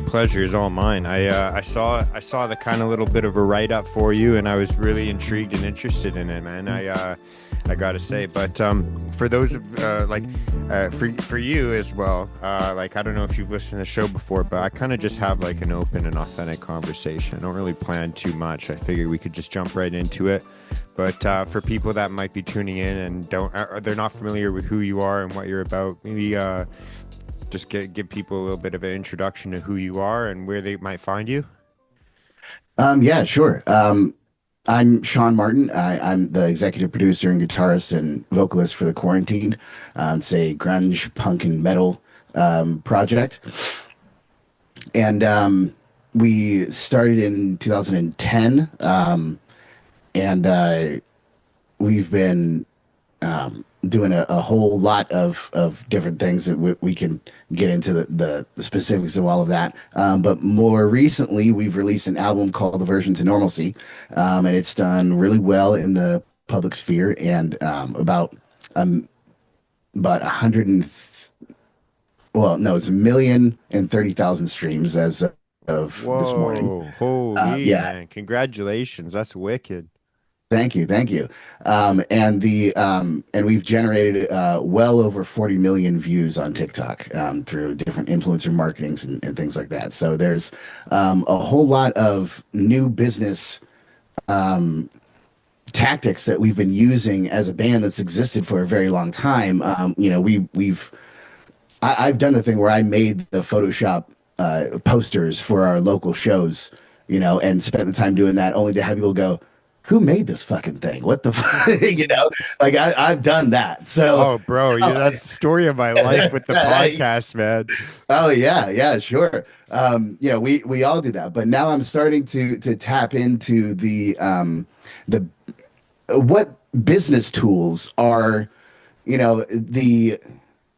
pleasure is all mine. I saw the kind of little bit of a write up for you, and I was really intrigued and interested in it, man. I gotta say, but for those of for you as well, like I don't know if you've listened to the show before, but I kind of just have like an open and authentic conversation. I don't really plan too much. I figure we could just jump right into it. But for people that might be tuning in and they're not familiar with who you are and what you're about, maybe just give people a little bit of an introduction to who you are and where they might find you. Yeah, sure. I'm Sean Martin. I'm the executive producer and guitarist and vocalist for the Quarantine. It's a grunge, punk, and metal project. And we started in 2010. And we've been doing a whole lot of different things that we can get into the specifics of all of that. But more recently, we've released an album called Aversion to Normalcy, and it's done really well in the public sphere and um, about 100 well, no, it's 1,030,000 streams as of this morning. Whoa, holy Yeah, man. Congratulations. That's wicked. thank you, thank you. And we've generated well over 40 million views on TikTok through different influencer marketings and things like that. So there's a whole lot of new business tactics that we've been using as a band that's existed for a very long time. I've done the thing where I made the Photoshop posters for our local shows, and spent the time doing that only to have people go, who made this fucking thing? What the fuck? Like I've done that. So, Oh, bro, yeah, oh, that's the story of my life with the podcast, man. oh yeah, yeah, sure. We all do that, but now I'm starting to tap into the what business tools are, the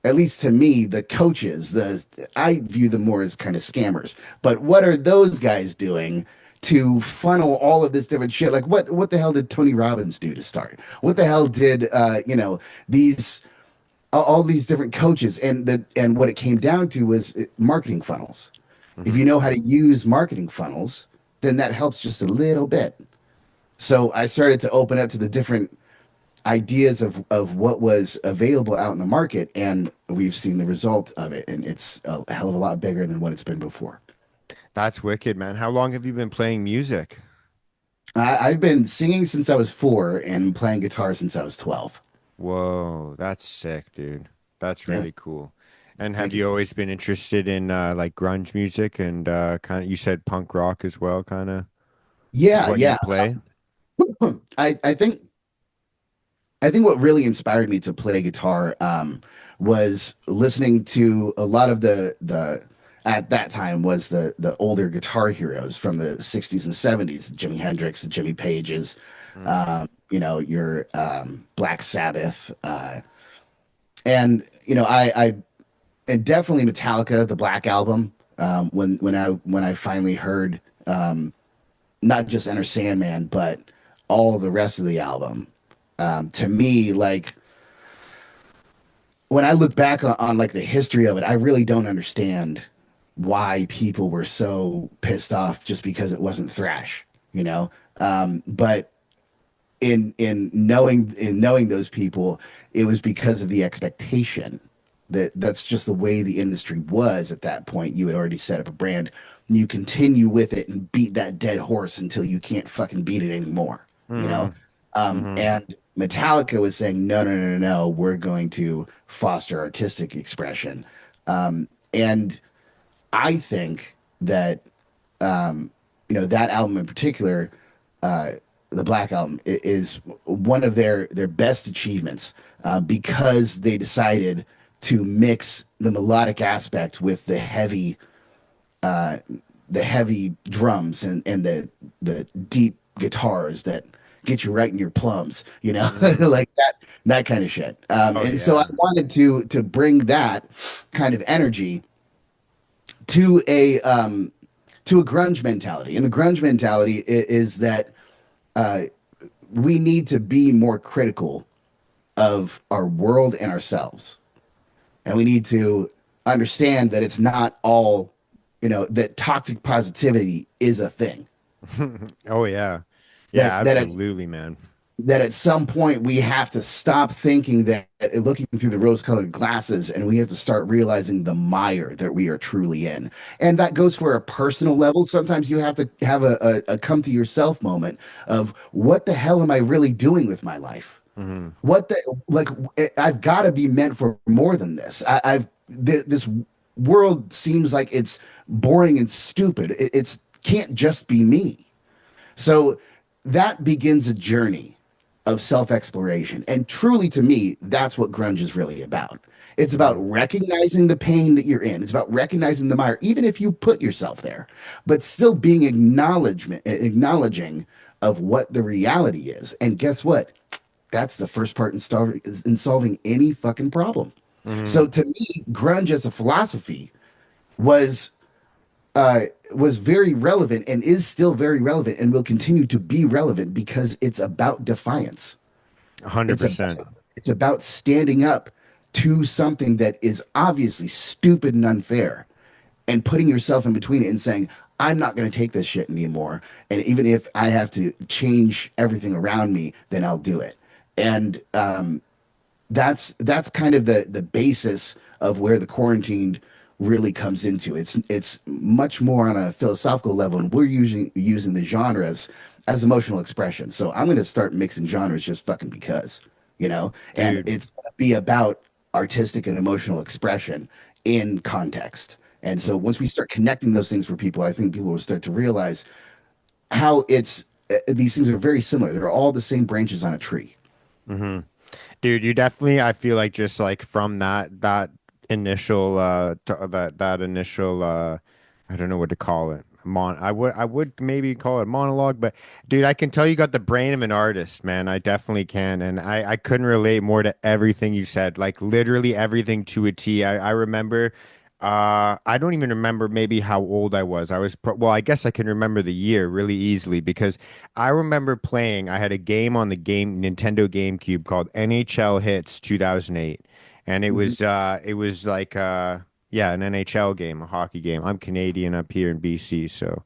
at least to me, the coaches, the I view them more as kind of scammers. But what are those guys doing to funnel all of this different shit? Like what the hell did Tony Robbins do to start? What the hell did these all these different coaches and what it came down to was marketing funnels. If Hmm. you know how to use marketing funnels, then that helps just a little bit. So I started to open up to the different ideas of what was available out in the market, and we've seen the result of it, and it's a hell of a lot bigger than what it's been before. That's wicked, man. How long have you been playing music? I've been singing since I was 4 and playing guitar since I was 12. Whoa, that's sick, dude. That's Yeah, really cool. And have thank you. you always been interested in like grunge music and kind of you said punk rock as well, kind of is Yeah, what you yeah. play? I think what really inspired me to play guitar was listening to a lot of the at that time was the older guitar heroes from the 60s and 70s, Jimi Hendrix, the Jimmy Pages, Mm. your Black Sabbath, and I and definitely Metallica, the Black Album. When I finally heard not just Enter Sandman, but all the rest of the album, to me, like when I look back on like the history of it, I really don't understand why people were so pissed off just because it wasn't thrash, you know. But in knowing those people, it was because of the expectation that's just the way the industry was at that point. You had already set up a brand. You continue with it and beat that dead horse until you can't fucking beat it anymore, you know? Mm-hmm. Mm-hmm. And Metallica was saying, no, no, no, no, no, we're going to foster artistic expression. And I think that, that album in particular, uh, the Black Album, is one of their best achievements because they decided to mix the melodic aspect with uh, the heavy drums and the deep guitars that get you right in your plums, Mm-hmm. like that kind of shit. Oh And so I yeah. wanted to bring that kind of energy to a grunge mentality, and the grunge mentality is that uh, we need to be more critical of our world and ourselves, and we need to understand that it's not all that toxic positivity is a thing. Oh yeah. Yeah, That that at, absolutely, man. that at some point we have to stop thinking that looking through the rose-colored glasses, and we have to start realizing the mire that we are truly in. And that goes for a personal level. Sometimes you have to have a come to yourself moment of what the hell am I really doing with my life? Hmm. What the like I've got to be meant for more than this. This world seems like it's boring and stupid. It's can't just be me. So that begins a journey of self-exploration. And truly to me, that's what grunge is really about. It's about Hmm. recognizing the pain that you're in. It's about recognizing the mire, even if you put yourself there, but still being acknowledging of what the reality is. And guess what? That's the first part in solving any fucking problem. So Hmm. to me, grunge as a philosophy was uh, was very relevant and is still very relevant and will continue to be relevant because it's about defiance. It's about 100%. it's about standing up to something that is obviously stupid and unfair and putting yourself in between it and saying, I'm not going to take this shit anymore. And even if I have to change everything around me, then I'll do it. And that's kind of the basis of where the quarantined really comes into. It's much more on a philosophical level, and we're using the genres as emotional expression. So I'm going to start mixing genres just fucking because, and Dude. it's going to be about artistic and emotional expression in context. And so once we start connecting those things for people, I think people will start to realize how these things are very similar. They're all the same branches on a tree. Hmm. Dude, you definitely, I feel like just like from that initial that initial I don't know what to call it. I would maybe call it monologue, but dude, I can tell you got the brain of an artist, man. I definitely can. And I couldn't relate more to everything you said. Like literally everything to a T. I remember I don't even remember maybe how old I was. Well, I guess I can remember the year really easily because I remember playing. I had a game on the game Nintendo GameCube called NHL Hits 2008, and Mhm. it was like yeah, an NHL game, a hockey game. I'm Canadian up here in BC, so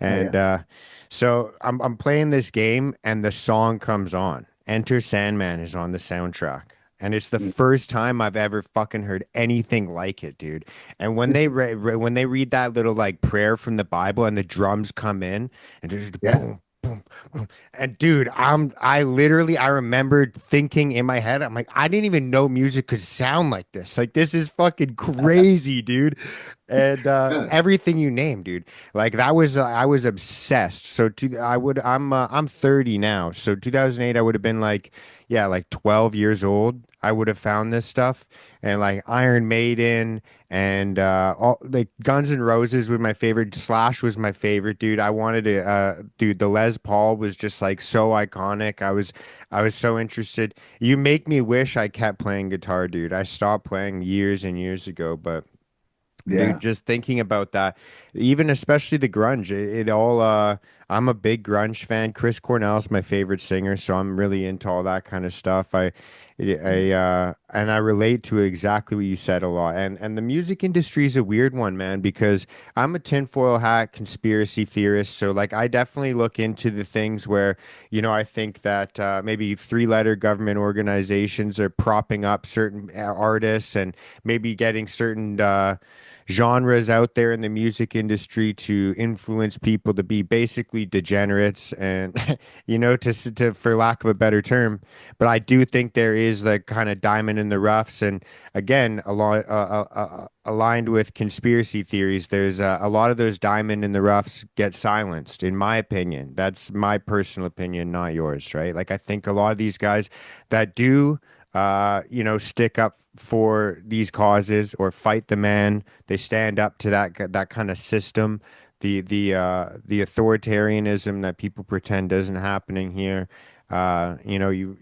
Oh and yeah. so I'm playing this game and the song comes on. Enter Sandman is on the soundtrack. And it's the Mm. first time I've ever fucking heard anything like it, dude. And when when they read that little like prayer from the Bible and the drums come in and just Yeah. boom, boom, boom. And dude, I remembered thinking in my head, I'm like, I didn't even know music could sound like this. Like this is fucking crazy, dude. And Yeah. everything you name, dude. Like that was I was obsessed. I'm 30 now. So 2008 I would have been like yeah, like 12 years old. I would have found this stuff and like Iron Maiden and all like Guns N' Roses was my favorite. Slash was my favorite, dude. I wanted to dude, the Les Paul was just like so iconic. I was so interested. You make me wish I kept playing guitar, dude. I stopped playing years and years ago, but dude, Yeah. just thinking about that, even especially the grunge, it all I'm a big grunge fan. Chris Cornell's my favorite singer, so I'm really into all that kind of stuff. Yeah. And I relate to exactly what you said a lot. And the music industry is a weird one, man, because I'm a tinfoil hat conspiracy theorist. So like I definitely look into the things where, I think that maybe three-letter government organizations are propping up certain artists and maybe getting certain genres out there in the music industry to influence people to be basically degenerates and to for lack of a better term, but I do think there is the kind of diamond in the roughs, and again aligned with conspiracy theories, there's a lot of those diamond in the roughs get silenced, in my opinion. That's my personal opinion, not yours, right? Like I think a lot of these guys that do stick up for these causes or fight the man. They stand up to that kind of system, the authoritarianism that people pretend isn't happening here. You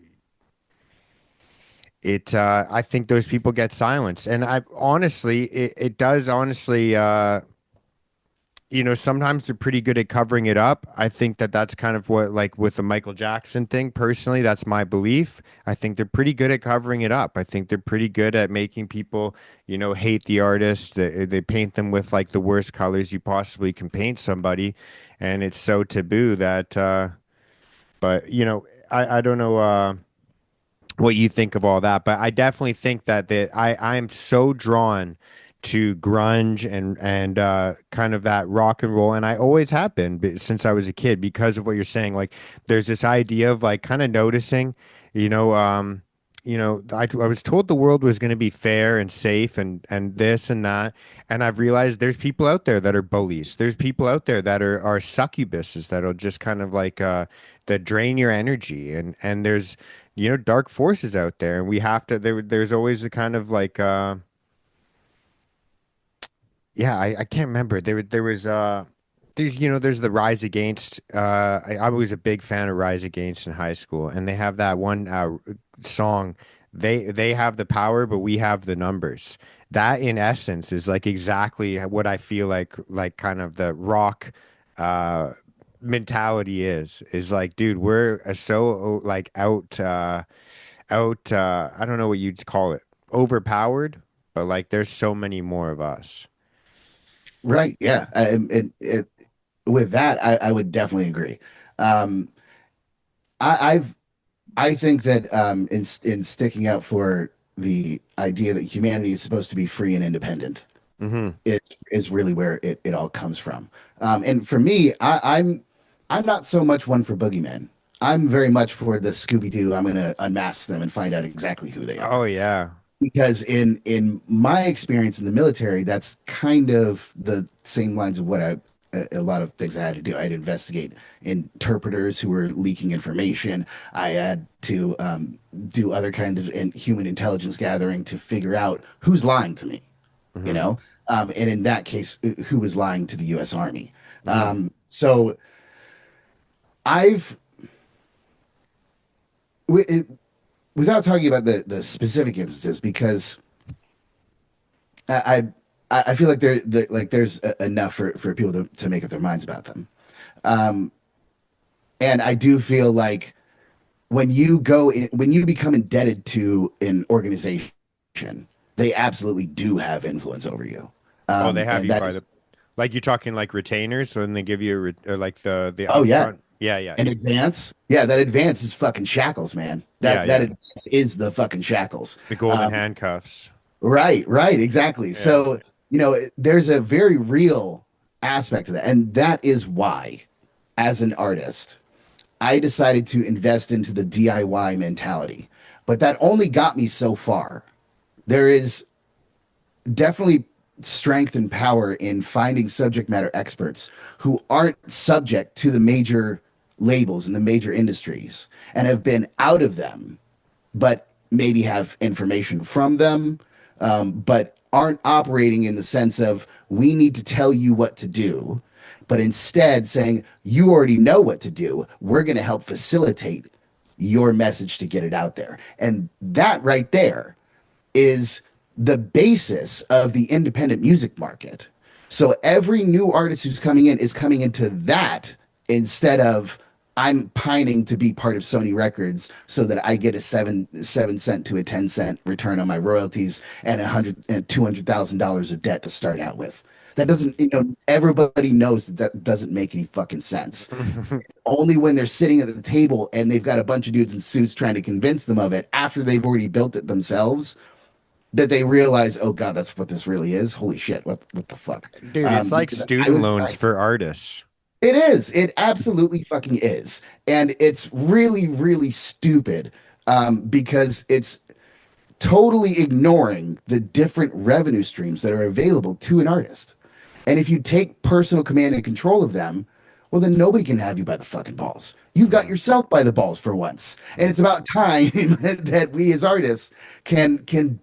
it I think those people get silenced, and I honestly, it does honestly. sometimes they're pretty good at covering it up. I think that that's kind of what, like with the Michael Jackson thing, personally, that's my belief. I think they're pretty good at covering it up. I think they're pretty good at making people, hate the artist. They paint them with like the worst colors you possibly can paint somebody. And it's so taboo that, but, I don't know. What you think of all that, but I definitely think that I'm so drawn to grunge and kind of that rock and roll, and I always have been since I was a kid because of what you're saying. Like, there's this idea of like kind of noticing, you know, I was told the world was going to be fair and safe and this and that, and I've realized there's people out there that are bullies. There's people out there that are succubuses that'll just kind of like that drain your energy, and there's dark forces out there, and we have to there's always a kind of like yeah, I can't remember. There was there's the Rise Against. I was a big fan of Rise Against in high school, and they have that one song. They have the power, but we have the numbers. That in essence is like exactly what I feel like kind of the rock uh mentality is like, dude, we're so like out I don't know what you'd call it, overpowered, but like there's so many more of us. Right. Yeah. With that, I would definitely agree. Um, I've I think that in sticking up for the idea that humanity is supposed to be free and independent Hmm. is really where it all comes from. And for me, I'm not so much one for boogeymen. I'm very much for the Scooby Doo. I'm going to unmask them and find out exactly who they Oh are. yeah. Because in my experience in the military, that's kind of the same lines of what a lot of things I had to do. I had to investigate interpreters who were leaking information. I had to do other kinds of human intelligence gathering to figure out who's lying to me, you Hmm. know? And in that case, who was lying to the U.S. Army. Hmm. So I've, it, without talking about the specific instances, because I I feel like like there's enough for people to make up their minds about them. Um, and I do feel like when you become indebted to an organization, they absolutely do have influence over you. Oh, they have And you that by is, the, like you're talking like retainers, so when they give you or like the oh yeah, upfront. Yeah, yeah, an advance. Yeah, that advance is fucking shackles, man. yeah, That yeah. advance is the fucking shackles. The golden handcuffs. Right, right, exactly. Yeah. So, there's a very real aspect to that. And that is why, as an artist, I decided to invest into the DIY mentality. But that only got me so far. There is definitely strength and power in finding subject matter experts who aren't subject to the major labels and the major industries and have been out of them, but maybe have information from them, but aren't operating in the sense of we need to tell you what to do, but instead saying you already know what to do. We're going to help facilitate your message to get it out there. And that right there is the basis of the independent music market. So every new artist who's coming in is coming into that instead of I'm pining to be part of Sony Records so that I get a seven cent to a 10 cent return on my royalties and $200,000 of debt to start out with. That doesn't, everybody knows that doesn't make any fucking sense. Only when they're sitting at the table and they've got a bunch of dudes in suits trying to convince them of it after they've already built it themselves that they realize, oh God, that's what this really is. Holy shit, what the fuck? Dude, it's like Because I student would loans say for artists. it is. It absolutely fucking is, and it's really, really stupid because it's totally ignoring the different revenue streams that are available to an artist. And if you take personal command and control of them, well, then nobody can have you by the fucking balls. You've got Hmm. yourself by the balls for once. And it's about time that we as artists can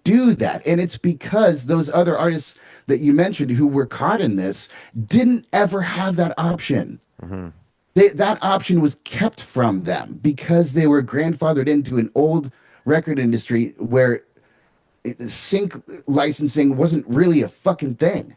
do that. And it's because those other artists that you mentioned who were caught in this didn't ever have that option. Hmm. That option was kept from them because they were grandfathered into an old record industry where sync licensing wasn't really a fucking thing.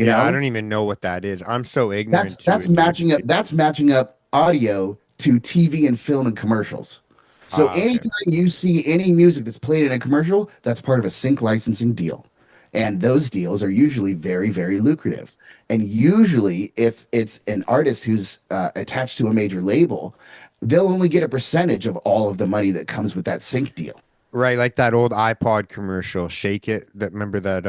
you Yeah, I know? don't even know what that is. I'm so That's ignorant to that's it, dude. matching up that's matching up audio to TV and film and commercials. So Ah, okay. anytime you see any music that's played in a commercial, that's part of a sync licensing deal. And those deals are usually very, very lucrative. And usually, if it's an artist who's attached to a major label, they'll only get a percentage of all of the money that comes with that sync deal. Right, like that old iPod commercial, Shake It. That remember that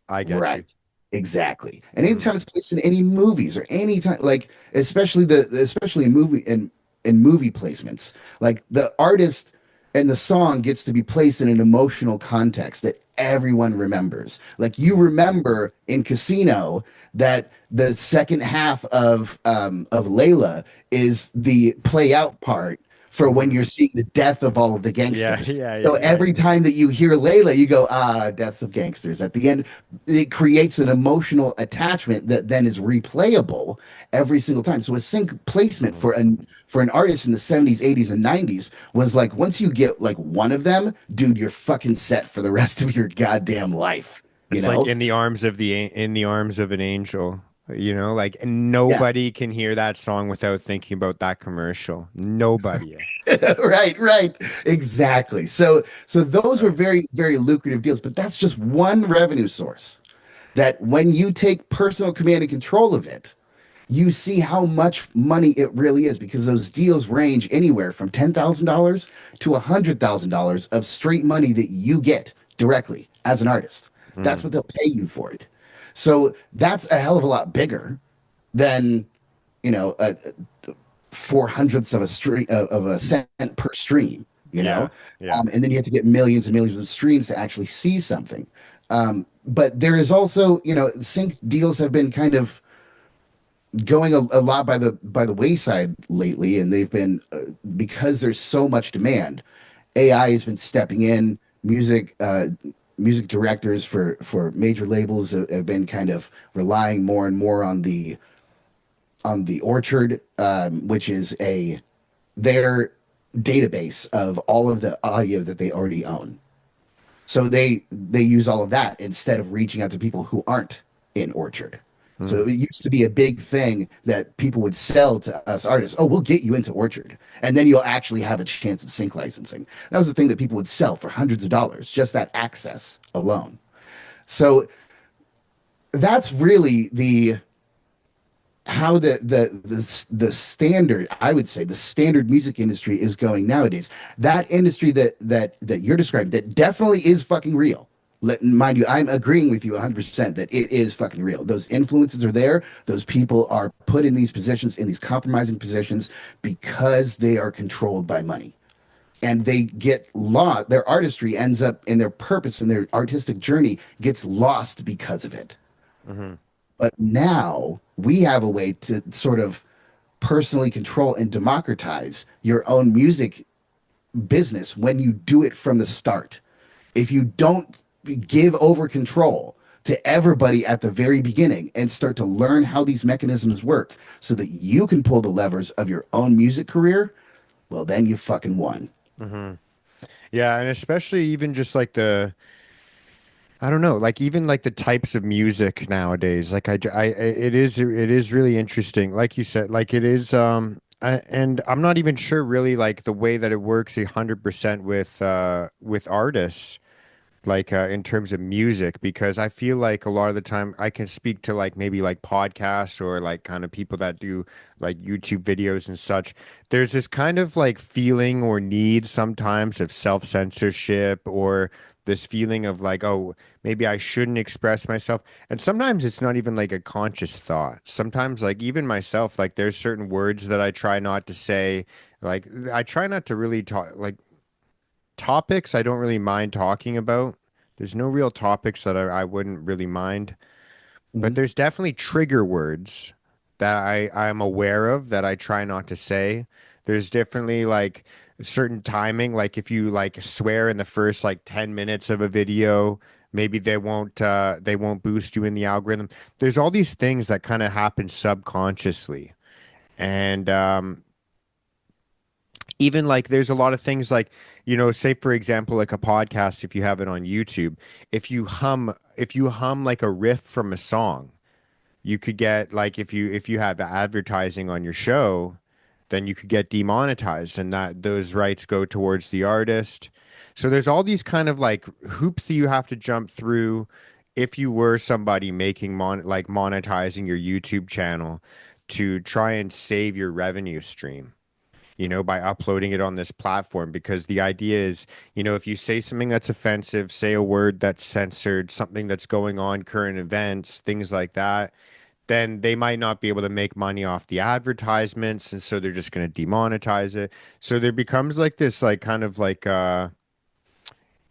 I get Right. you. Exactly. And Mm. anytime it's placed in any movies or any time, like especially especially in movie placements, like the artist and the song gets to be placed in an emotional context that everyone remembers. Like you Mm. remember in Casino that the second half of Layla is the play out part for when Hmm. you're seeing the death of all of the Yeah, gangsters. yeah, So yeah, yeah. every time that you hear Layla, you go, ah, deaths of gangsters. At the end, it creates an emotional attachment that then is replayable every single time. So a sync placement Hmm. for an artist in the 70s, 80s, and 90s was like once you get like one of them, dude, you're fucking set for the rest of your goddamn life. You It's like know? in the arms of in the arms of an angel. Like Yeah. nobody can hear that song without thinking about that commercial. Nobody. Right, right. Exactly. So those were Right. very, very lucrative deals, but that's just one revenue source that when you take personal command and control of it, you see how much money it really is because those deals range anywhere from $10,000 to $100,000 of straight money that you get directly as an artist. That's Mm. what they'll pay you for it. So that's a hell of a lot bigger than, you know, 400ths of a stream of a cent per stream, you know, Yeah, yeah. and then you have to get millions and millions of streams to actually see something. But there is also, sync deals have been kind of going a lot by the wayside lately, and they've been because there's so much demand. AI has been stepping in. Music directors for major labels have been kind of relying more and more on the Orchard, which is their database of all of the audio that they already own. So they use all of that instead of reaching out to people who aren't in Orchard. So Mm. it used to be a big thing that people would sell to us artists. Oh, we'll get you into Orchard, and then you'll actually have a chance at sync licensing. That was the thing that people would sell for hundreds of dollars, just that access alone. So that's really the how the standard, I would say the standard music industry is going nowadays. That industry that you're describing, that definitely is fucking real. Mind you, I'm agreeing with you 100% that it is fucking real. Those influences are there. Those people are put in these positions, in these compromising positions, because they are controlled by money, and they get lost. Their artistry ends up, in their purpose and their artistic journey gets lost because of it. Hmm. But now we have a way to sort of personally control and democratize your own music business when you do it from the start. If you don't give over control to everybody at the very beginning and start to learn how these mechanisms work so that you can pull the levers of your own music career, well, then you fucking won. Hmm. Yeah, and especially even just like I don't know, like even like the types of music nowadays. Like it is really interesting. Like you said, like it is. And I'm not even sure really like the way that it works 100% with artists. Like in terms of music, because I feel like a lot of the time I can speak to like maybe like podcasts or like kind of people that do like YouTube videos and such. There's this kind of like feeling or need sometimes of self-censorship, or this feeling of like, oh, maybe I shouldn't express myself. And sometimes it's not even like a conscious thought. Sometimes like even myself, like there's certain words that I try not to say. Like I try not to really talk like topics I don't really mind talking about. There's no real topics that I wouldn't really mind, but Mhm. there's definitely trigger words that I'm aware of that I try not to say. There's definitely like certain timing, like if you like swear in the first like 10 minutes of a video, maybe they won't boost you in the algorithm. There's all these things that kind of happen subconsciously. And even like there's a lot of things like, say for example like a podcast, if you have it on YouTube, if you hum like a riff from a song, you could get like if you have advertising on your show, then you could get demonetized, and that those rights go towards the artist. So there's all these kind of like hoops that you have to jump through if you were somebody making like monetizing your YouTube channel to try and save your revenue stream, by uploading it on this platform. Because the idea is, if you say something that's offensive, say a word that's censored, something that's going on, current events, things like that, then they might not be able to make money off the advertisements. And so they're just going to demonetize it. So there becomes like this, like kind of like,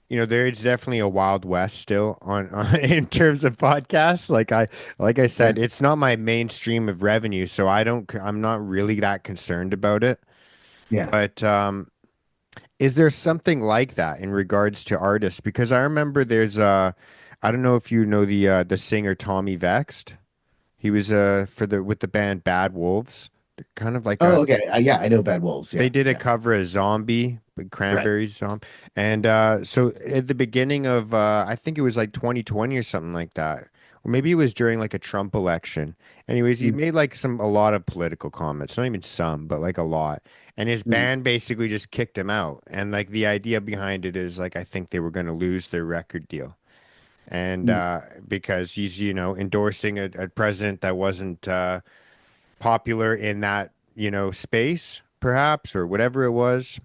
there's definitely a wild west still on in terms of podcasts. Like I Yeah. said, it's not my mainstream of revenue, so I'm not really that concerned about it. Yeah. But is there something like that in regards to artists? Because I remember I don't know if you know the singer Tommy Vexed. He was for the with the band Bad Wolves, kind of like Oh, a okay. Yeah, I know Bad Wolves. they Yeah. did a Yeah. cover of Zombie, the Right. Cranberries song. And so at the beginning of I think it was like 2020 or something like that. Or maybe it was during like a Trump election. Anyways, he Mm, made like a lot of political comments, not even some, but like a lot. And his mm, band basically just kicked him out. And like the idea behind it is like I think they were going to lose their record deal. And mm, because he's, endorsing a president that wasn't popular in that, space, perhaps, or whatever it was.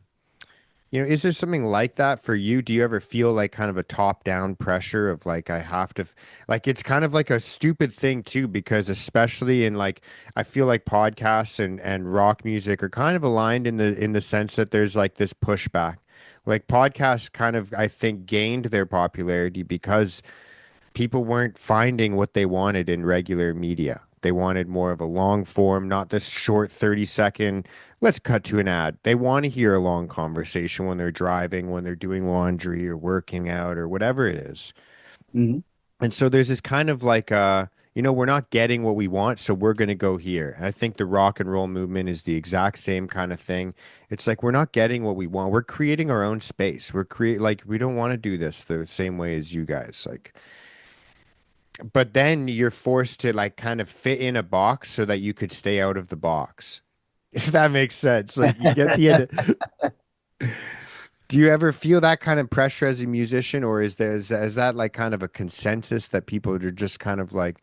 Is there something like that for you? Do you ever feel like kind of a top-down pressure of like I have to like it's kind of like a stupid thing too, because especially in like I feel like podcasts and rock music are kind of aligned in the sense that there's like this pushback. Like podcasts kind of I think gained their popularity because people weren't finding what they wanted in regular media. They wanted more of a long form, not this short 30-second, let's cut to an ad. They want to hear a long conversation when they're driving, when they're doing laundry or working out or whatever it is. mhm. And so there's this kind of like, we're not getting what we want, so we're going to go here. And I think the rock and roll movement is the exact same kind of thing. It's like we're not getting what we want. We're creating our own space. We don't want to do this the same way as you guys. Like, but then you're forced to like kind of fit in a box so that you could stay out of the box. If that makes sense. Like you get do you ever feel that kind of pressure as a musician, or is that like kind of a consensus that people are just kind of like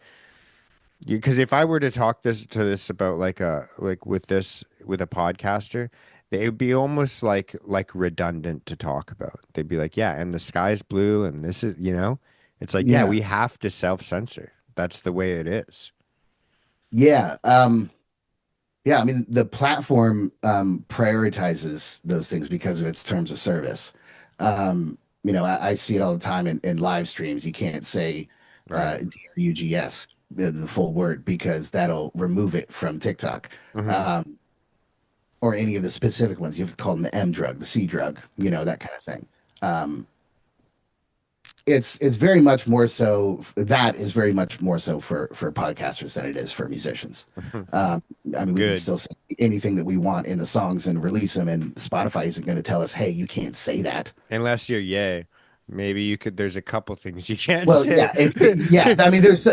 because if I were to talk this about like with a podcaster, it would be almost like redundant to talk about. They'd be like, yeah, and the sky's blue and this is, it's like, yeah, Yeah. we have to self-censor. That's the way it is. Yeah. Yeah. I mean, the platform prioritizes those things because of its terms of service. I see it all the time in live streams. You can't say Right. DRUGS, the full word, because that'll remove it from TikTok. Hmm. Um, or any of the specific ones. You have to call them the M drug, the C drug, that kind of thing. Um, it's very much more so that is very much more so for podcasters than it is for musicians. Um, I mean, we can Good. still say anything that we want in the songs and release them, and Spotify isn't going to tell us, "Hey, you can't say that." Unless you're yay. Maybe you could there's a couple things you can't Well, say. yeah, yeah. I mean, there's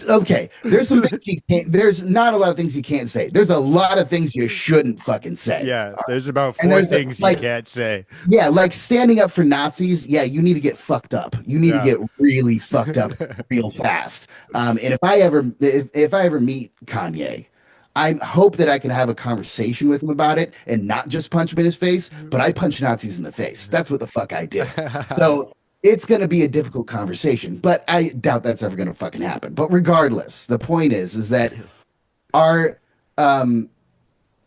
okay. There's some things you can't. There's not a lot of things you can't say. There's a lot of things you shouldn't fucking say. Yeah, there's about And four things you like can't say. yeah, like standing up for Nazis. Yeah, you need to get fucked up. You need to Yeah. get really fucked up real fast. And if I ever meet Kanye, I hope that I can have a conversation with him about it and not just punch him in his face, but I punch Nazis in the face. That's what the fuck I do. So it's going to be a difficult conversation, but I doubt that's ever going to fucking happen. But regardless, the point is that our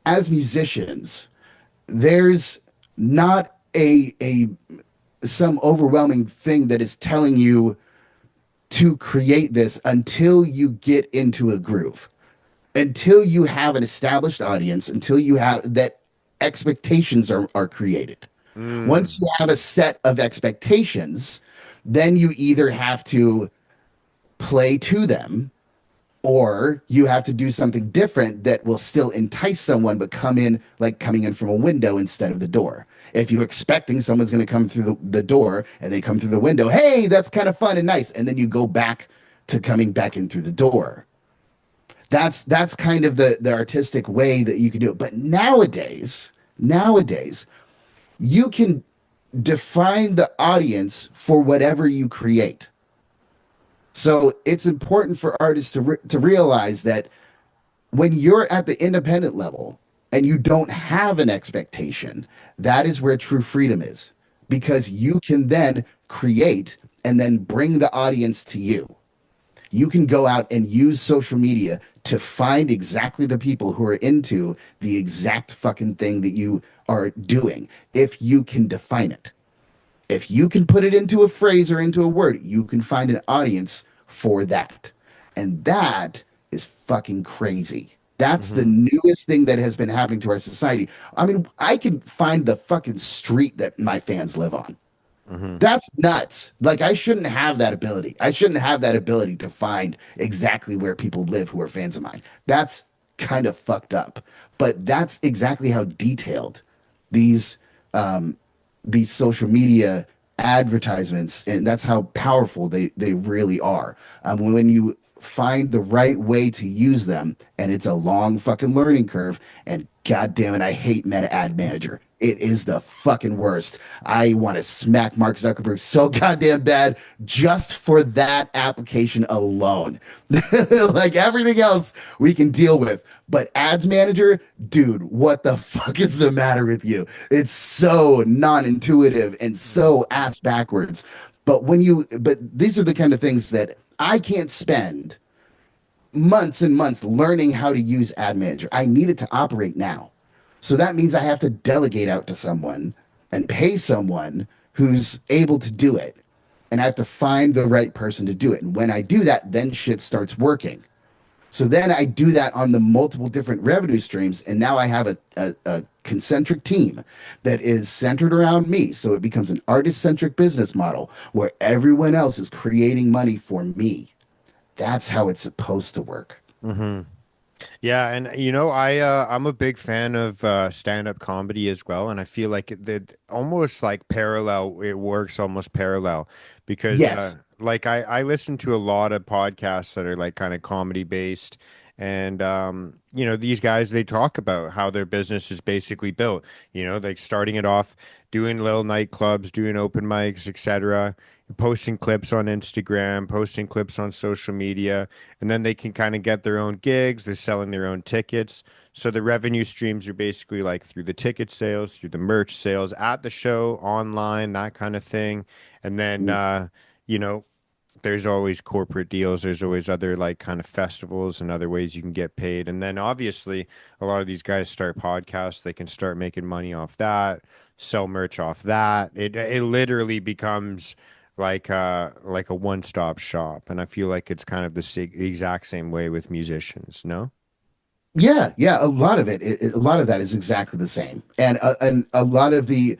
as musicians, there's not a some overwhelming thing that is telling you to create this until you get into a groove, until you have an established audience, until you have that expectations are created. Once Mm. you have a set of expectations, then you either have to play to them or you have to do something different that will still entice someone but come in like coming in from a window instead of the door. If you're expecting someone's going to come through the door and they come through the window, hey, that's kind of fun and nice, and then you go back to coming back in through the door. That's kind of the artistic way that you can do it. But nowadays, you can define the audience for whatever you create. So it's important for artists to realize that when you're at the independent level and you don't have an expectation, that is where true freedom is, because you can then create and then bring the audience to you. You can go out and use social media to find exactly the people who are into the exact fucking thing that you are doing if you can define it. If you can put it into a phrase or into a word, you can find an audience for that. And that is fucking crazy. That's the Hmm. newest thing that has been happening to our society. I mean, I can find the fucking street that my fans live on. Hmm. That's nuts. Like, I shouldn't have that ability. I shouldn't have that ability to find exactly where people live who are fans of mine. That's kind of fucked up. But that's exactly how detailed these um, these social media advertisements, and that's how powerful they really are. When you find the right way to use them, and it's a long fucking learning curve. And god damn it, I hate Meta Ad Manager. It is the fucking worst. I want to smack Mark Zuckerberg so goddamn bad just for that application alone. Like everything else we can deal with. But Ads Manager, dude, what the fuck is the matter with you? It's so non-intuitive and so ass backwards. But these are the kind of things that I can't spend months and months learning how to use Ad Manager. I need it to operate now. So that means I have to delegate out to someone and pay someone who's able to do it. And I have to find the right person to do it. And when I do that, then shit starts working. So then I do that on the multiple different revenue streams. And now I have a concentric team that is centered around me. So it becomes an artist centric business model where everyone else is creating money for me. That's how it's supposed to work. Hmm. Yeah, and I'm a big fan of stand-up comedy as well, and I feel like it almost like parallel. It works almost parallel because Yes. like I listen to a lot of podcasts that are like kind of comedy based, and these guys they talk about how their business is basically built. Like starting it off doing little nightclubs, doing open mics, etc. Posting clips on Instagram, posting clips on social media, and then they can kind of get their own gigs. They're selling their own tickets. So the revenue streams are basically like through the ticket sales, through the merch sales at the show, online, that kind of thing. And then, you know, there's always corporate deals. There's always other like kind of festivals and other ways you can get paid. And then obviously a lot of these guys start podcasts. They can start making money off that, sell merch off that. It literally becomes like a one-stop shop. And I feel like it's kind of the exact same way with musicians, no? Yeah, yeah, a lot of a lot of that is exactly the same, and a lot of the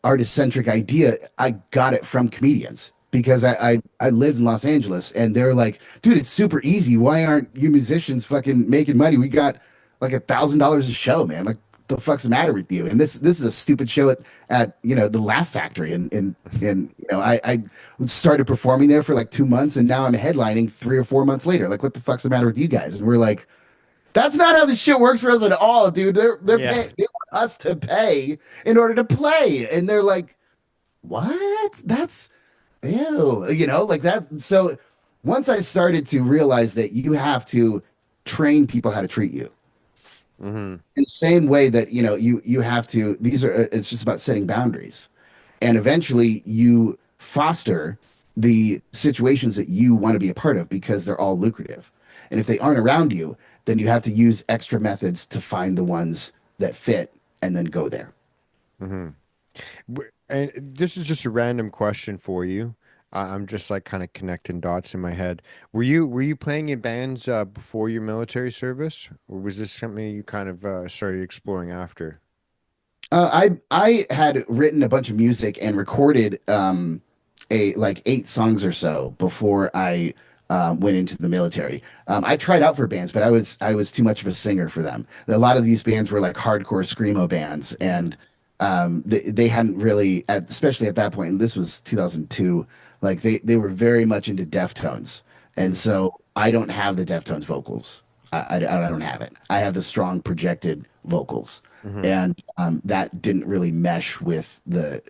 artist centric idea, I got it from comedians because I lived in Los Angeles, and they're like, dude, it's super easy. Why aren't you musicians fucking making money? We got like $1,000 a show, man. Like, the fuck's the matter with you? And this is a stupid show at the Laugh Factory, and I started performing there for like 2 months, and now I'm headlining 3 or 4 months later. Like, what the fuck's the matter with you guys? And we're like, that's not how this shit works for us at all, dude. They're Yeah. paying, they want us to pay in order to play. And they're like, what? That's ew, like that. So once I started to realize that you have to train people how to treat you Hmm. in the same way that, you have to, it's just about setting boundaries. And eventually you foster the situations that you want to be a part of because they're all lucrative. And if they aren't around you, then you have to use extra methods to find the ones that fit and then go there. Hmm. And this is just a random question for you. I'm just like kind of connecting dots in my head. Were you playing in bands before your military service, or was this something you kind of started exploring after? I had written a bunch of music and recorded a like 8 songs or so before I went into the military. I tried out for bands, but I was too much of a singer for them. A lot of these bands were like hardcore screamo bands, and they hadn't really, especially at that point. And this was 2002. Like they were very much into Deftones, and Mm. so I don't have the Deftones vocals. I don't have it. I have the strong projected vocals, Hmm. and that didn't really mesh with the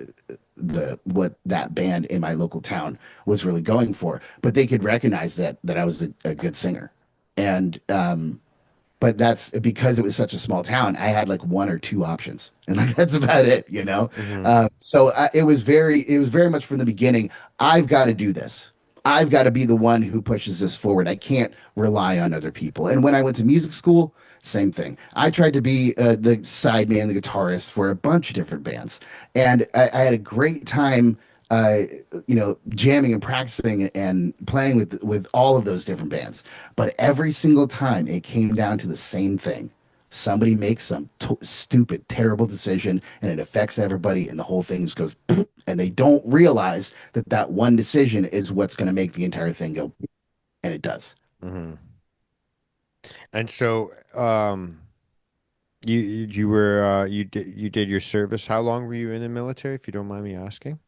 what that band in my local town was really going for. But they could recognize that I was a good singer, and but that's because it was such a small town. I had like one or two options, and like that's about it, you know. Hmm. It was very much from the beginning. I've got to do this. I've got to be the one who pushes this forward. I can't rely on other people. And when I went to music school, same thing. I tried to be the sideman, the guitarist for a bunch of different bands, and I had a great time uh, jamming and practicing and playing with all of those different bands. But every single time it came down to the same thing. Somebody makes some stupid, terrible decision and it affects everybody, and the whole thing just goes, poof, and they don't realize that that one decision is what's going to make the entire thing go, poof, and it does. Hmm. And so, you were you did your service. How long were you in the military, if you don't mind me asking?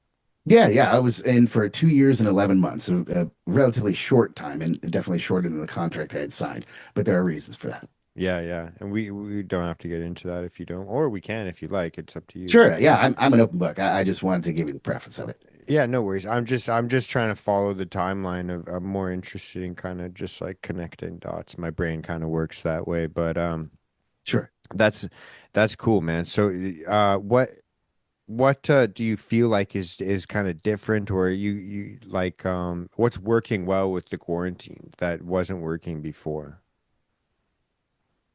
Yeah, yeah. I was in for 2 years and 11 months, a relatively short time, and definitely shorter than the contract I had signed. But there are reasons for that. Yeah, yeah. And we don't have to get into that if you don't, or we can if you like. It's up to you. Sure. Yeah, I'm an open book. I just wanted to give you the preface of it. Yeah, no worries. I'm just trying to follow the timeline of I'm more interested in kind of just like connecting dots. My brain kind of works that way, but Sure. that's that's cool, man. So what do you feel like is kind of different, or you like what's working well with the quarantine that wasn't working before?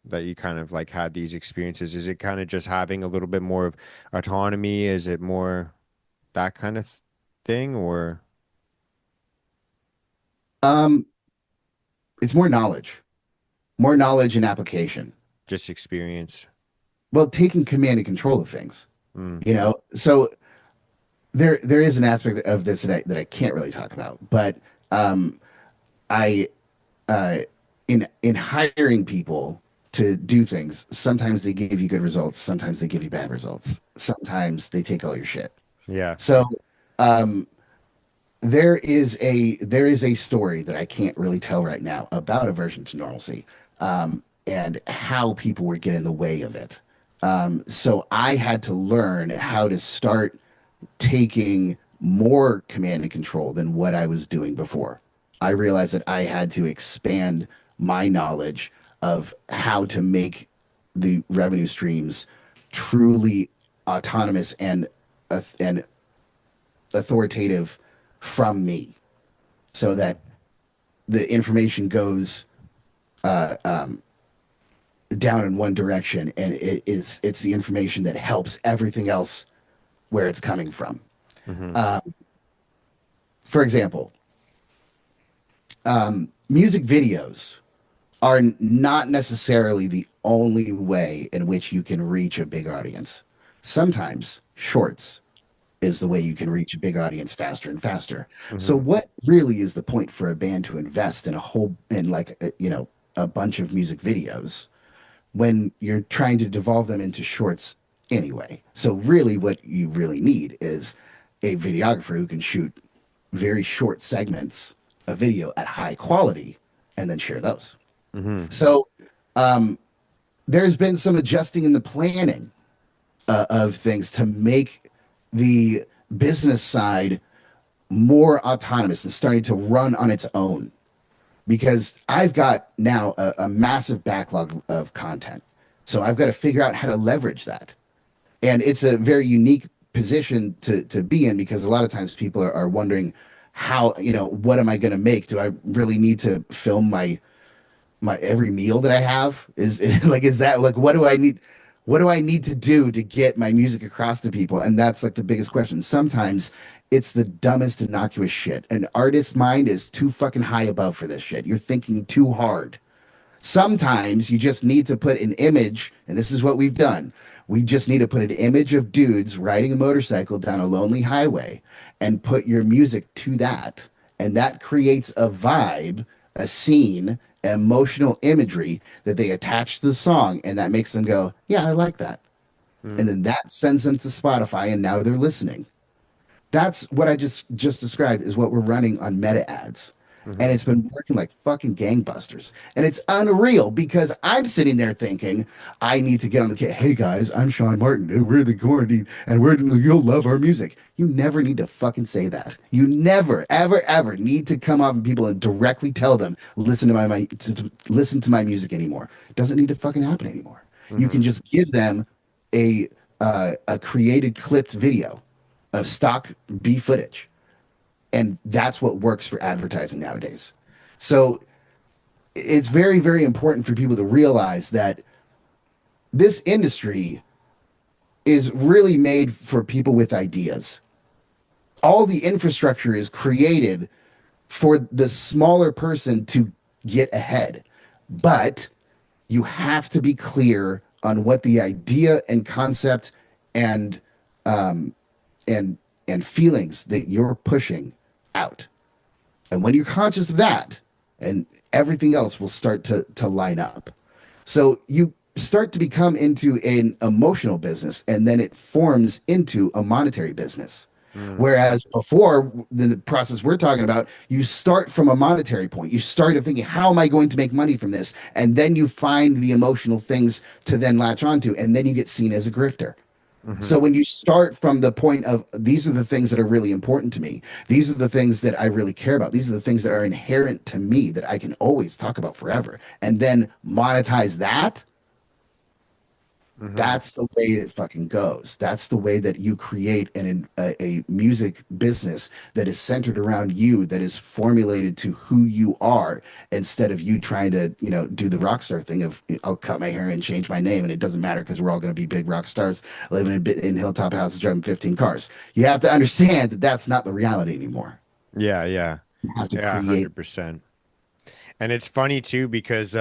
That you kind of like had these experiences? Is it kind of just having a little bit more of autonomy? Is it more that kind of thing, or Um, it's more knowledge and application. just experience? Well, taking command and control of things, Mm, you know. So there is an aspect of this that I can't really talk about, but um, I uh, in hiring people to do things, sometimes they give you good results, sometimes they give you bad results, sometimes they take all your shit. yeah. So um, there is a story that I can't really tell right now about aversion to normalcy, and how people were getting in the way of it. So I had to learn how to start taking more command and control than what I was doing before. I realized that I had to expand my knowledge of how to make the revenue streams truly autonomous and authoritative from me, so that the information goes down in one direction, and it's the information that helps everything else where it's coming from. Hmm. For example, music videos are not necessarily the only way in which you can reach a big audience. Sometimes shorts is the way you can reach a big audience faster and faster. So Hmm. what really is the point for a band to invest in a bunch of music videos when you're trying to devolve them into shorts anyway? So really what you really need is a videographer who can shoot very short segments of video at high quality and then share those. Hmm. So there's been some adjusting in the planning of things to make the business side more autonomous and starting to run on its own, because I've got now a massive backlog of content. So I've got to figure out how to leverage that. And it's a very unique position to be in, because a lot of times people are wondering how, what am I going to make? Do I really need to film my every meal that I have? Is like, is that like, what do I need to do to get my music across to people? And that's like the biggest question. Sometimes it's the dumbest innocuous shit. An artist's mind is too fucking high above for this shit. You're thinking too hard. Sometimes you just need to put an image, and this is what we've done. We just need to put an image of dudes riding a motorcycle down a lonely highway and put your music to that. And that creates a vibe, a scene, emotional imagery that they attach to the song, and that makes them go, yeah, I like that. And then that sends them to Spotify, and now they're listening. That's what I just described is what we're running on meta ads. And Mm-hmm. it's been working like fucking gangbusters. And it's unreal because I'm sitting there thinking, I need to get on the kit. Hey guys, I'm Sean Martin, and we're the quarantine, and you'll love our music. You never need to fucking say that. You never, ever, ever need to come up to people and directly tell them, listen to listen to my music anymore. It doesn't need to fucking happen anymore. You can Mm-hmm. just give them a a created clipped video of stock B footage, and that's what works for advertising nowadays. So it's very, very important for people to realize that this industry is really made for people with ideas. All the infrastructure is created for the smaller person to get ahead. But you have to be clear on what the idea and concept and um, and and feelings that you're pushing out. And when you're conscious of that, and everything else will start to line up. So you start to become into an emotional business, and then it forms into a monetary business. Mm-hmm. Whereas before, the process we're talking about, you start from a monetary point. You start thinking, how am I going to make money from this? And then you find the emotional things to then latch onto, and then you get seen as a grifter. Mm-hmm. So when you start from the point of these are the things that are really important to me, these are the things that I really care about, these are the things that are inherent to me that I can always talk about forever, and then monetize that, Mm-hmm. that's the way it fucking goes. That's the way that you create a music business that is centered around you, that is formulated to who you are, instead of you trying to, do the rock star thing of I'll cut my hair and change my name and it doesn't matter because we're all going to be big rock stars living in hilltop houses driving 15 cars. You have to understand that that's not the reality anymore. Yeah, yeah. You have to Yeah, create. 100%. And it's funny too because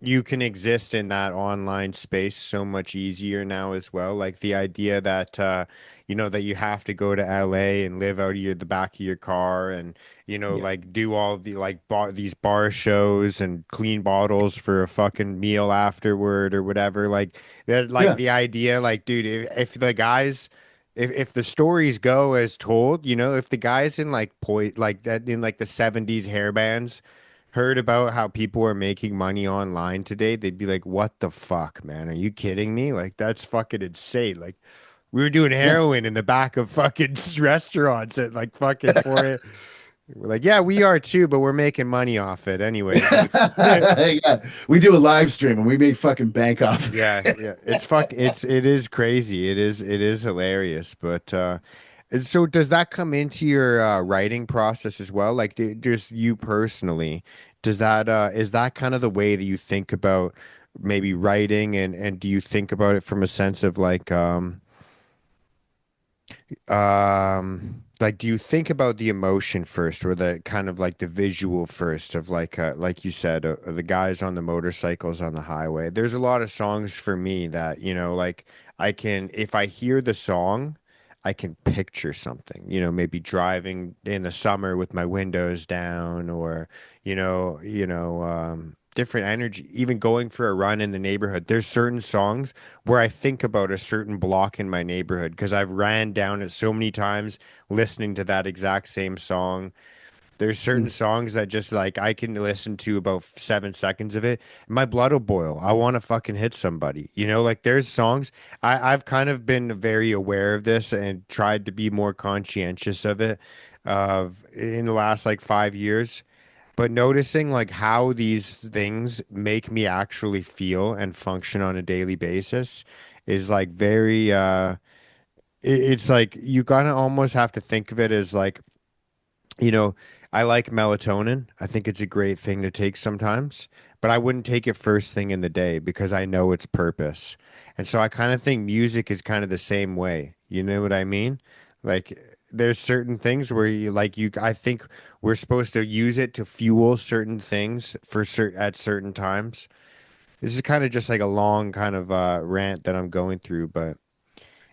you can exist in that online space so much easier now as well. Like the idea that that you have to go to LA and live out of the back of your car and Yeah. like do all the like these bar shows and clean bottles for a fucking meal afterward or whatever. Like that, like Yeah. the idea, like dude, if the guys. If the stories go as told, if the guys in like like that in like the 70s hair bands heard about how people are making money online today, they'd be like, "What the fuck, man? Are you kidding me? Like that's fucking insane." Like we were doing Yeah. heroin in the back of fucking restaurants at like fucking 4 a.m. We're like, "Yeah, we are too, but we're making money off it anyways." Yeah. We do a live stream and we make fucking bank off. Yeah, yeah. It is crazy. It is hilarious, but and so does that come into your writing process as well? Like just you personally, does that is that kind of the way that you think about maybe writing and do you think about it from a sense of like, do you think about the emotion first or the kind of like the visual first of like you said, the guys on the motorcycles on the highway? There's a lot of songs for me that, like I can, if I hear the song, I can picture something, maybe driving in the summer with my windows down or, different energy, even going for a run in the neighborhood. There's certain songs where I think about a certain block in my neighborhood because I've ran down it so many times listening to that exact same song. There's certain songs that just like I can listen to about 7 seconds of it, and my blood will boil. I want to fucking hit somebody. Like there's songs I've kind of been very aware of this and tried to be more conscientious of it of in the last like 5 years. But noticing like how these things make me actually feel and function on a daily basis is like very it's like you gotta almost have to think of it as like, you know, I like melatonin. I think it's a great thing to take sometimes, but I wouldn't take it first thing in the day because I know its purpose. And so I kind of think music is kind of the same way. You know what I mean? Like there's certain things where I think we're supposed to use it to fuel certain things for at certain times. This is kind of just like a long kind of rant that I'm going through, but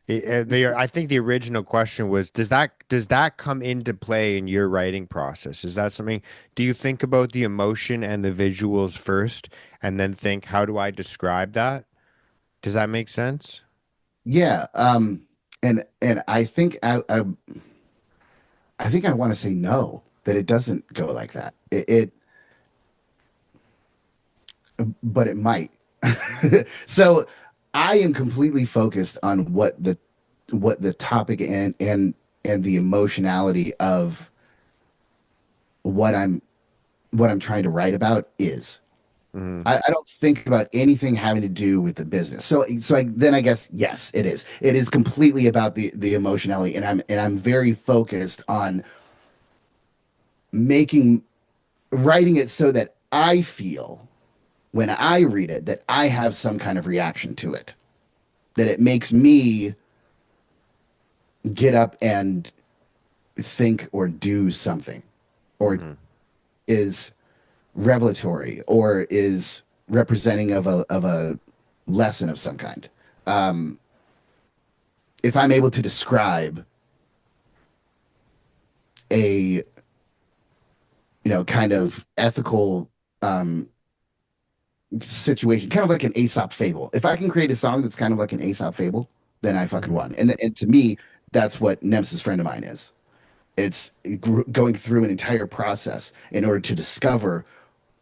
I think the original question was, does that come into play in your writing process? Is that something, do you think about the emotion and the visuals first and then think, how do I describe that? Does that make sense? Yeah. And I think I think I want to say no, that it doesn't go like that. But it might. So I am completely focused on what the topic and the emotionality of what I'm trying to write about is. Hmm. I don't think about anything having to do with the business. Then I guess yes, it is. It is completely about the emotionality, and I'm very focused on making writing it so that I feel when I read it that I have some kind of reaction to it, that it makes me get up and think or do something, or Hmm. is revelatory, or is representing of a lesson of some kind. Um, if I'm able to describe a kind of ethical um, situation, kind of like an Aesop fable. If I can create a song that's kind of like an Aesop fable, then I fucking Hmm. won. And to me, that's what Nemesis Friend of Mine is. It's going through an entire process in order to discover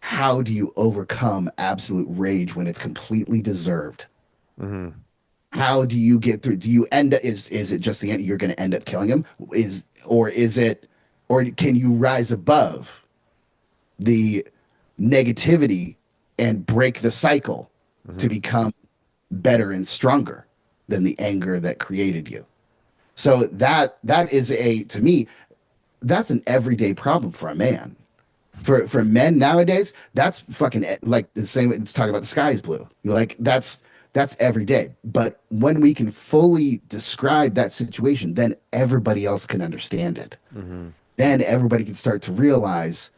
how do you overcome absolute rage when it's completely deserved. Hmm. How do you get through? Do you end up is it just the end? You're going to end up killing him? Is it, or can you rise above the negativity and break the cycle to Hmm. become better and stronger than the anger that created you? So that is a to me that's an everyday problem for a man. For men nowadays, that's fucking like the same. It's talking about the sky is blue. You're like that's every day. But when we can fully describe that situation, then everybody else can understand it. Hmm. Then everybody can start to realize,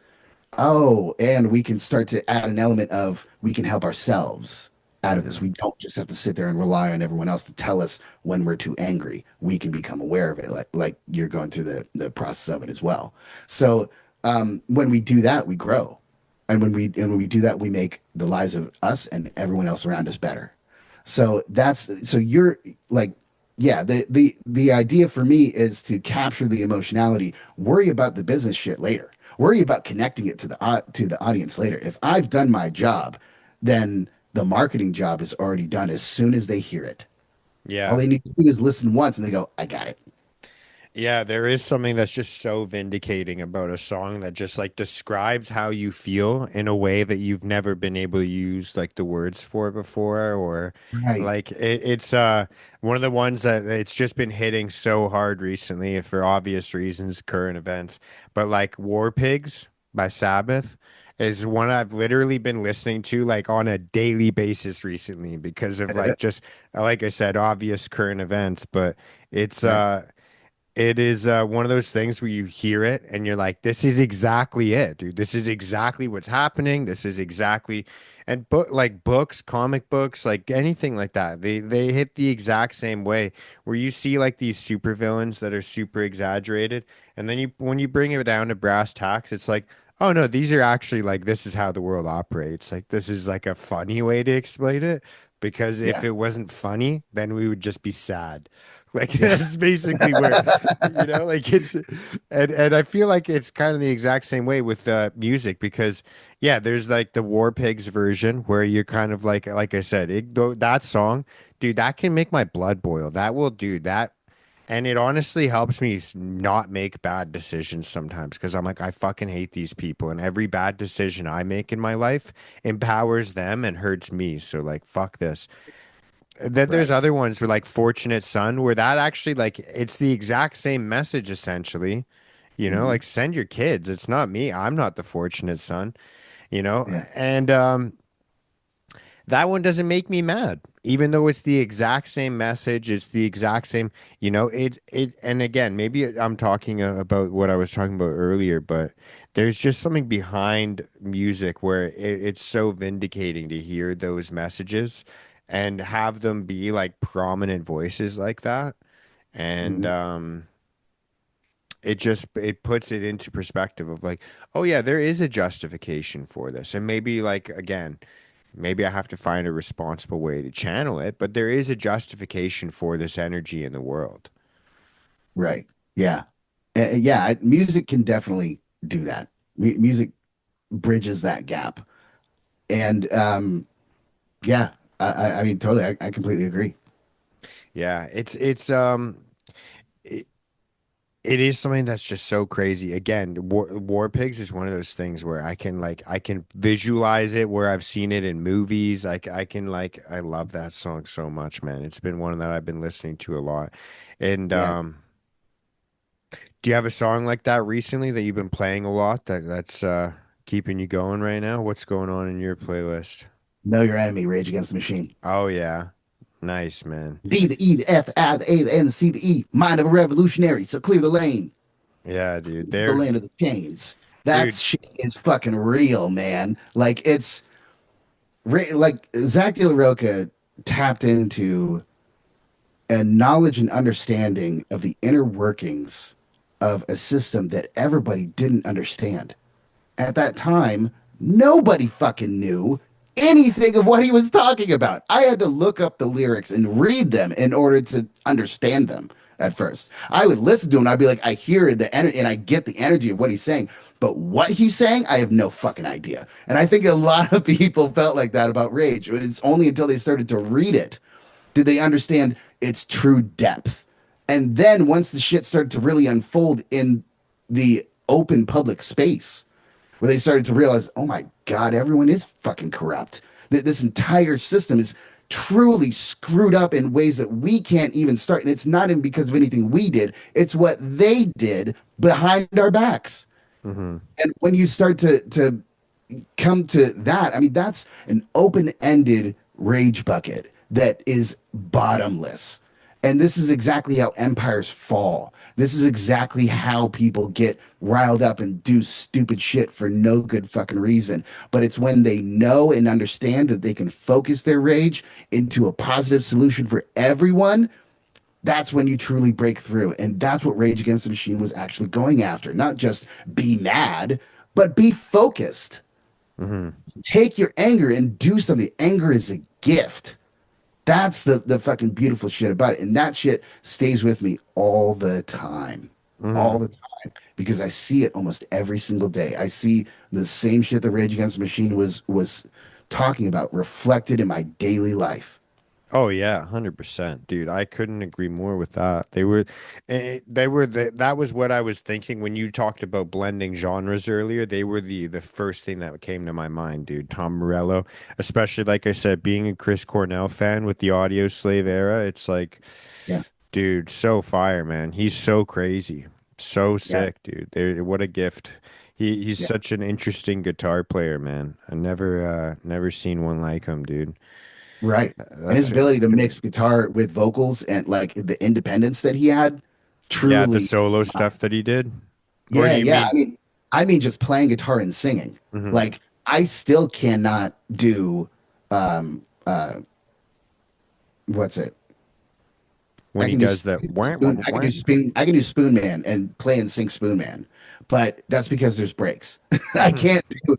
oh, and we can start to add an element of we can help ourselves out of this. Hmm. We don't just have to sit there and rely on everyone else to tell us when we're too angry. We can become aware of it, like you're going through the process of it as well. So when we do that, we grow, and when we do that, we make the lives of us and everyone else around us better. So you're like, yeah, the idea for me is to capture the emotionality, worry about the business shit later, worry about connecting it to the audience later. If I've done my job, then the marketing job is already done as soon as they hear it. All Yeah. they need to do is listen once and they go, I got it. Yeah, there is something that's just so vindicating about a song that just like describes how you feel in a way that you've never been able to use like the words for before, or Right. like it's one of the ones that it's just been hitting so hard recently for obvious reasons, current events. But like War Pigs by Sabbath is one I've literally been listening to like on a daily basis recently because of like just like I said, obvious current events, but it's Right. it is one of those things where you hear it and you're like, this is exactly it, dude. This is exactly what's happening. This is exactly, and book like books, comic books, like anything like that. They hit the exact same way where you see like these supervillains that are super exaggerated, and then you when you bring it down to brass tacks, it's like, oh no, these are actually like this is how the world operates. Like this is like a funny way to explain it. Because if Yeah. it wasn't funny, then we would just be sad. Like Yeah. that's basically where like it's and I feel like it's kind of the exact same way with music because yeah, there's like the War Pigs version where you're kind of like I said, that song, dude, that can make my blood boil. That will do that. And it honestly helps me not make bad decisions sometimes because I'm like, I fucking hate these people. And every bad decision I make in my life empowers them and hurts me. So, like, fuck this. Then there's Right. other ones where like Fortunate Son, where that actually like it's the exact same message essentially. Hmm. Like send your kids. It's not me. I'm not the fortunate son, Yeah. and that one doesn't make me mad, even though it's the exact same message. It's the exact same, and again, maybe I'm talking about what I was talking about earlier, but there's just something behind music where it's so vindicating to hear those messages and have them be like prominent voices like that. And Hmm. it puts it into perspective of like, oh yeah, there is a justification for this. And maybe like again, maybe I have to find a responsible way to channel it, but there is a justification for this energy in the world. Right. Yeah. Yeah, music can definitely do that. Music bridges that gap. And yeah, I mean, totally, I completely agree. Yeah, it, it is something that's just so crazy. Again, War Pigs is one of those things where I can visualize it where I've seen it in movies. I can I love that song so much, man. It's been one that I've been listening to a lot. And Yeah. do you have a song like that recently that you've been playing a lot that's keeping you going right now? What's going on in your playlist? Know your enemy, Rage Against the Machine. Oh yeah. Nice, man. B the E, the F, the I, the A, the N, the C, the E. Mind of a revolutionary. So clear the lane. Yeah, dude. The There, land of the chains. That dude. shit is fucking real, man. Like it's like Zach De La Roca tapped into a knowledge and understanding of the inner workings of a system that everybody didn't understand. At that time, nobody fucking knew anything of what he was talking about. I had to look up the lyrics and read them in order to understand them at first. I would listen to him and I'd be like, I hear the energy and I get the energy of what he's saying. But what he's saying, I have no fucking idea. And I think a lot of people felt like that about Rage. It's only until they started to read it did they understand its true depth. And then once the shit started to really unfold in the open public space, where they started to realize, oh my God, everyone is fucking corrupt. That this entire system is truly screwed up in ways that we can't even start. And it's not even because of anything we did, it's what they did behind our backs. Hmm. And when you start to come to that, I mean, that's an open ended rage bucket that is bottomless. And this is exactly how empires fall. This is exactly how people get riled up and do stupid shit for no good fucking reason. But it's when they know and understand that they can focus their rage into a positive solution for everyone. That's when you truly break through. And that's what Rage Against the Machine was actually going after. Not just be mad, but be focused. Hmm. Take your anger and do something. Anger is a gift. That's the fucking beautiful shit about it. And that shit stays with me all the time. All Hmm. the time. Because I see it almost every single day. I see the same shit that Rage Against the Machine was talking about reflected in my daily life. Oh yeah, 100%, dude. I couldn't agree more with that. That was what I was thinking when you talked about blending genres earlier. They were the first thing that came to my mind, dude. Tom Morello, especially like I said, being a Chris Cornell fan with the Audio Slave era, it's like, Yeah. dude, so fire, man. He's so crazy. So Yeah. sick, dude. What a gift. He's Yeah. such an interesting guitar player, man. I never seen one like him, dude. Right. And his That's ability to mix guitar with vocals and like the independence that he had Yeah, the truly. solo stuff that he did. Or do Yeah, you yeah. mean? I mean just playing guitar and singing. Hmm. Like I still cannot do um what's it? When I he can do does that? Wah, wah, spoon, wah, I can wah. do spoon, I can do Spoon Man and play and sing Spoon Man. But that's because there's breaks. I Mhm. can't do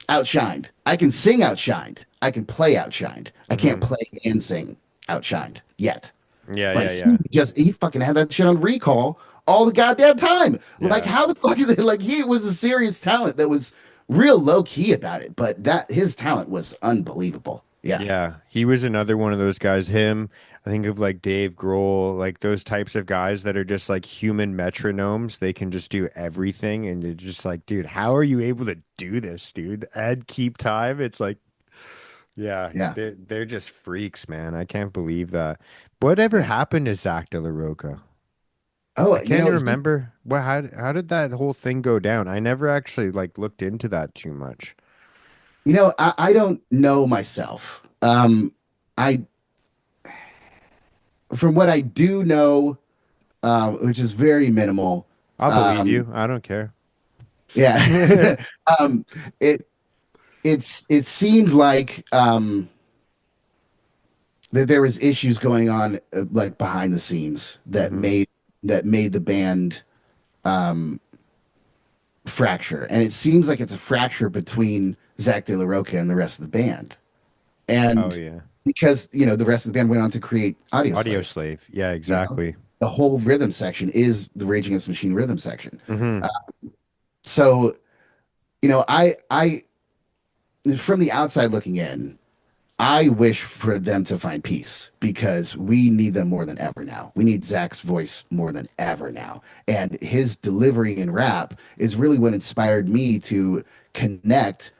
Outshined. I can sing Outshined. I can play Outshined. I can't Mhm. play and sing Outshined yet. Yeah, But yeah, yeah. he fucking had that shit on recall all the goddamn time. Like Yeah. how the fuck is it? Like he was a serious talent that was real low key about it, but that his talent was unbelievable. Yeah, Yeah. He was another one of those guys. Him, I think of like Dave Grohl, like those types of guys that are just like human metronomes. They can just do everything. And you're just like, dude, how are you able to do this, dude? And keep time. It's like, yeah, yeah, they're just freaks, man. I can't believe that. Whatever yeah. happened to Zach De La Roca? Oh, I can't even remember. Well, how did that whole thing go down? I never actually like looked into that too much. I don't know myself. I from what I do know, which is very minimal. I'll believe Um, you. I don't care. yeah, um, it it seemed like that there was issues going on like behind the scenes Hmm. that made the band fracture, and it seems like it's a fracture between Zach De La Roca and the rest of the band, Oh and yeah. because the rest of the band went on to create Audio Audio Slave, slave. Yeah, you know, exactly. the whole rhythm section is the Rage Against the Machine rhythm section. Hmm. Uh, so, you know, I from the outside looking in, I wish for them to find peace because we need them more than ever now. We need Zach's voice more than ever now. And his delivery in rap is really what inspired me to connect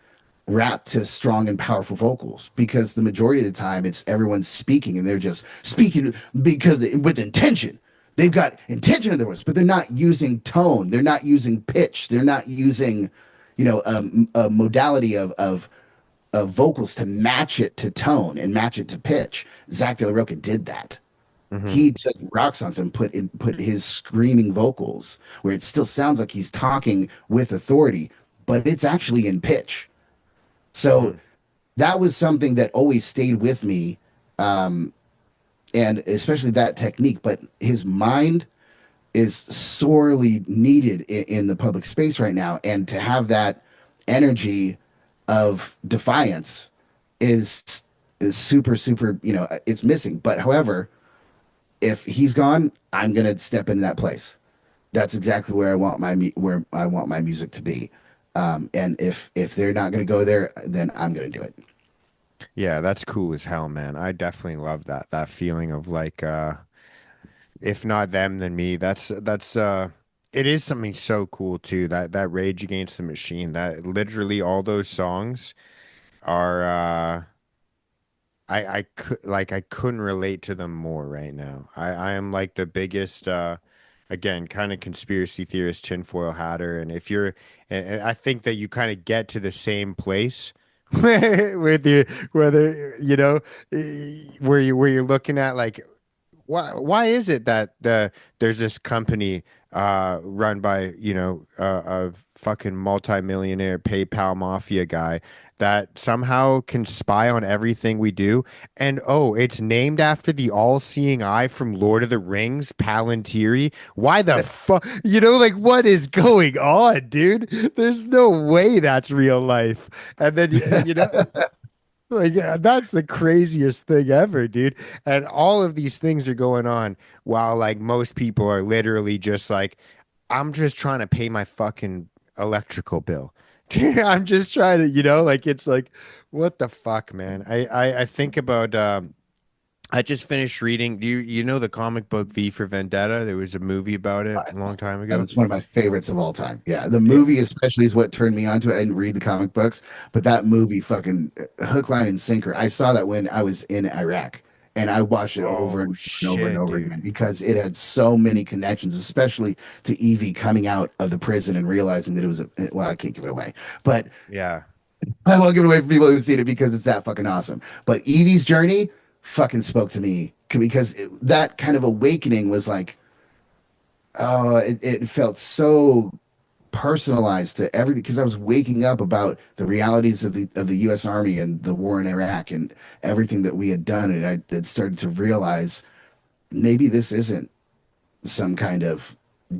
rap to strong and powerful vocals because the majority of the time it's everyone speaking and they're just speaking because with intention. They've got intention in their voice, but they're not using tone. They're not using pitch. They're not using, a modality of vocals to match it to tone and match it to pitch. Zach De La Rocha did that. Hmm. He took rock songs and put his screaming vocals where it still sounds like he's talking with authority, but it's actually in pitch. So Hmm. that was something that always stayed with me, and especially that technique. But his mind is sorely needed in the public space right now, and to have that energy of defiance is super super. It's missing. But however, if he's gone, I'm gonna step into that place. That's exactly where where I want my music to be. And if they're not gonna go there, then I'm gonna do it. Yeah, that's cool as hell, man. I definitely love that feeling of like if not them then me. That's it is something so cool too. That Rage Against the Machine, that literally all those songs are I could like I couldn't relate to them more right now. I am like the biggest again kind of conspiracy theorist tinfoil hatter, and if you're and I think that you kind of get to the same place with your whether where you're looking at like why is it that there's this company run by a fucking multimillionaire PayPal mafia guy that somehow can spy on everything we do, and oh, it's named after the all-seeing eye from Lord of the Rings, Palantiri. Why the fuck, like what is going on, dude? There's no way that's real life. And then like, yeah, that's the craziest thing ever, dude. And all of these things are going on while, like, most people are literally just like, I'm just trying to pay my fucking electrical bill. I'm just trying to, like, it's like, what the fuck, man? I think about, I just finished reading. Do you know the comic book V for Vendetta? There was a movie about it a long time ago. It's one of my favorites of all time. Yeah, the Yeah. movie especially is what turned me onto it. I didn't read the comic books, but that movie fucking hook, line, and sinker. I saw that when I was in Iraq, and I watched it over Oh, and over and shit, over dude. again because it had so many connections, especially to Evie coming out of the prison and realizing that it was well, I can't give it away, but Yeah. I won't give it away for people who've seen it because it's that fucking awesome. But Evie's journey fucking spoke to me because that kind of awakening was like, oh, it felt so personalized to everything because I was waking up about the realities of the U.S. Army and the war in Iraq and everything that we had done, and I had started to realize maybe this isn't some kind of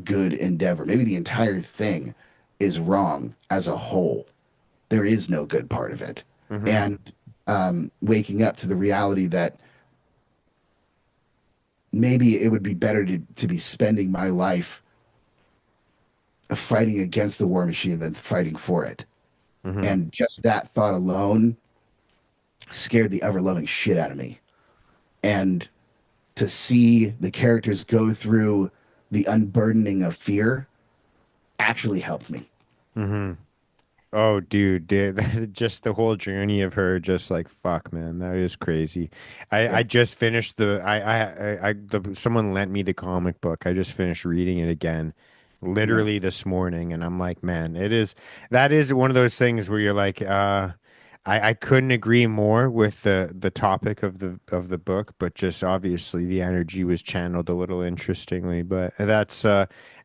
good endeavor. Maybe the entire thing is wrong as a whole. There is no good part of it, Mm-hmm. and waking up to the reality that maybe it would be better to be spending my life fighting against the war machine than fighting for it. Mm-hmm. And just that thought alone scared the ever loving shit out of me. And to see the characters go through the unburdening of fear actually helped me. Mm-hmm. Oh, dude, just the whole journey of her, just like fuck, man, that is crazy. I Yeah. just finished someone lent me the comic book. I just finished reading it again, Yeah. literally this morning, and I'm like, man, that is one of those things where you're like, I couldn't agree more with the topic of the book, but just obviously the energy was channeled a little interestingly. But that's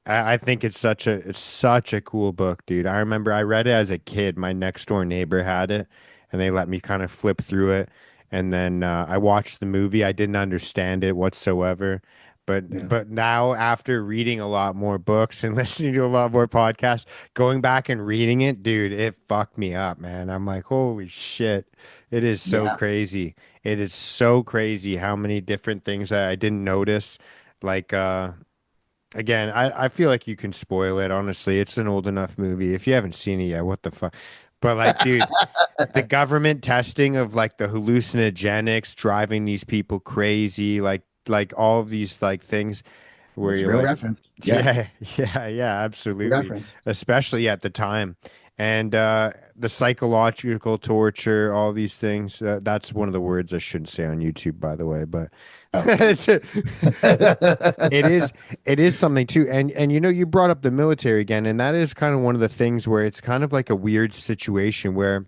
I think it's such a cool book, dude. I remember I read it as a kid. My next door neighbor had it, and they let me kind of flip through it. And then I watched the movie. I didn't understand it whatsoever. Yeah. But now after reading a lot more books and listening to a lot more podcasts, going back and reading it, dude, it fucked me up, man. I'm like, holy shit. It is so Yeah. crazy. It is so crazy how many different things that I didn't notice. Like again, I feel like you can spoil it, honestly. It's an old enough movie. If you haven't seen it yet, what the fuck? But like, dude, the government testing of like the hallucinogenics driving these people crazy, like all of these like things where That's a you're real like, reference. Yeah, yeah, yeah, real absolutely. reference. Especially at the time. And the psychological torture, all these things. That's one of the words I shouldn't say on YouTube, by the way, but Oh. it's, it is it is something too. And you know, you brought up the military again, and that is kind of one of the things where it's kind of like a weird situation where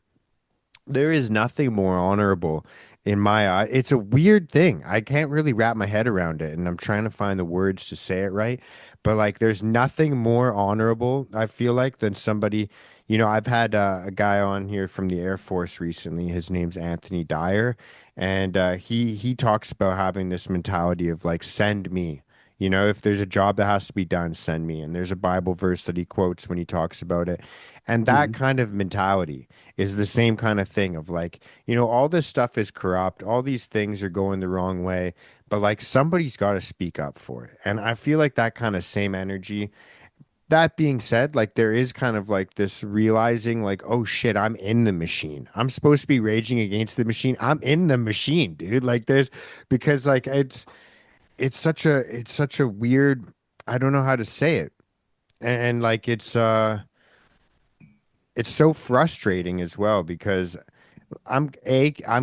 there is nothing more honorable in my eye. It's a weird thing. I can't really wrap my head around it, and I'm trying to find the words to say it right. But like, there's nothing more honorable, I feel like, than somebody. You know, I've had a guy on here from the Air Force recently. His name's Anthony Dyer, and he talks about having this mentality of like, send me. You know, if there's a job that has to be done, send me. And there's a Bible verse that he quotes when he talks about it. And that Mhm. kind of mentality is the same kind of thing of like, you know, all this stuff is corrupt, all these things are going the wrong way, but like somebody's got to speak up for it. And I feel like that kind of same energy. That being said, like there is kind of like this realizing like, oh shit, I'm in the machine. I'm supposed to be raging against the machine. I'm in the machine, dude. Like there's because like it's such a weird, I don't know how to say it. And like it's so frustrating as well because I'm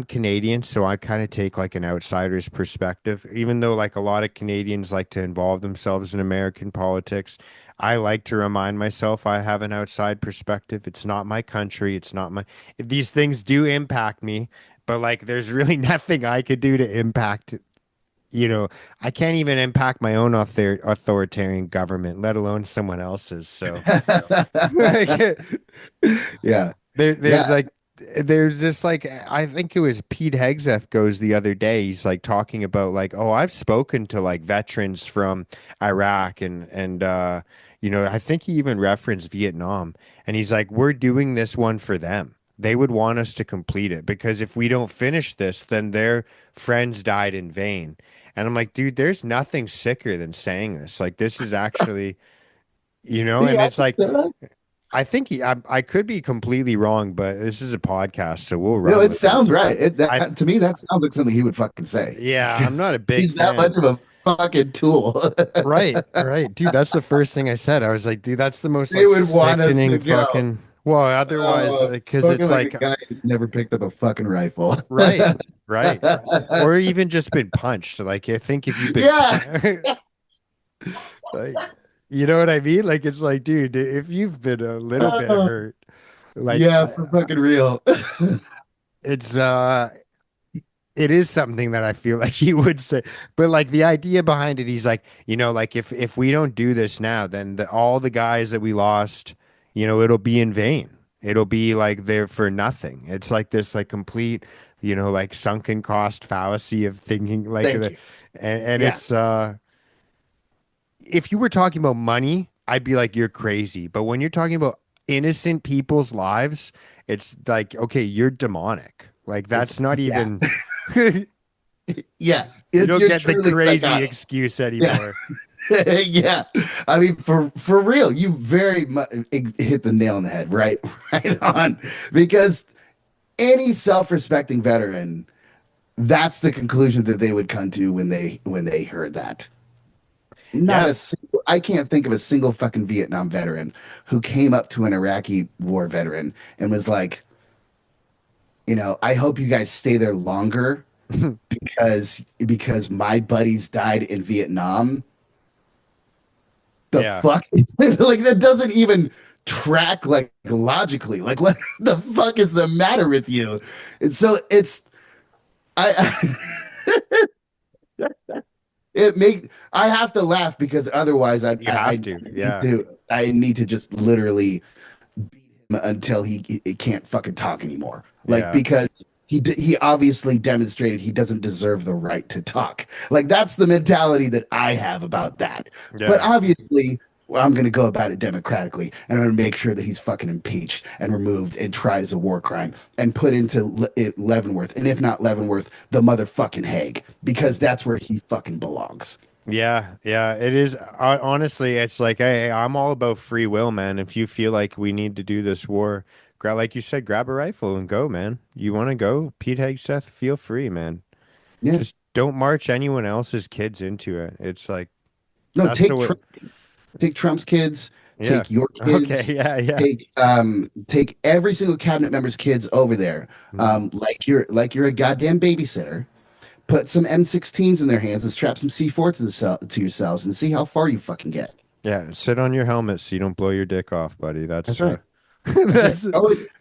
Canadian, so I kind of take like an outsider's perspective. Even though like a lot of Canadians like to involve themselves in American politics, I like to remind myself I have an outside perspective. It's not my country. It's not my. These things do impact me, but like there's really nothing I could do to impact. You know, I can't even impact my own authoritarian government, let alone someone else's. So. Yeah, There's yeah. like there's this like I think it was Pete Hegseth goes the other day. He's like talking about like, oh, I've spoken to like veterans from Iraq and you know, I think he even referenced Vietnam. And he's like, we're doing this one for them. They would want us to complete it because if we don't finish this, then their friends died in vain. And I'm like, dude, there's nothing sicker than saying this. Like this is actually, you know, and Yeah. it's like I think I could be completely wrong, but this is a podcast, so we'll No, run it with it. sounds right. It I, that, to me, that sounds like something he would fucking say yeah, I'm because not a big he's that fan. much of a fucking tool. Right, right. Dude, that's the first thing I said. I was like, dude, that's the most They like would want us sickening to go. fucking. Well, otherwise, because Spoken it's like a like, guy who's never picked up a fucking rifle. right, right. Or even just been punched. Like, I think if you've been, Yeah, like, you know what I mean? Like, it's like, dude, if you've been a little bit uh, hurt, like, yeah, for fucking real. it's it is something that I feel like he would say, but like the idea behind it, he's like, you know, like if we don't do this now, then all the guys that we lost, you know, it'll be in vain. It'll be like there for nothing. It's like this like complete, you know, like sunken cost fallacy of thinking like Thank the, you. and Yeah. it's if you were talking about money, I'd be like you're crazy. But when you're talking about innocent people's lives, it's like okay, you're demonic. Like It's that's not yeah. even. Yeah. You don't You're get the truly crazy psychotic. excuse Yeah. anymore. Yeah. I mean, for real, you very much hit the nail on the head, right? Right on. Because any self-respecting veteran, that's the conclusion that they would come to when they heard that. Not Yeah. a single, I can't think of a single fucking Vietnam veteran who came up to an Iraqi war veteran and was like, you know, I hope you guys stay there longer because my buddies died in Vietnam. The Yeah. fuck? Like that doesn't even track like logically. Like what the fuck is the matter with you? And so it's I it make I have to laugh because otherwise You have to. Yeah. I need to just literally beat him until he can't fucking talk anymore. Like Yeah. because he obviously demonstrated he doesn't deserve the right to talk. Like that's the mentality that I have about that. But Yeah. obviously, well, I'm going to go about it democratically, and I'm going to make sure that he's fucking impeached and removed and tried as a war crime and put into Leavenworth, and if not Leavenworth, the motherfucking Hague, because that's where he fucking belongs. Yeah, yeah, it is. Honestly, it's like I'm all about free will, man. If you feel like we need to do this war, like you said, grab a rifle and go, man. You want to go, Pete Hegseth, feel free, man. Yeah. Just don't march anyone else's kids into it. It's like No, that's the way. take Trump's kids, Yeah. take your Okay. kids, Yeah. Yeah. take every single cabinet member's kids over there. Mhm. Like you're a goddamn babysitter. Put some M16s in their hands and strap some C4 to yourselves and see how far you fucking get. Yeah. Sit on your helmet so you don't blow your dick off, buddy. That's right. That's right. That's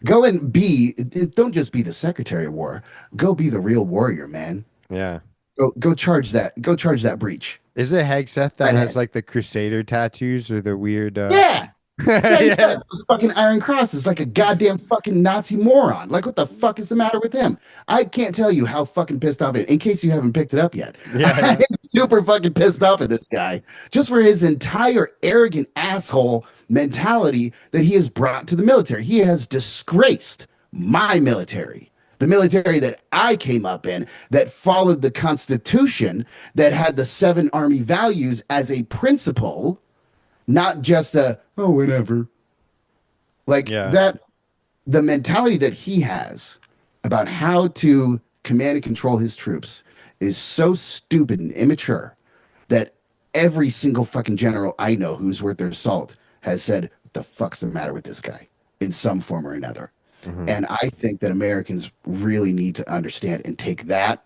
Go and be. Don't just be the Secretary of War. Go be the real warrior, man. yeah. Go charge that. Go charge that breach. Is it Hegseth that Right has hand. like the Crusader tattoos or the weird Yeah. Yeah, he yeah. does. Those fucking Iron Crosses like a goddamn fucking Nazi moron. Like, what the fuck is the matter with him? I can't tell you how fucking pissed off, in case you haven't picked it up yet. Yeah, I'm yeah. super fucking pissed off at this guy just for his entire arrogant asshole mentality that he has brought to the military. He has disgraced my military. The military that I came up in, that followed the Constitution, that had the seven Army values as a principle, not just a oh whatever. Like Yeah. that, the mentality that he has about how to command and control his troops is so stupid and immature that every single fucking general I know who's worth their salt has said, what the fuck's the matter with this guy in some form or another. Hmm. And I think that Americans really need to understand and take that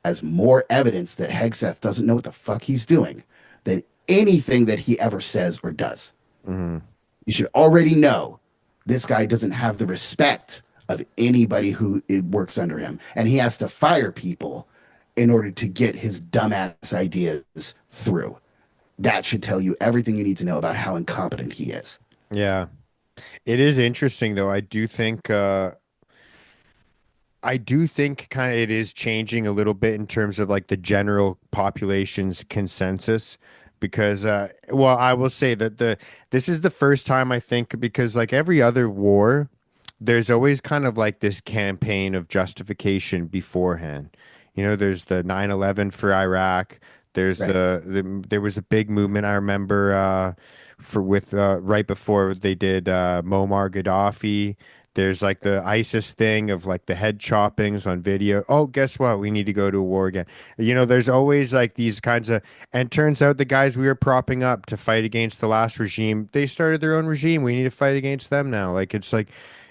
as more evidence that Hegseth doesn't know what the fuck he's doing than anything that he ever says or does. Hmm. You should already know this guy doesn't have the respect of anybody who works under him, and he has to fire people in order to get his dumbass ideas through. That should tell you everything you need to know about how incompetent he is. Yeah. It is interesting though. I do think kind of it is changing a little bit in terms of like the general population's consensus because well, I will say that the this is the first time I think because like every other war, there's always kind of like this campaign of justification beforehand. There's the 9/11 for Iraq. There's Right. there was a big movement I remember for with right before they did Muammar Gaddafi. There's like the ISIS thing of like the head choppings on video. Oh, guess what? We need to go to war again. There's always like these kinds of, and turns out the guys we were propping up to fight against the last regime, they started their own regime. We need to fight against them now. Like it's like,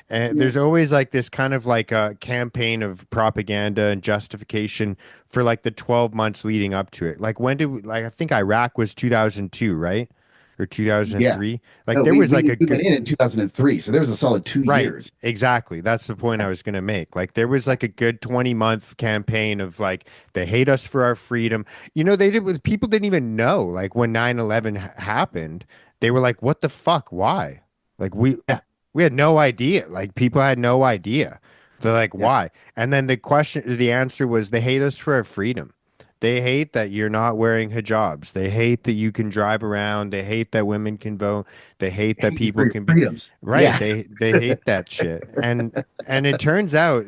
and Yeah. there's always like this kind of like a campaign of propaganda and justification for like the 12 months leading up to it. Like when did like I think Iraq was 2002, right? Or Yeah. 2003. Like No, there was like a we went good. in 2003, so there was a solid two Right, years. exactly. That's the point I was going to make. Like there was like a good 20-month campaign of like they hate us for our freedom. They did with people didn't even know like when 9/11 happened, they were like what the fuck? Why? Like Yeah. we had no idea. Like people had no idea. They're like Yeah. why? And then the answer was they hate us for our freedom. They hate that you're not wearing hijabs. They hate that you can drive around. They hate that women can vote. They hate that Hate you for people your can be. freedoms. Right. Yeah. They hate that shit. And it turns out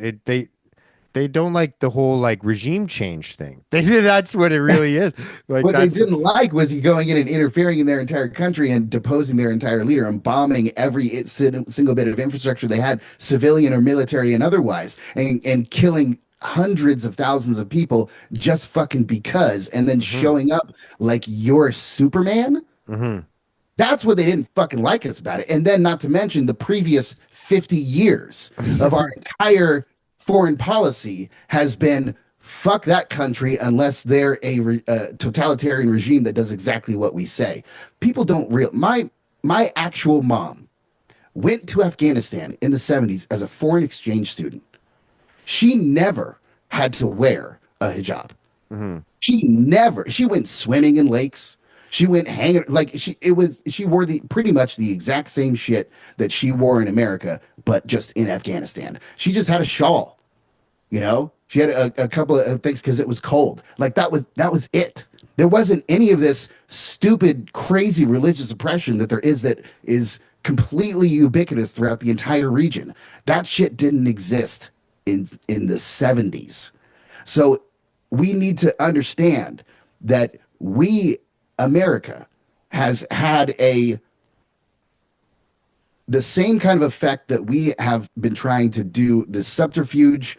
they don't like the whole like regime change thing. That's what it really is. Like What they that's didn't like was he going in and interfering in their entire country and deposing their entire leader and bombing every single bit of infrastructure they had, civilian or military and otherwise, and killing hundreds of thousands of people just fucking because, and then hmm showing up like you're Superman. hmm That's what they didn't fucking like us about it. And then, not to mention, the previous 50 years of our entire foreign policy has been fuck that country unless they're a totalitarian regime that does exactly what we say. People don't real my actual mom went to Afghanistan in the 70s as a foreign exchange student. She never had to wear a hijab. hmm She went swimming in lakes. She went hanging like she wore the pretty much the exact same shit that she wore in America, but just in Afghanistan. She just had a shawl, you know? She had a couple of things because it was cold. Like that was it. There wasn't any of this stupid, crazy religious oppression that is completely ubiquitous throughout the entire region. That shit didn't exist in the 70s. So we need to understand that we America has had a the same kind of effect that we have been trying to do, the subterfuge,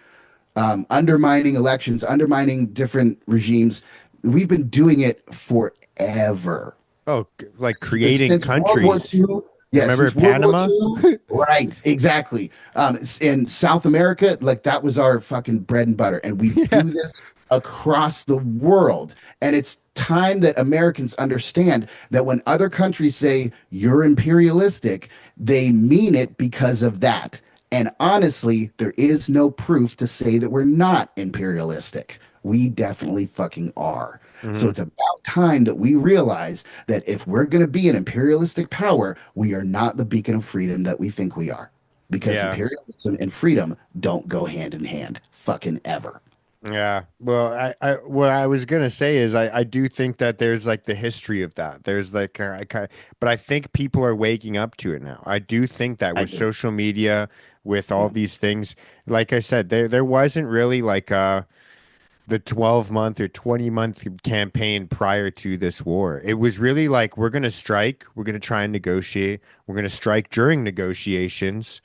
undermining elections, undermining different regimes. We've been doing it forever. Oh, like creating Since World War countries. II. Yeah, Remember since World War Panama? II. Right, exactly. In South America, like that was our fucking bread and butter. And we Yeah. do this across the world. And it's time that Americans understand that when other countries say you're imperialistic, they mean it because of that. And honestly, there is no proof to say that we're not imperialistic. We definitely fucking are. So Hmm. it's about time that we realize that if we're going to be an imperialistic power, we are not the beacon of freedom that we think we are. Because Yeah. imperialism and freedom don't go hand in hand, fucking ever. Yeah. Well, what I was gonna say is I do think that there's like the history of that. There's like but I think people are waking up to it now. I do think that I with do. social media, with all Yeah. these things, like I said, there wasn't really like the 12-month or 20-month campaign prior to this war. It was really like we're gonna strike, we're gonna try and negotiate, we're gonna strike during negotiations.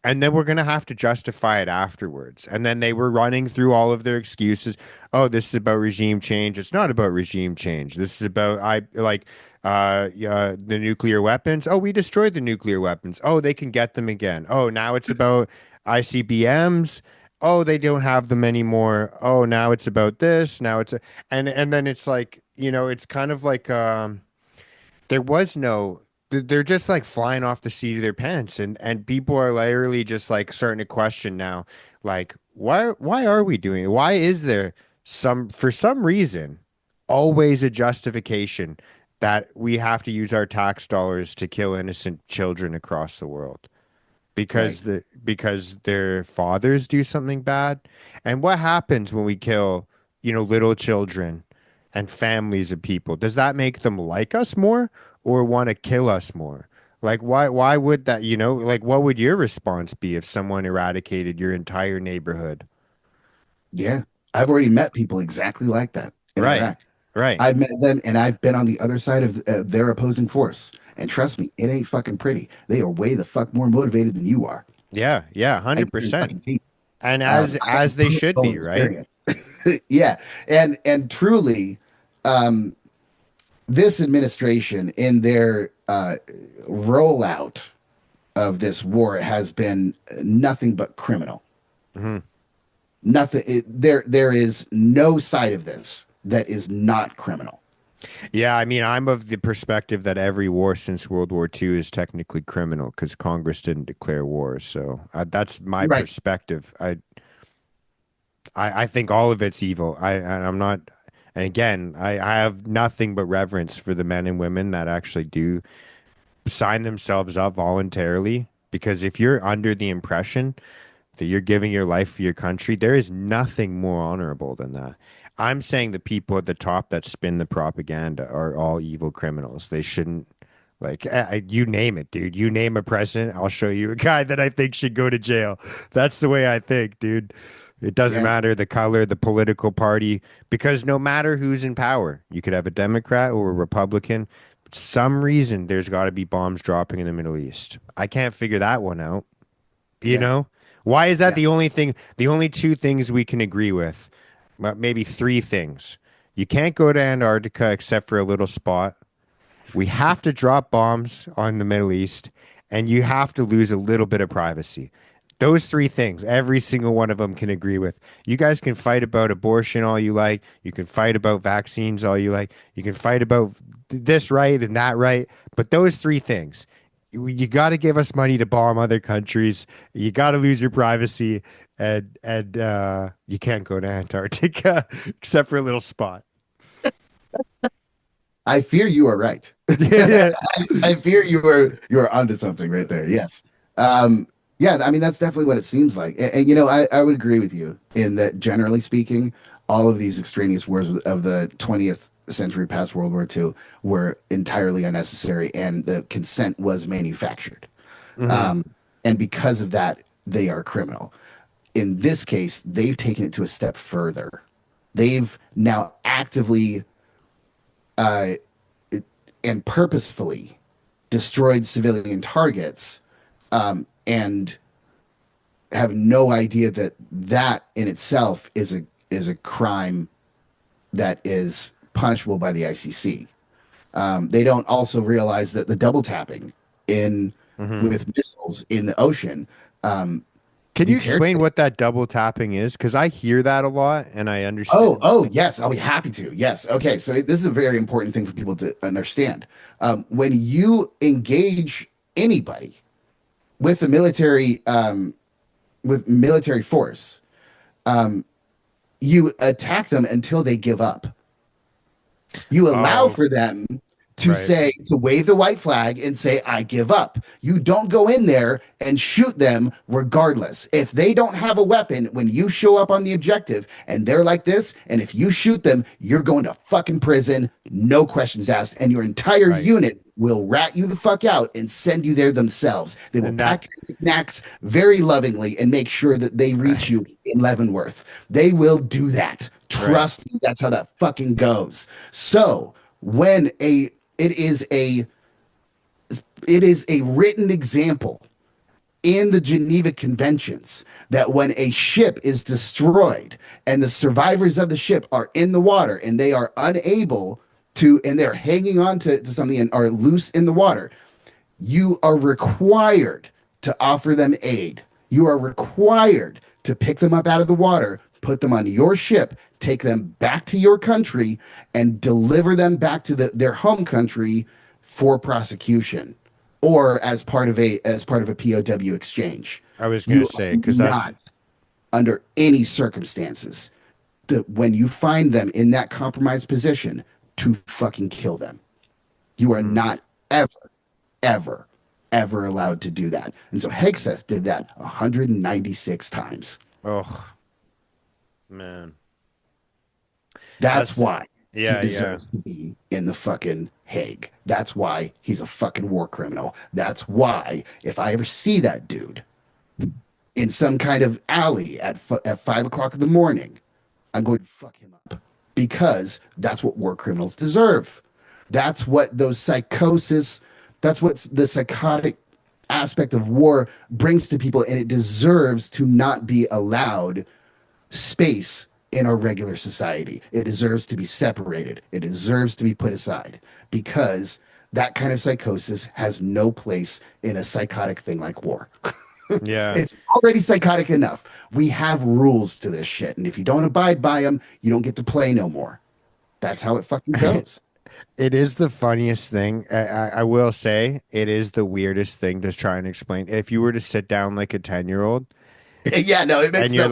And then we're going to have to justify it afterwards. And then they were running through all of their excuses. Oh, this is about regime change. It's not about regime change. This is about the nuclear weapons. Oh, we destroyed the nuclear weapons. Oh, they can get them again. Oh, now it's about ICBMs. Oh, they don't have them anymore. Oh, now it's about this. Now it's and then it's like, it's kind of like there was no they're just like flying off the seat of their pants, and people are literally just like starting to question now, like why are we doing it? Why is there for some reason always a justification that we have to use our tax dollars to kill innocent children across the world? Right. Because their fathers do something bad. And what happens when we kill, little children and families of people? Does that make them like us more or want to kill us more? Like why would that, like what would your response be if someone eradicated your entire neighborhood? Yeah. I've already met people exactly like that in Right. Iraq. Right. I've met them and I've been on the other side of their opposing force. And trust me, it ain't fucking pretty. They are way the fuck more motivated than you are. Yeah, yeah, I can 100%. fucking hate. And I have as they should personal be, right? experience. Yeah, and truly, um, this administration in their rollout of this war has been nothing but criminal. Mhm. Nothing. There is no side of this that is not criminal. Yeah, I mean, I'm of the perspective that every war since World War II is technically criminal because Congress didn't declare war. So that's my Right. perspective. I think all of it's evil. I'm not. And again, I have nothing but reverence for the men and women that actually do sign themselves up voluntarily. Because if you're under the impression that you're giving your life for your country, there is nothing more honorable than that. I'm saying the people at the top that spin the propaganda are all evil criminals. They shouldn't, like, you name it, dude. You name a president, I'll show you a guy that I think should go to jail. That's the way I think, dude. It doesn't Yeah. matter the color, the political party, because no matter who's in power, you could have a Democrat or a Republican. Some reason there's got to be bombs dropping in the Middle East. I can't figure that one out. You Yeah. know? Why is that Yeah. the only thing, the only two things we can agree with? Maybe three things. You can't go to Antarctica except for a little spot. We have to drop bombs on the Middle East, and you have to lose a little bit of privacy. Those three things, every single one of them can agree with. You guys can fight about abortion all you like. You can fight about vaccines all you like. You can fight about this right and that right. But those three things, you got to give us money to bomb other countries. You got to lose your privacy, and you can't go to Antarctica except for a little spot. I fear you are right. Yeah. I fear you are onto something right there. Yes. Um, yeah, I mean that's definitely what it seems like. And, I would agree with you in that generally speaking, all of these extraneous wars of the 20th century past World War II were entirely unnecessary and the consent was manufactured. Hmm. Um, and because of that, they are criminal. In this case, they've taken it to a step further. They've now actively and purposefully destroyed civilian targets, and have no idea that that in itself is a crime that is punishable by the ICC. They don't also realize that the double tapping in Hmm. with missiles in the ocean, um, Can you deter. explain what that double tapping is? Because I hear that a lot and I Oh, understand. oh, yes, I'll be happy to. Yes. Okay. So this is a very important thing for people to understand. When you engage anybody with a military, with military force, you attack them until they give up. You allow Oh, for them right, to wave the white flag and say, I give up. You don't go in there and shoot them regardless. If they don't have a weapon, when you show up on the objective and they're like this, and if you shoot them, you're going to fucking prison, no questions asked. And your entire right. unit will rat you the fuck out and send you there themselves. They will And that, pack your knickknacks very lovingly and make sure that they reach you in Leavenworth. They will do that. right. Trust me, that's how that fucking goes. So when a it is a it is a written example in the Geneva Conventions that when a ship is destroyed and the survivors of the ship are in the water and they are unable to, and they're hanging on to something and are loose in the water, you are required to offer them aid. You are required to pick them up out of the water, put them on your ship, take them back to your country, and deliver them back to their home country for prosecution or as part of a POW exchange. I was gonna You say are because that's not under any circumstances when you find them in that compromised position to fucking kill them. You are mm, not ever, ever, ever allowed to do that. And so Hegseth did that 196 times. oh man, That's that's why he yeah, yeah. deserves to be in the fucking Hague. That's why he's a fucking war criminal. That's why if I ever see that dude in some kind of alley at 5 o'clock in the morning, I'm going to fuck him up because that's what war criminals deserve. That's what those psychosis, that's what the psychotic aspect of war brings to people, and it deserves to not be allowed space in our regular society. It deserves to be separated. It deserves to be put aside because that kind of psychosis has no place in a psychotic thing like war. Yeah. It's already psychotic enough. We have rules to this shit. And if you don't abide by them, you don't get to play no more. That's how it fucking goes. It is the funniest thing. I will say it is the weirdest thing to try and explain. If you were to sit down like a 10-year-old Yeah, no, it and makes no.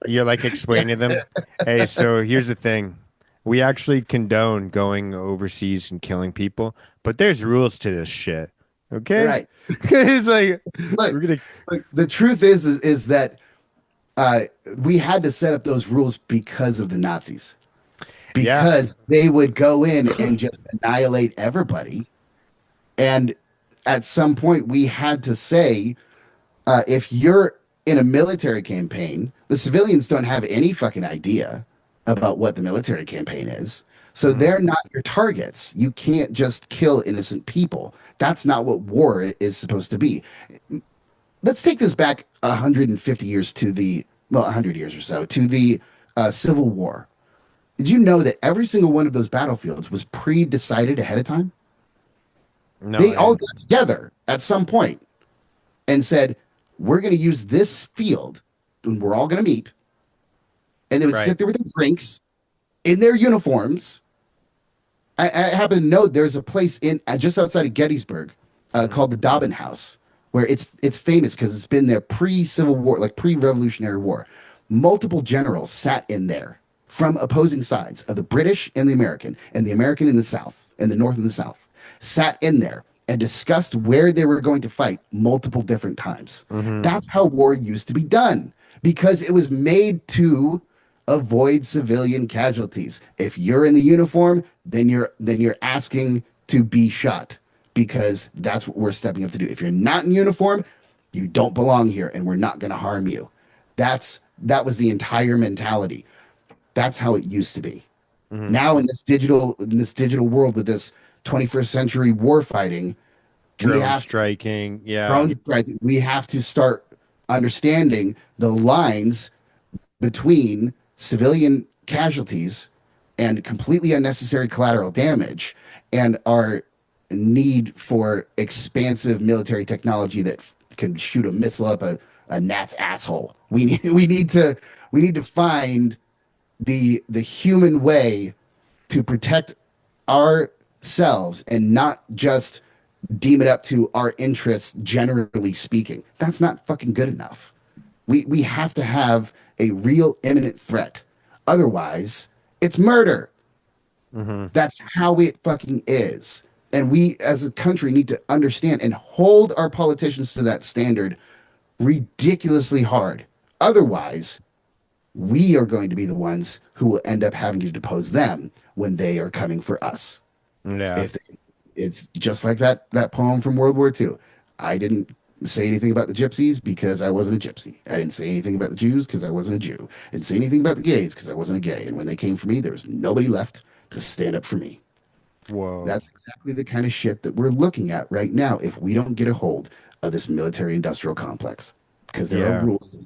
you're like explaining to them, hey, so here's the thing. We actually condone going overseas and killing people, but there's rules to this shit. Okay? Right. It's like Look, we're gonna look, the truth is that uh, we had to set up those rules because of the Nazis, yeah. because they would go in and just annihilate everybody. And at some point, we had to say, if you're in a military campaign, the civilians don't have any fucking idea about what the military campaign is. So Mhm. they're not your targets. You can't just kill innocent people. That's not what war is supposed to be. Let's take this back 150 years to well, 100 years or so to the Civil War. Did you know that every single one of those battlefields was pre-decided ahead of time? No, They I all didn't. got together at some point and said, we're going to use this field and we're all going to meet. And they would Right. sit there with their drinks in their uniforms. I happen to know there's a place in just outside of Gettysburg Mhm. called the Dobbin House, where it's famous because it's been there pre-Civil War, like pre-Revolutionary War. Multiple generals sat in there from opposing sides of the British and the American in the South, and the North and the South, sat in there and discussed where they were going to fight multiple different times. Mhm. That's how war used to be done because it was made to avoid civilian casualties. If you're in the uniform, then you're asking to be shot because that's what we're stepping up to do. If you're not in uniform, you don't belong here and we're not going to harm you. That was the entire mentality. That's how it used to be. Mhm. Now in this digital world with this 21st century war fighting, we Drone have striking. Yeah. drone strike, we have to start understanding the lines between civilian casualties and completely unnecessary collateral damage and our need for expansive military technology that can shoot a missile up a gnat's asshole. We need to find the human way to protect ourselves and not just deem it up to our interests generally speaking. That's not fucking good enough. We have to have a real imminent threat. Otherwise, it's murder. Hmm. That's how it fucking is. And we as a country need to understand and hold our politicians to that standard ridiculously hard. Otherwise, we are going to be the ones who will end up having to depose them when they are coming for us. Yeah. If it's just like that poem from World War II. I didn't say anything about the gypsies because I wasn't a gypsy. I didn't say anything about the Jews because I wasn't a Jew. I didn't say anything about the gays because I wasn't a gay. And when they came for me, there was nobody left to stand up for me. Whoa. That's exactly the kind of shit that we're looking at right now if we don't get a hold of this military industrial complex because there are Yeah. rules.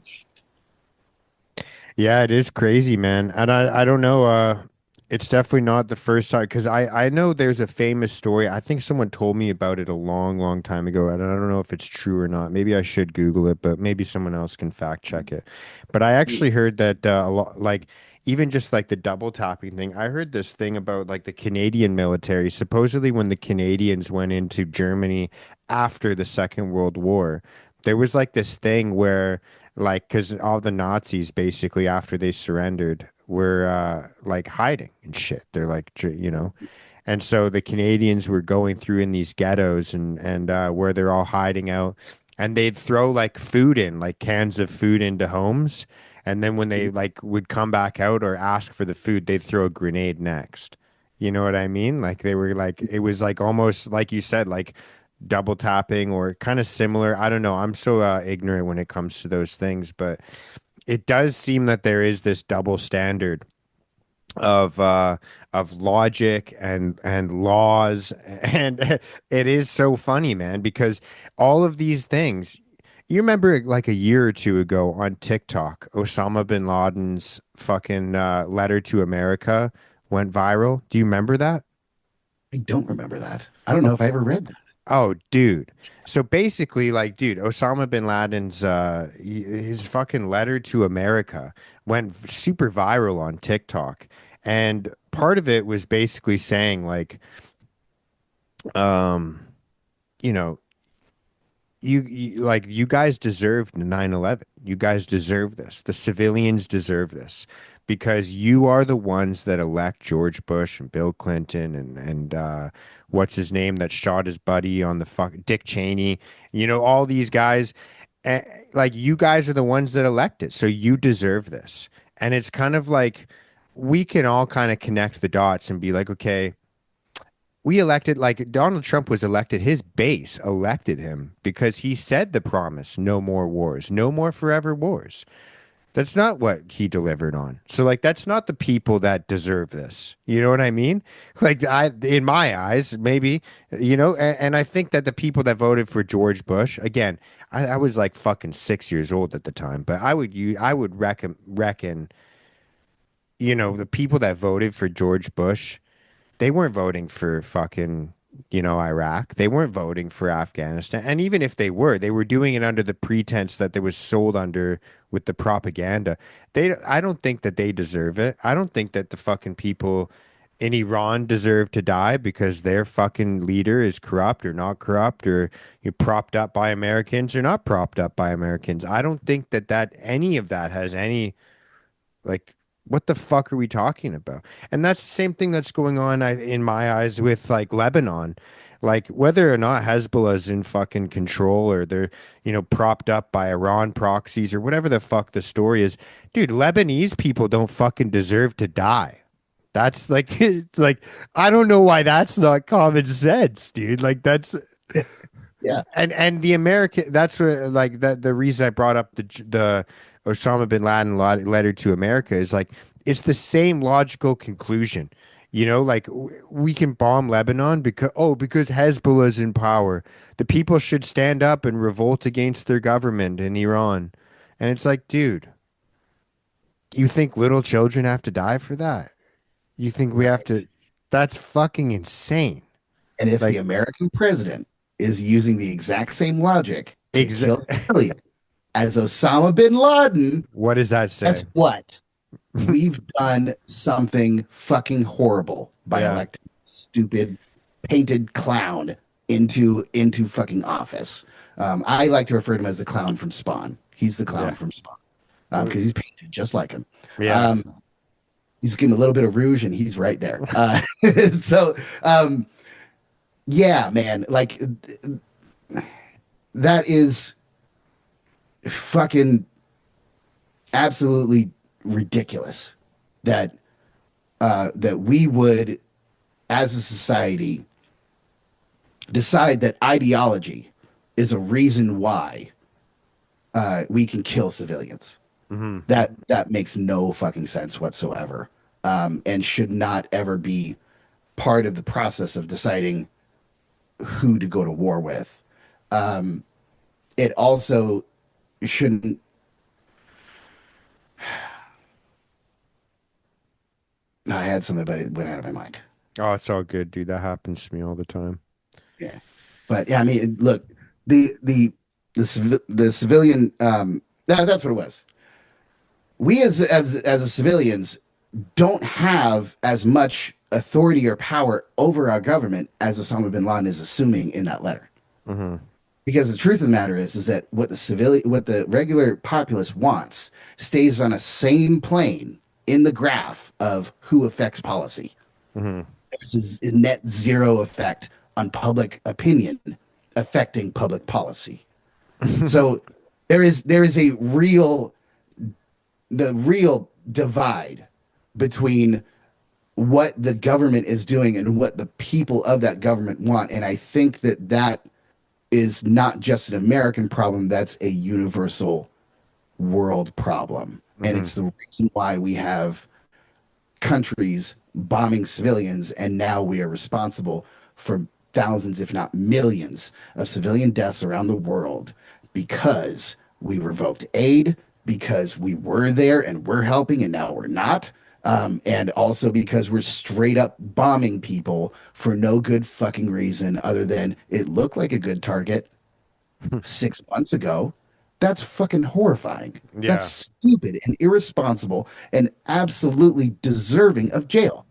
Yeah, it is crazy, man. And I don't know, it's definitely not the first time because I know there's a famous story. I think someone told me about it a long, long time ago, and I don't know if it's true or not. Maybe I should Google it, but maybe someone else can fact check it. But I actually heard that a lot, like even just like the double tapping thing. I heard this thing about like the Canadian military. Supposedly, when the Canadians went into Germany after the Second World War, there was like this thing where like because all the Nazis basically after they surrendered were like hiding and shit. They're like and so the Canadians were going through in these ghettos and where they're all hiding out, and they'd throw like food in like cans of food into homes, and then when they like would come back out or ask for the food, they'd throw a grenade next. You know what I mean? Like they were like it was like almost like you said like double tapping or kind of similar. I don't know. I'm so ignorant when it comes to those things, but it does seem that there is this double standard of logic and laws, and it is so funny, man, because all of these things. You remember like a year or two ago on TikTok, Osama bin Laden's fucking letter to America went viral. Do you remember that? I don't remember that. I don't know if I ever read that. Oh, dude. So basically, like, dude, Osama bin Laden's his fucking letter to America went super viral on TikTok. And part of it was basically saying like, um, you know, you like you guys deserved 9/11. You guys deserve this. The civilians deserve this because you are the ones that elect George Bush and Bill Clinton and what's his name that shot his buddy on the fuck Dick Cheney. You know all these guys. eh, like you guys are the ones that elect it, so you deserve this. And it's kind of like we can all kind of connect the dots and be like, okay, we elected like Donald Trump was elected, his base elected him because he said the promise, no more wars, no more forever wars. That's not what he delivered on. So like that's not the people that deserve this. You know what I mean? Like I in my eyes, maybe, and I think that the people that voted for George Bush, again, I was like fucking 6 years old at the time, but I would reckon, the people that voted for George Bush, they weren't voting for fucking, Iraq. They weren't voting for Afghanistan. And even if they were doing it under the pretense that they was sold under with the propaganda. I don't think that they deserve it. I don't think that the fucking people in Iran deserve to die because their fucking leader is corrupt or not corrupt or you propped up by Americans or not propped up by Americans. I don't think that any of that has any like, what the fuck are we talking about? And that's the same thing that's going on in my eyes with like Lebanon. Like whether or not Hezbollah's in fucking control or they're, propped up by Iran proxies or whatever the fuck the story is. Dude, Lebanese people don't fucking deserve to die. That's like it's like I don't know why that's not common sense, dude. Like that's Yeah. and the American that's what like that the reason I brought up the Osama bin Laden letter to America is like it's the same logical conclusion. Like we can bomb Lebanon because Hezbollah's in power. The people should stand up and revolt against their government in Iran. And it's like, dude, you think little children have to die for that? You think we have Right. to? That's fucking insane. And if the Like, American president is using the exact same logic to kill exa- civilians as Osama bin Laden, what does that guess say? what? We've done something fucking horrible by Yeah, electing a stupid painted clown into fucking office. I like to refer to him as the clown from Spawn. He's the clown yeah, from Spawn well, because he's painted just like him. yeah. Um, you just give him a little bit of rouge and he's right there. So yeah, man, like that is fucking absolutely ridiculous that that we would, as a society, decide that ideology is a reason why we can kill civilians. Hmm. That makes no fucking sense whatsoever, and should not ever be part of the process of deciding who to go to war with. Um, it also shouldn't. I had something, but it went out of my mind. Oh, it's all good, dude. That happens to me all the time. Yeah, but yeah, I mean, look, the civilian. That's what it was. We as a civilians don't have as much authority or power over our government as Osama bin Laden is assuming in that letter. Hmm. Because the truth of the matter is that what the regular populace wants stays on a same plane in the graph of who affects policy. Hmm. This is a net zero effect on public opinion affecting public policy. So there is a real divide between what the government is doing and what the people of that government want. And I think that that is not just an American problem, that's a universal world problem. And Hmm. it's the reason why we have countries bombing civilians, and now we are responsible for thousands, if not millions, of civilian deaths around the world because we revoked aid, because we were there and we're helping, and now we're not. And also because we're straight up bombing people for no good fucking reason other than it looked like a good target 6 months ago. That's fucking horrifying. That's Yeah. stupid and irresponsible and absolutely deserving of jail.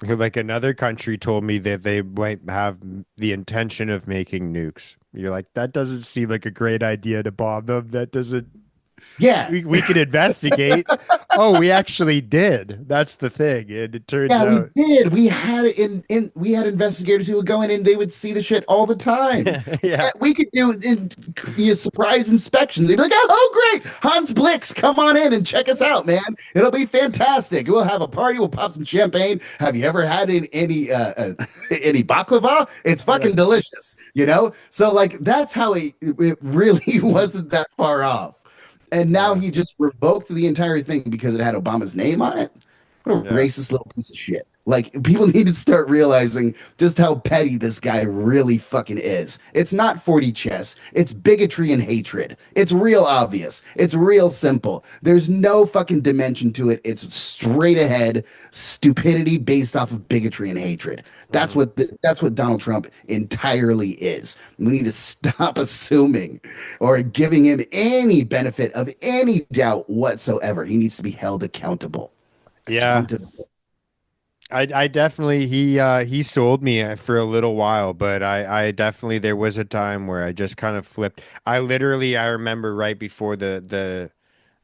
Like another country told me that they might have the intention of making nukes. You're like, that doesn't seem like a great idea to bomb them. That doesn't. Yeah, We could investigate. Oh, we actually did. That's the thing. And it turns yeah, we out, did. We had it in we had investigators who would go in and they would see the shit all the time. yeah, We could do surprise inspections. They'd be like, "Oh, great, Hans Blix, come on in and check us out, man. It'll be fantastic. We'll have a party. We'll pop some champagne. Have you ever had any any baklava? It's yeah, fucking delicious, you know." So like that's how it really wasn't that far off. And now yeah, he just revoked the entire thing because it had Obama's name on it. What a yeah. racist little piece of shit. Like, people need to start realizing just how petty this guy really fucking is. It's not 40 chess, it's bigotry and hatred. It's real obvious. It's real simple. There's no fucking dimension to it. It's straight ahead stupidity based off of bigotry and hatred. Hmm. That's what Donald Trump entirely is. We need to stop assuming or giving him any benefit of any doubt whatsoever. He needs to be held accountable. Yeah. Accountable. I definitely he sold me for a little while, but I definitely there was a time where I just kind of flipped. I remember right before the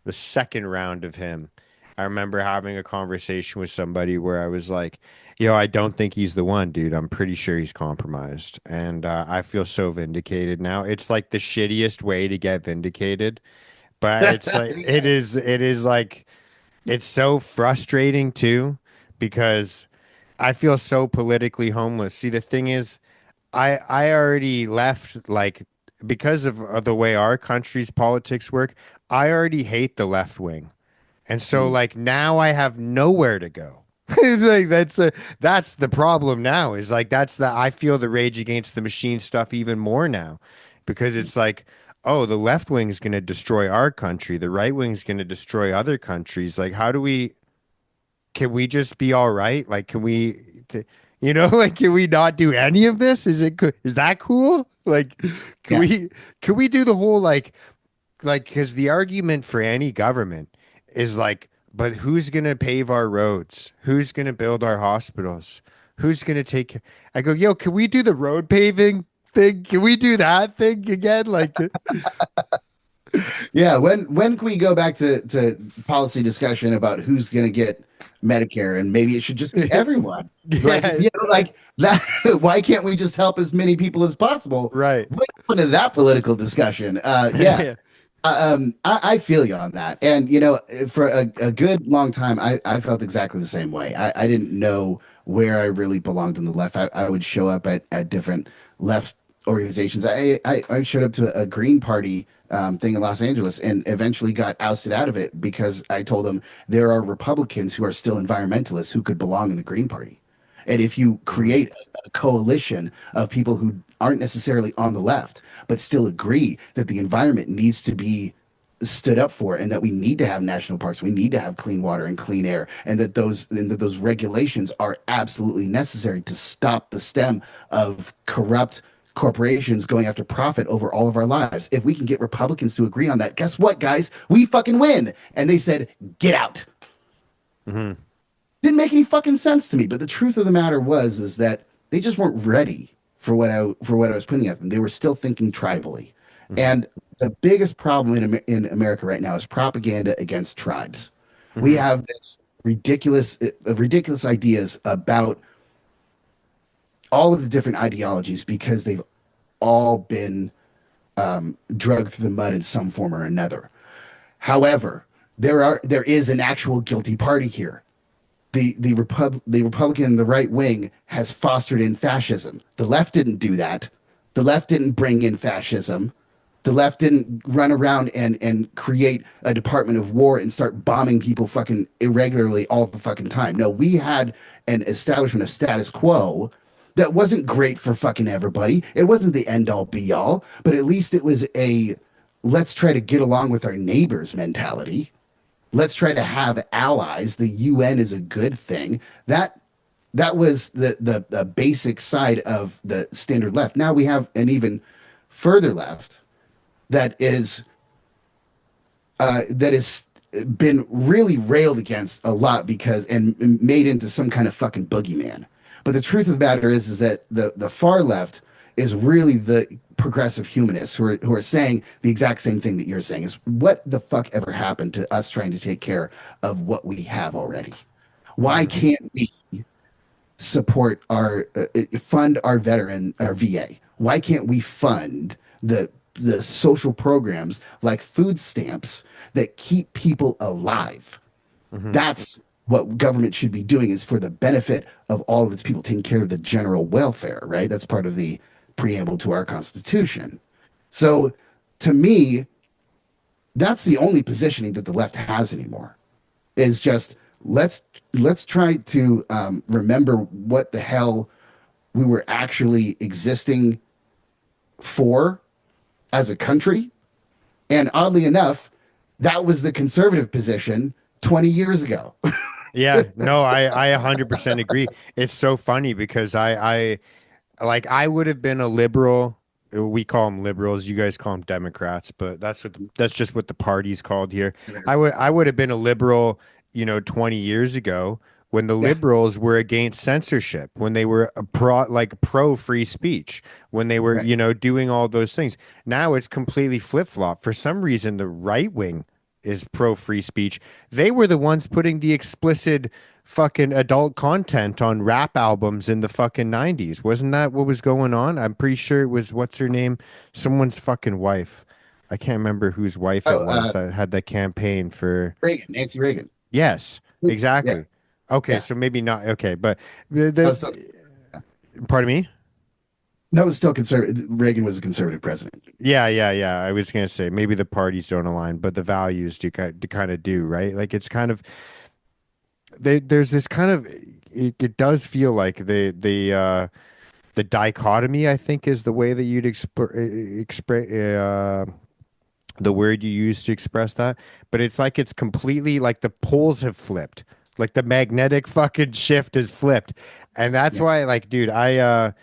second round of him, I remember having a conversation with somebody where I was like, "Yo, I don't think he's the one, dude. I'm pretty sure he's compromised," and I feel so vindicated now. It's like the shittiest way to get vindicated, but it's like it is like it's so frustrating too because I feel so politically homeless. See, the thing is, I already left like because of the way our country's politics work, I already hate the left wing. And so Mm. like now I have nowhere to go. Like that's the problem now is like that's the I feel the Rage Against the Machine stuff even more now because it's like, oh, the left wing's going to destroy our country, the right wing's going to destroy other countries. Like how do we can we just be all right? Like can we like can we not do any of this? Is that cool? Like can Yeah. we can we do the whole like because the argument for any government is like, but who's gonna pave our roads? Who's gonna build our hospitals? Who's gonna take? I go, yo, can we do the road paving thing? Can we do that thing again? Like, Yeah, when can we go back to policy discussion about who's going to get Medicare and maybe it should just be everyone? Like, yeah, like that. Why can't we just help as many people as possible? right. What happened to that political discussion? Yeah, Yeah. I feel you on that. And for a good long time, I felt exactly the same way. I didn't know where I really belonged on the left. I would show up at different left organizations. I showed up to a Green Party thing in Los Angeles and eventually got ousted out of it because I told them there are Republicans who are still environmentalists who could belong in the Green Party. And if you Mhm. create a coalition of people who aren't necessarily on the left, but still agree that the environment needs to be stood up for and that we need to have national parks, we need to have clean water and clean air, and that those regulations are absolutely necessary to stop the stem of corrupt corporations going after profit over all of our lives. If we can get Republicans to agree on that, guess what, guys? We fucking win. And they said, get out. Mhm. Didn't make any fucking sense to me. But the truth of the matter was is that they just weren't ready for what I was putting at them. They were still thinking tribally. Mhm. And the biggest problem in America right now is propaganda against tribes. We Mhm. have this ridiculous ideas about all of the different ideologies because they've all been drugged through the mud in some form or another. However, there is an actual guilty party here. The Republican, the right wing, has fostered in fascism. The left didn't do that. The left didn't bring in fascism. The left didn't run around and create a Department of War and start bombing people fucking irregularly all the fucking time. No, we had an establishment of status quo that wasn't great for fucking everybody. It wasn't the end all be all, but at least it was a let's try to get along with our neighbors mentality. Let's try to have allies. The UN is a good thing. That was the basic side of the standard left. Now we have an even further left that is been really railed against a lot because and made into some kind of fucking boogeyman. But the truth of the matter is that the far left is really the progressive humanists who are saying the exact same thing that you're saying is what the fuck ever happened to us trying to take care of what we have already? Why Mhm. can't we support fund our veteran our VA? Why can't we fund the social programs like food stamps that keep people alive? Mhm. That's what government should be doing is for the benefit of all of its people, taking care of the general welfare, right? That's part of the preamble to our Constitution. So to me, that's the only positioning that the left has anymore is just let's try to remember what the hell we were actually existing for as a country. And oddly enough, that was the conservative position 20 years ago. Yeah, no, I 100% agree. It's so funny because I would have been a liberal. We call them liberals. You guys call them Democrats, but that's just what the party's called here. I would have been a liberal, 20 years ago when the Yeah. liberals were against censorship, when they were pro free speech, when they were, Right. doing all those things. Now it's completely flip-flop. For some reason, the right wing is pro free speech. They were the ones putting the explicit fucking adult content on rap albums in the fucking 90s. Wasn't that what was going on? I'm pretty sure it was what's her name? Someone's fucking wife. I can't remember whose wife it Oh, was that had that campaign for. Reagan, Nancy Reagan. Yes, Yeah. exactly. Okay, Yeah. so maybe not. Okay, but the, That was still, pardon me? that was still conservative. Reagan was a conservative president. Yeah, yeah, yeah. I was gonna say maybe the parties don't align, but the values do kind of do, right? Like it's kind of there's this kind of it does feel like the dichotomy, I think, is the way that you'd express the word you use to express that. But it's like it's completely like the poles have flipped, like the magnetic fucking shift is flipped, and that's Yeah. why, like, dude, I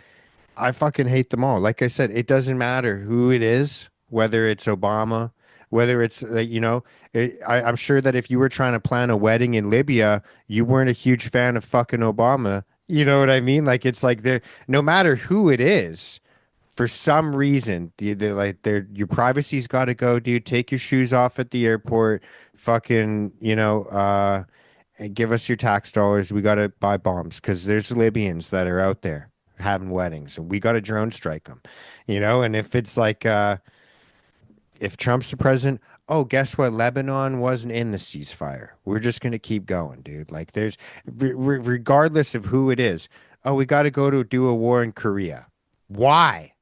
fucking hate them all. Like I said, it doesn't matter who it is, whether it's Obama, whether it's I'm sure that if you were trying to plan a wedding in Libya, you weren't a huge fan of fucking Obama. You know what I mean? Like it's like there, no matter who it is, for some reason, your privacy's got to go, dude. Take your shoes off at the airport. Fucking, and give us your tax dollars. We got to buy bombs because there's Libyans that are out there having weddings and we got to drone strike them, And if it's like, if Trump's the president, oh, guess what? Lebanon wasn't in the ceasefire. We're just going to keep going, dude. Like, regardless of who it is, oh, we got to go to do a war in Korea. Why?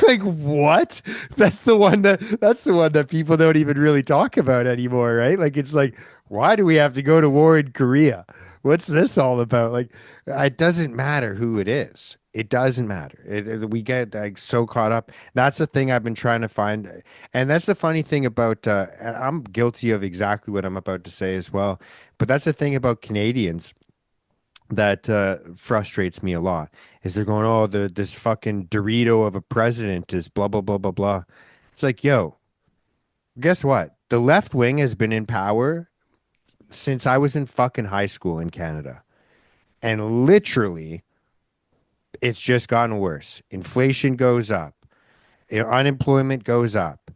Like what? That's the one that people don't even really talk about anymore, right? Like it's like, why do we have to go to war in Korea? What's this all about? Like, it doesn't matter who it is. It doesn't matter. We get like so caught up. That's the thing I've been trying to find, and that's the funny thing about. And I'm guilty of exactly what I'm about to say as well. But that's the thing about Canadians that frustrates me a lot is they're going, oh, this fucking Dorito of a president is blah blah blah blah blah. It's like, yo, guess what? The left wing has been in power since I was in fucking high school in Canada, and literally, it's just gotten worse. Inflation goes up, unemployment goes up.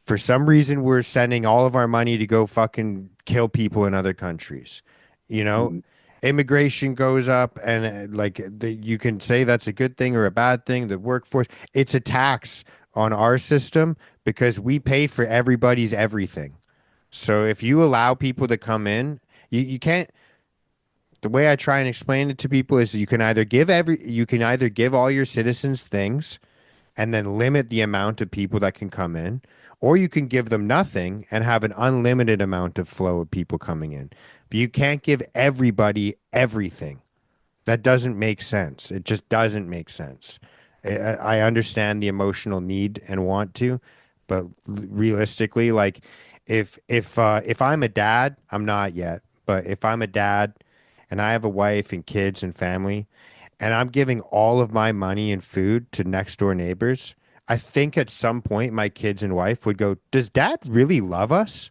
For some reason, we're sending all of our money to go fucking kill people in other countries. You know, Mhm. immigration goes up, and you can say that's a good thing or a bad thing. The workforce, it's a tax on our system because we pay for everybody's everything. So if you allow people to come in, you can't. The way I try and explain it to people is you can either give all your citizens things and then limit the amount of people that can come in, or you can give them nothing and have an unlimited amount of flow of people coming in. But you can't give everybody everything. That doesn't make sense. It just doesn't make sense. I understand the emotional need and want to, but realistically, like if I'm a dad, I'm not yet, but if I'm a dad and I have a wife and kids and family, and I'm giving all of my money and food to next door neighbors, I think at some point my kids and wife would go, "Does dad really love us?"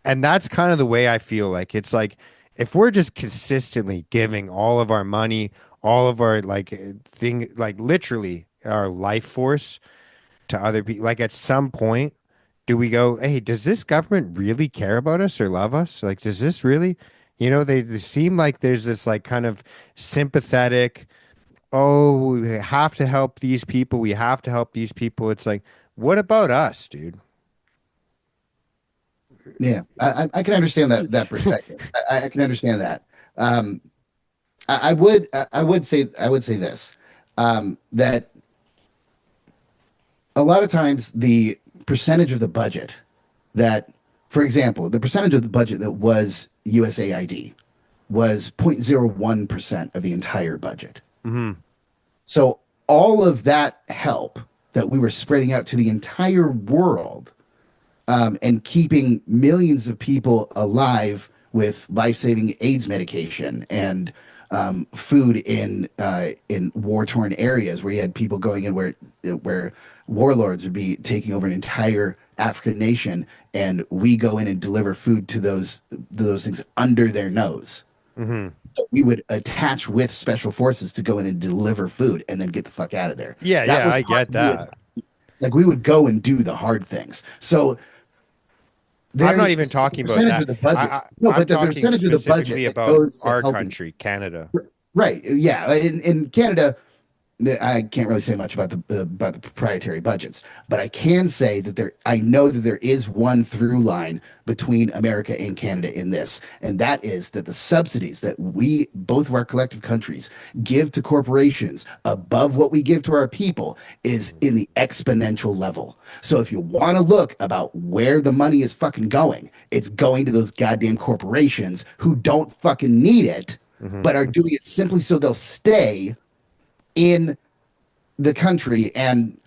And that's kind of the way I feel like it's like if we're just consistently giving all of our money, all of our like literally our life force to other people, like at some point do we go, hey, does this government really care about us or love us? Like, does this really, they seem like there's this like kind of sympathetic, oh, we have to help these people. We have to help these people. It's like, what about us, dude? Yeah, I can understand that perspective. I can understand that. Um, I would say this that a lot of times the percentage of the budget that, for example, the percentage of the budget that was USAID was 0.01% of the entire budget. Hmm. So all of that help that we were spreading out to the entire world and keeping millions of people alive with life-saving AIDS medication and food in war-torn areas where you had people going in where warlords would be taking over an entire African nation, and we go in and deliver food to those things under their nose. Hmm. So we would attach with special forces to go in and deliver food and then get the fuck out of there. Yeah, That yeah, was I part get of the US. that. Like we would go and do the hard things. So I'm not there's even the talking about percentage that. of the budget. No, I'm but the talking percentage of the budget specifically that about goes to our helping, country, Canada. right? Yeah, in Canada, I can't really say much about the proprietary budgets, but I can say that I know that there is one through line between America and Canada in this, and that is that the subsidies that we, both of our collective countries, give to corporations above what we give to our people is in the exponential level. So if you want to look about where the money is fucking going, it's going to those goddamn corporations who don't fucking need it, Hmm. but are doing it simply so they'll stay in the country and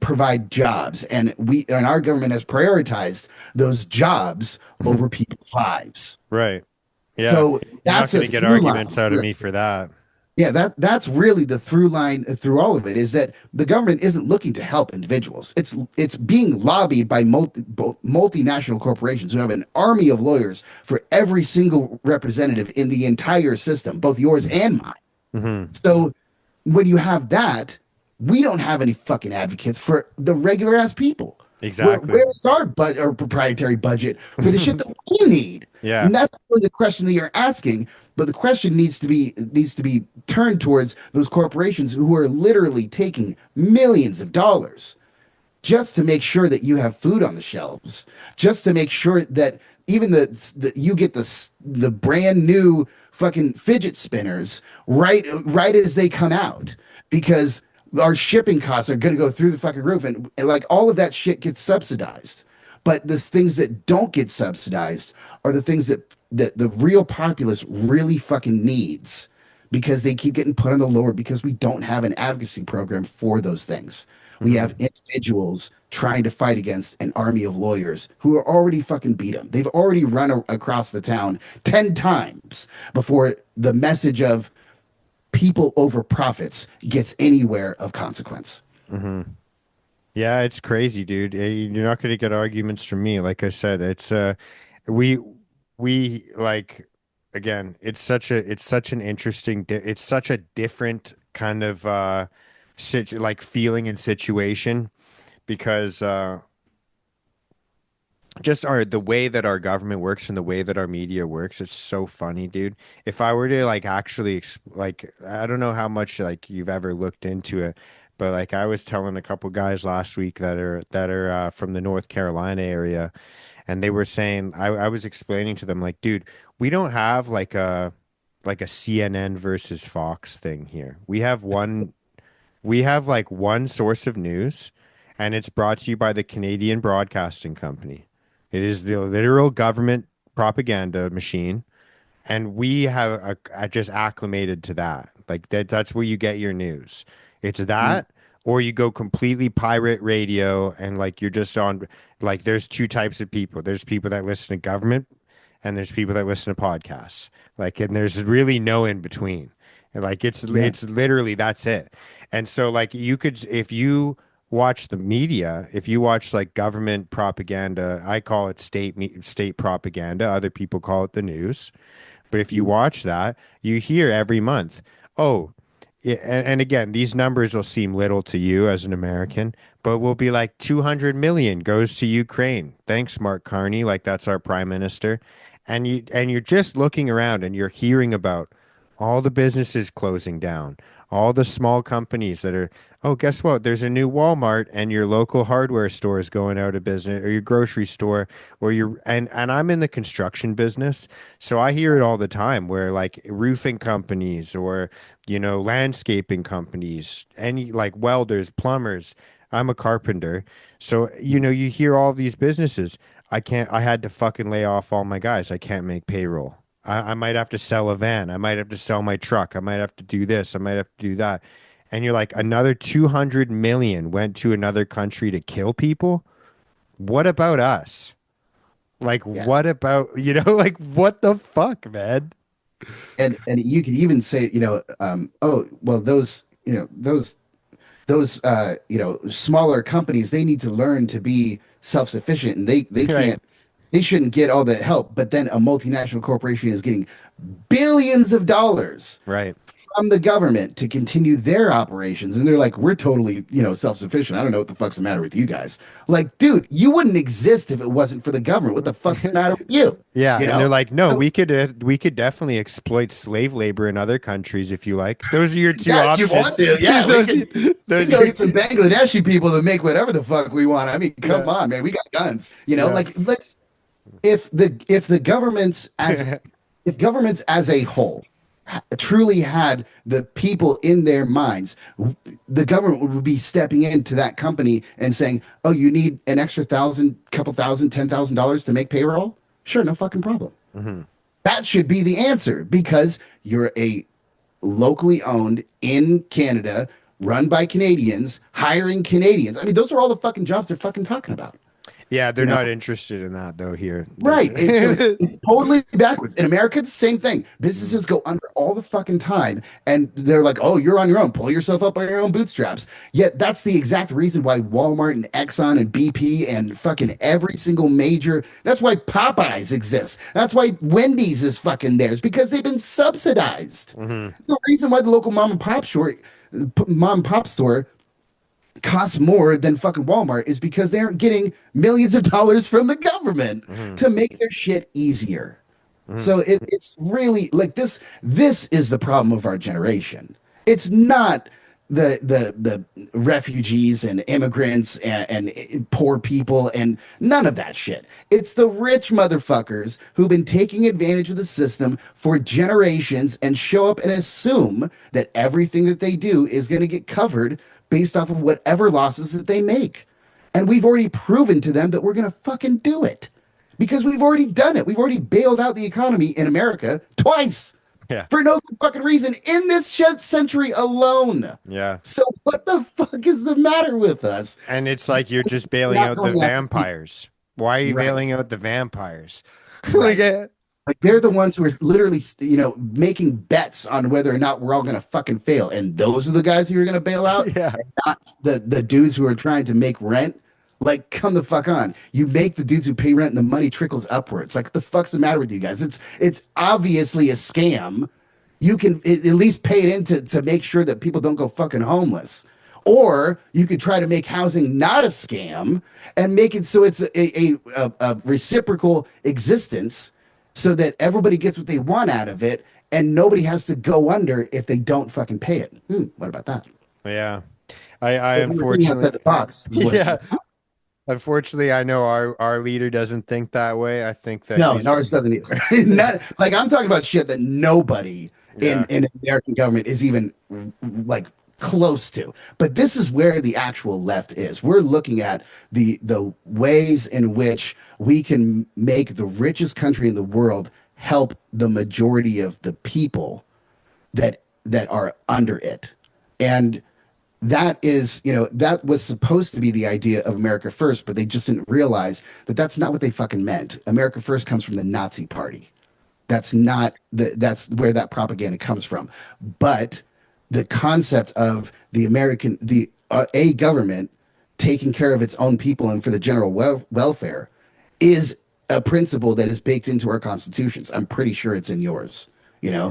provide jobs. And our government has prioritized those jobs over people's lives. Right. Yeah. So You're not that's going a to get through arguments line. out of me for that. Yeah, that's really the through line through all of it is that the government isn't looking to help individuals. It's being lobbied by multinational corporations who have an army of lawyers for every single representative in the entire system, both yours and mine. Hmm. So when you have that, we don't have any fucking advocates for the regular ass people. Exactly. Where is our proprietary budget for the shit that we need? Yeah. And that's really the question that you're asking. But the question needs to be turned towards those corporations who are literally taking millions of dollars just to make sure that you have food on the shelves, just to make sure that even you get the brand new fucking fidget spinners right as they come out because our shipping costs are going to go through the fucking roof and like all of that shit gets subsidized. But the things that don't get subsidized are the things that the real populace really fucking needs because they keep getting put on the lower because we don't have an advocacy program for those things. We Hmm. have individuals trying to fight against an army of lawyers who are already fucking beat them. They've already run across the town 10 times before the message of people over profits gets anywhere of consequence. Hmm. Yeah, it's crazy, dude. You're not going to get arguments from me. Like I said, we, we like, again, it's such an interesting, it's such a different kind of, like feeling and situation because, just the way that our government works and the way that our media works, it's so funny, dude. If I were to like actually like I don't know how much like you've ever looked into it, but like I was telling a couple guys last week that are from the North Carolina area, and they were saying I was explaining to them like, dude, we don't have like a CNN versus Fox thing here. We have like one source of news, and it's brought to you by the Canadian Broadcasting Company. It is the literal government propaganda machine, and we have just acclimated to that. Like that's where you get your news. It's Mm, that, or you go completely pirate radio, and like you're just on. Like there's two types of people. There's people that listen to government, and there's people that listen to podcasts. Like, and there's really no in between. And like yeah. it's literally that's it. And so like you could if you watch the media, if you watch like government propaganda, I call it state propaganda. Other people call it the news. But if you Mm, watch that, you hear every month, oh, yeah, and again, these numbers will seem little to you as an American, but will be like 200 million goes to Ukraine. Thanks, Mark Carney. Like that's our prime minister. And you're just looking around and you're hearing about all the businesses closing down, all the small companies that are, oh, guess what? There's a new Walmart and your local hardware store is going out of business or your grocery store or your and I'm in the construction business, so I hear it all the time where like roofing companies or landscaping companies, any like welders, plumbers. I'm a carpenter. So, you hear all of these businesses. I had to fucking lay off all my guys. I can't make payroll. I might have to sell a van. I might have to sell my truck. I might have to do this. I might have to do that. And you're like, another 200 million went to another country to kill people. What about us? Like, yeah. what about, like, what the fuck, man? And you could even say, oh, well, those smaller companies, they need to learn to be self-sufficient and they Right. can't they shouldn't get all that help. But then a multinational corporation is getting billions of dollars Right. from the government to continue their operations. And they're like, we're totally, self-sufficient. I don't know what the fuck's the matter with you guys. Like, dude, you wouldn't exist if it wasn't for the government. What the fuck's the matter with you? Yeah, You and they're know? like, no, So, we could definitely exploit slave labor in other countries if you like. Those are your two yeah, if you options. want to, yeah, we those, can those are go your get some two. Bangladeshi people to make whatever the fuck we want. I mean, come Yeah, on, man. We got guns. yeah, Like let's if the governments as if governments as a whole truly had the people in their minds, the government would be stepping into that company and saying, "Oh, you need an extra thousand, couple thousand, $10,000 to make payroll? Sure, no fucking problem." Mhm. That should be the answer because you're a locally owned in Canada, run by Canadians, hiring Canadians. I mean, those are all the fucking jobs they're fucking talking about. Yeah, they're You know, not interested in that though here. Right. They're It's totally backwards. In America, it's the same thing. Mhm. Businesses go under all the fucking time, and they're like, "Oh, you're on your own. Pull yourself up by your own bootstraps." Yet that's the exact reason why Walmart and Exxon and BP and fucking every single major. That's why Popeyes exists. That's why Wendy's is fucking theirs because they've been subsidized. Mhm. The reason why the local mom and pop store costs more than fucking Walmart is because they aren't getting millions of dollars from the government Mhm. to make their shit easier. Mhm. So it's really like this. This is the problem of our generation. It's not the refugees and immigrants and poor people and none of that shit. It's the rich motherfuckers who've been taking advantage of the system for generations and show up and assume that everything that they do is going to get covered based off of whatever losses that they make. And we've already proven to them that we're going to fucking do it because we've already done it. We've already bailed out the economy in America twice Yeah. for no fucking reason in this century alone. Yeah. So what the fuck is the matter with us? And it's like you're just bailing Not out the going after people. vampires. Why are you Right, bailing out the vampires? Like, right. Like they're the ones who are literally, making bets on whether or not we're all going to fucking fail, and those are the guys who are going to bail out, yeah. and not the dudes who are trying to make rent. Like, come the fuck on! You make the dudes who pay rent, and the money trickles upwards. Like, what the fuck's the matter with you guys? It's obviously a scam. You can at least pay it in to make sure that people don't go fucking homeless. Or you could try to make housing not a scam and make it so it's a reciprocal existence so that everybody gets what they want out of it and nobody has to go under if they don't fucking pay it. What about that? Yeah. I If we were thinking outside unfortunately, the box, yeah. Unfortunately, I know our leader doesn't think that way. I think that no, he's, ours doesn't either. Not, like I'm talking about shit that nobody yeah. in American government is even like close to. But this is where the actual left is. We're looking at the ways in which we can make the richest country in the world help the majority of the people that are under it. And that is, that was supposed to be the idea of America First, but they just didn't realize that that's not what they fucking meant. America First comes from the Nazi Party. That's where that propaganda comes from. But the concept of the a government taking care of its own people and for the general welfare is a principle that is baked into our constitutions. I'm pretty sure it's in yours.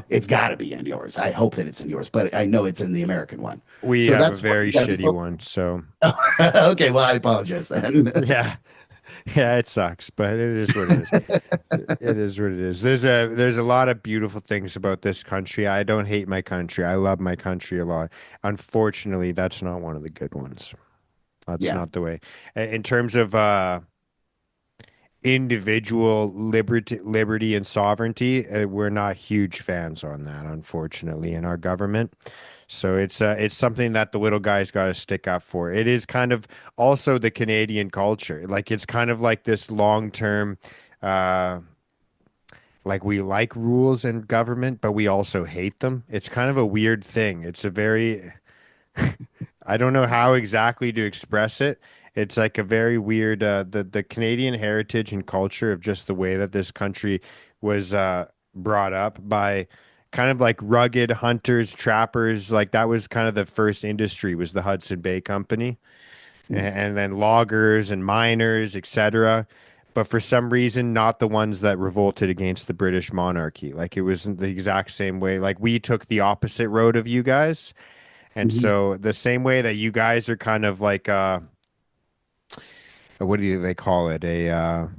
It's got to be in yours. I hope that it's in yours, but I know it's in the American one. We So have a that's what very we got to be shitty focused. one. So, Okay, well, I apologize then. yeah. Yeah, it sucks, but it is what it is. It is what it is. There's a lot of beautiful things about this country. I don't hate my country. I love my country a lot. Unfortunately, that's not one of the good ones. That's Yeah. not the way. In terms of individual liberty and sovereignty, we're not huge fans on that, unfortunately, in our government. So it's something that the little guy's got to stick up for. It is kind of also the Canadian culture. Like it's kind of like this long-term, uh, like we like rules and government, but we also hate them. It's kind of a weird thing. It's a very, I don't know how exactly to express it. It's like a very weird, the Canadian heritage and culture of just the way that this country was brought up by kind of like rugged hunters, trappers. Like that was kind of the first industry was the Hudson Bay Company, and then loggers and miners, etc. but for some reason, not the ones that revolted against the British monarchy. Like it wasn't the exact same way. Like we took the opposite road of you guys. And Mhm. so the same way that you guys are kind of like what do they call it? A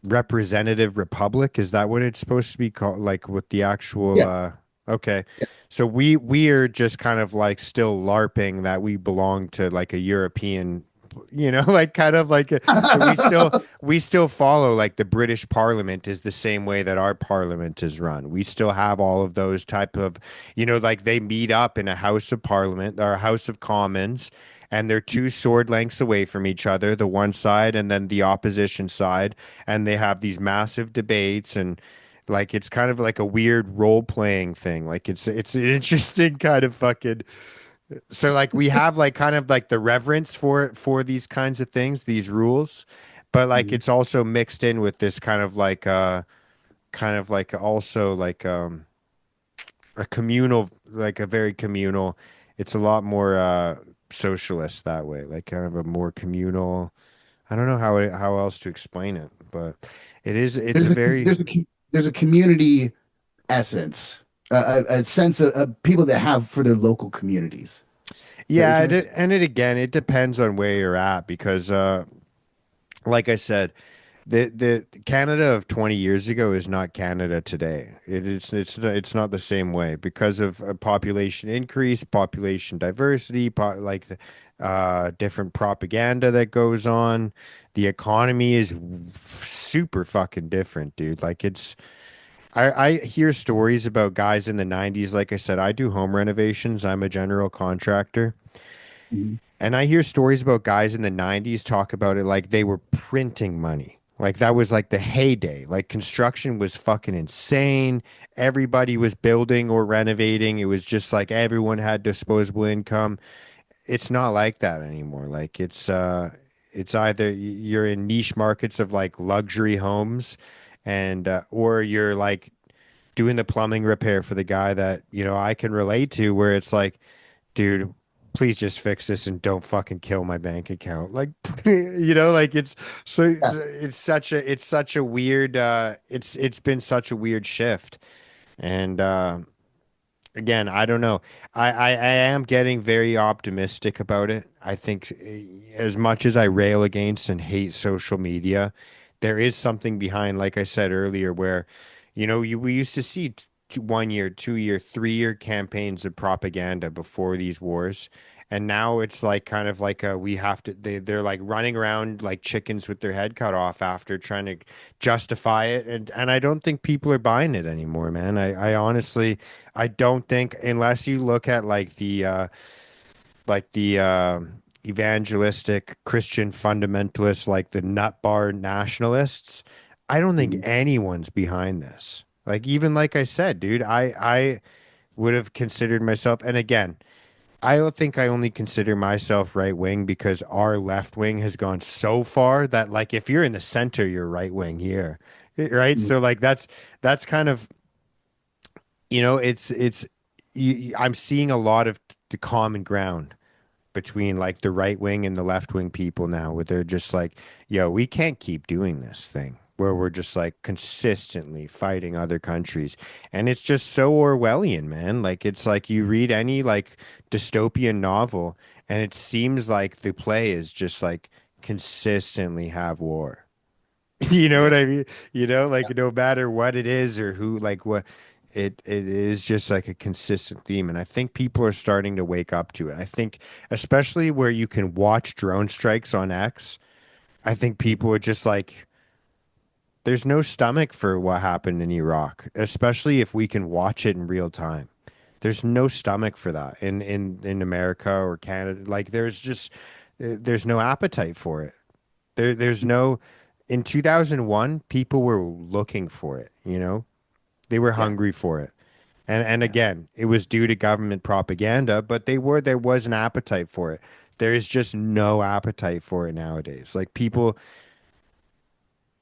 representative republic? Is that what it's supposed to be called? Like with the actual Yeah. okay. So we are just kind of like still LARPing that we belong to like a European, like kind of like so we still follow like the British Parliament is the same way that our parliament is run. We still have all of those type of, like they meet up in a House of Parliament or a House of Commons, and they're two sword lengths away from each other, the one side and then the opposition side, and they have these massive debates, and like it's kind of like a weird role playing thing. Like it's an interesting kind of fucking, so like we have like kind of like the reverence for these kinds of things, these rules, but like Mhm. it's also mixed in with this kind of like also like a communal, like a very communal, it's a lot more socialist that way, like kind of a more communal. I don't know how else to explain it, but it's a There's a very. there's a community essence, a sense of people that have for their local communities. Is that what you're Yeah, trying to say? and it again, it depends on where you're at because, like I said, the Canada of 20 years ago is not Canada today. It's not the same way because of population increase, population diversity, different propaganda that goes on. The economy is super fucking different, dude. Like I hear stories about guys in the 90s. Like I said, I do home renovations. I'm a general contractor. Mhm. And I hear stories about guys in the 90s talk about it like they were printing money. Like that was like the heyday. Like construction was fucking insane. Everybody was building or renovating. It was just like everyone had disposable income. It's not like that anymore. Like it's either you're in niche markets of like luxury homes, and or you're like doing the plumbing repair for the guy that, I can relate to, where it's like, dude, please just fix this and don't fucking kill my bank account. Like, like Yeah. it's such a weird it's been such a weird shift. And again, I don't know. I am getting very optimistic about it. I think as much as I rail against and hate social media, there is something behind, like I said earlier, where, we used to see 1 year, 2 year, 3 year campaigns of propaganda before these wars. And now it's like kind of like we have to, they're like running around like chickens with their head cut off after trying to justify it. And I don't think people are buying it anymore, man. I honestly, I don't think, unless you look at like the evangelistic Christian fundamentalists, like the nut bar nationalists, I don't think Mhm. anyone's behind this. Like even like I said, dude, I would have considered myself, and again, I don't think I only consider myself right wing because our left wing has gone so far that like if you're in the center, you're right wing here. Right? Mhm. So like that's kind of, it's I'm seeing a lot of the common ground between like the right wing and the left wing people now, where they're just like, yo, we can't keep doing this thing where we're just like consistently fighting other countries. And it's just so Orwellian, man. Like it's like you read any like dystopian novel, and it seems like the play is just like consistently have war. You know Yeah. what I mean? Like no matter what it is or who, like what, it is just like a consistent theme. And I think people are starting to wake up to it. I think especially where you can watch drone strikes on X, I think Mhm. people are just like, there's no stomach for what happened in Iraq, especially if we can watch it in real time. There's no stomach for that in America or Canada. Like there's no appetite for it. There's no, in 2001, people were looking for it, They were Yeah. hungry for it. And Yeah. again, it was due to government propaganda, but there was an appetite for it. There is just no appetite for it nowadays. Like people,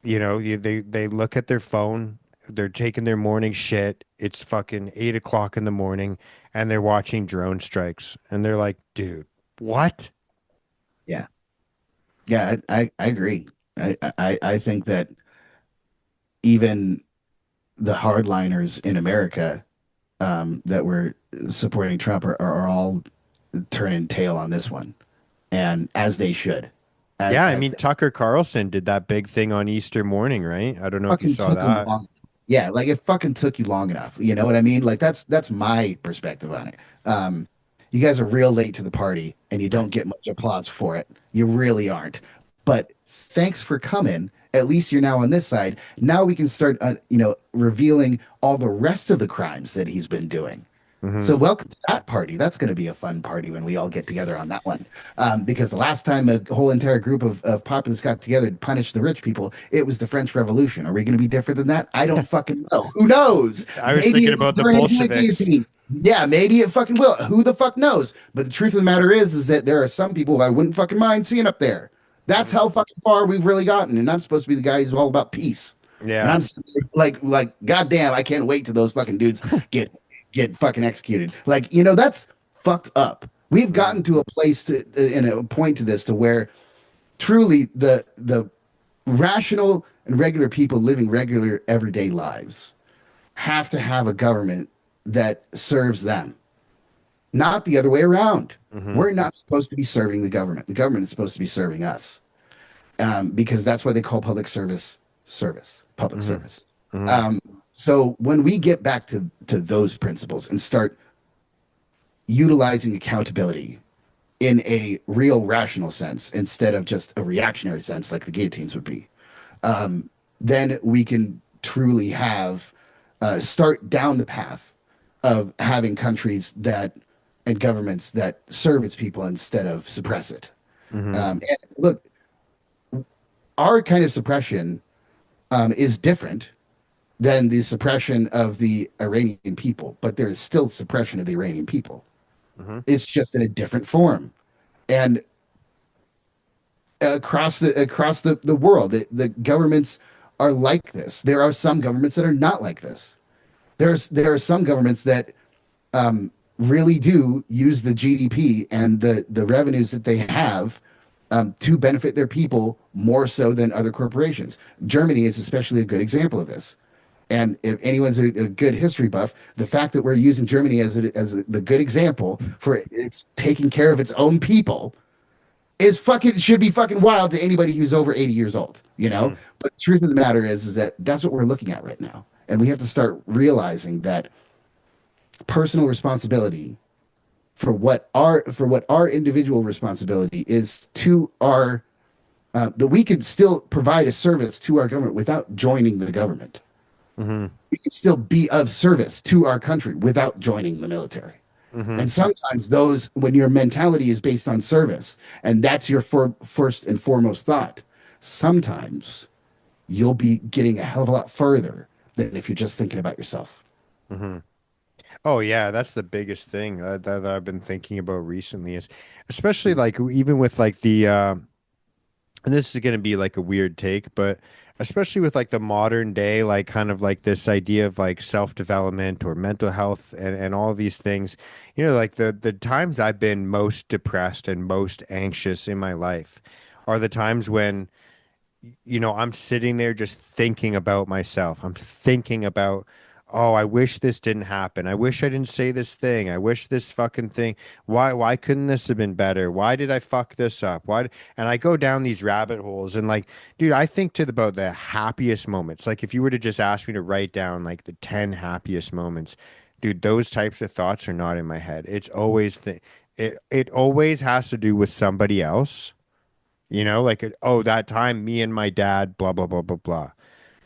they look at their phone, they're taking their morning shit. It's fucking 8 o'clock in the morning, and they're watching drone strikes, and they're like, dude, what? Yeah. Yeah. I agree. I think that even the hardliners in America that were supporting Trump are all turning tail on this one, and as they should, Yeah, I as mean they Tucker Carlson did that big thing on Easter morning, right? I don't know if you fucking saw took them that. long. Yeah, like it fucking took you long enough. You know what I mean? Like that's my perspective on it. You guys are real late to the party, and you don't get much applause for it. You really aren't. But thanks for coming. At least you're now on this side. Now we can start, revealing all the rest of the crimes that he's been doing. So Hmm. welcome to that party. That's going to be a fun party when we all get together on that one. Because the last time a whole entire group of populists got together to punish the rich people, it was the French Revolution. Are we going to be different than that? I don't fucking know. Who knows? I was Maybe thinking it will about the turn into a Bolsheviks. guillotine. Yeah, maybe it fucking will. Who the fuck knows? But the truth of the matter is that there are some people I wouldn't fucking mind seeing up there. That's Hmm. how fucking far we've really gotten. And I'm supposed to be the guy who's all about peace. And Yeah. I'm like, goddamn, I can't wait till those fucking dudes get get fucking executed. Like, that's fucked up. We've Hmm. gotten to a place to in a point to this to where truly the rational and regular people living regular everyday lives have to have a government that serves them, not the other way around. Hmm. We're not supposed to be serving the government. The government is supposed to be serving us, because that's why they call public public Hmm. service. Hmm. Um, so when we get back to those principles and start utilizing accountability in a real rational sense instead of just a reactionary sense like the guillotines would be, then we can truly have start down the path of having countries that and governments that serve its people instead of suppress it. Hmm. And look, our kind of suppression is different than the suppression of the Iranian people, but there is still suppression of the Iranian people. Hmm. It's just in a different form. And across the world, the governments are like this. There are some governments that are not like this. There are some governments that really do use the GDP and the revenues that they have to benefit their people more so than other corporations. Germany is especially a good example of this. And if anyone's a good history buff, the fact that we're using Germany as the good example for it's taking care of its own people is fucking should be fucking wild to anybody who's over 80 years old, you know? Hmm. But the truth of the matter is that that's what we're looking at right now. And we have to start realizing that personal responsibility for what our individual responsibility is to our that we can still provide a service to our government without joining the government. Hmm. We can still be of service to our country without joining the military. Hmm. And sometimes those, when your mentality is based on service, and that's your first and foremost thought, sometimes you'll be getting a hell of a lot further than if you're just thinking about yourself. Hmm. Oh yeah, that's the biggest thing that I've been thinking about recently is especially like even with like the and this is going to be like a weird take, but especially with like the modern day, like kind of like this idea of like self-development or mental health and all these things, like the times I've been most depressed and most anxious in my life are the times when I'm sitting there just thinking about myself. I'm thinking about, oh, I wish this didn't happen. I wish I didn't say this thing. I wish this fucking thing. Why couldn't this have been better? Why did I fuck this up? And I go down these rabbit holes and like, dude, I think to about the happiest moments. Like if you were to just ask me to write down like the 10 happiest moments, dude, those types of thoughts are not in my head. It's always it always has to do with somebody else. Like, oh, that time me and my dad, blah, blah, blah, blah, blah.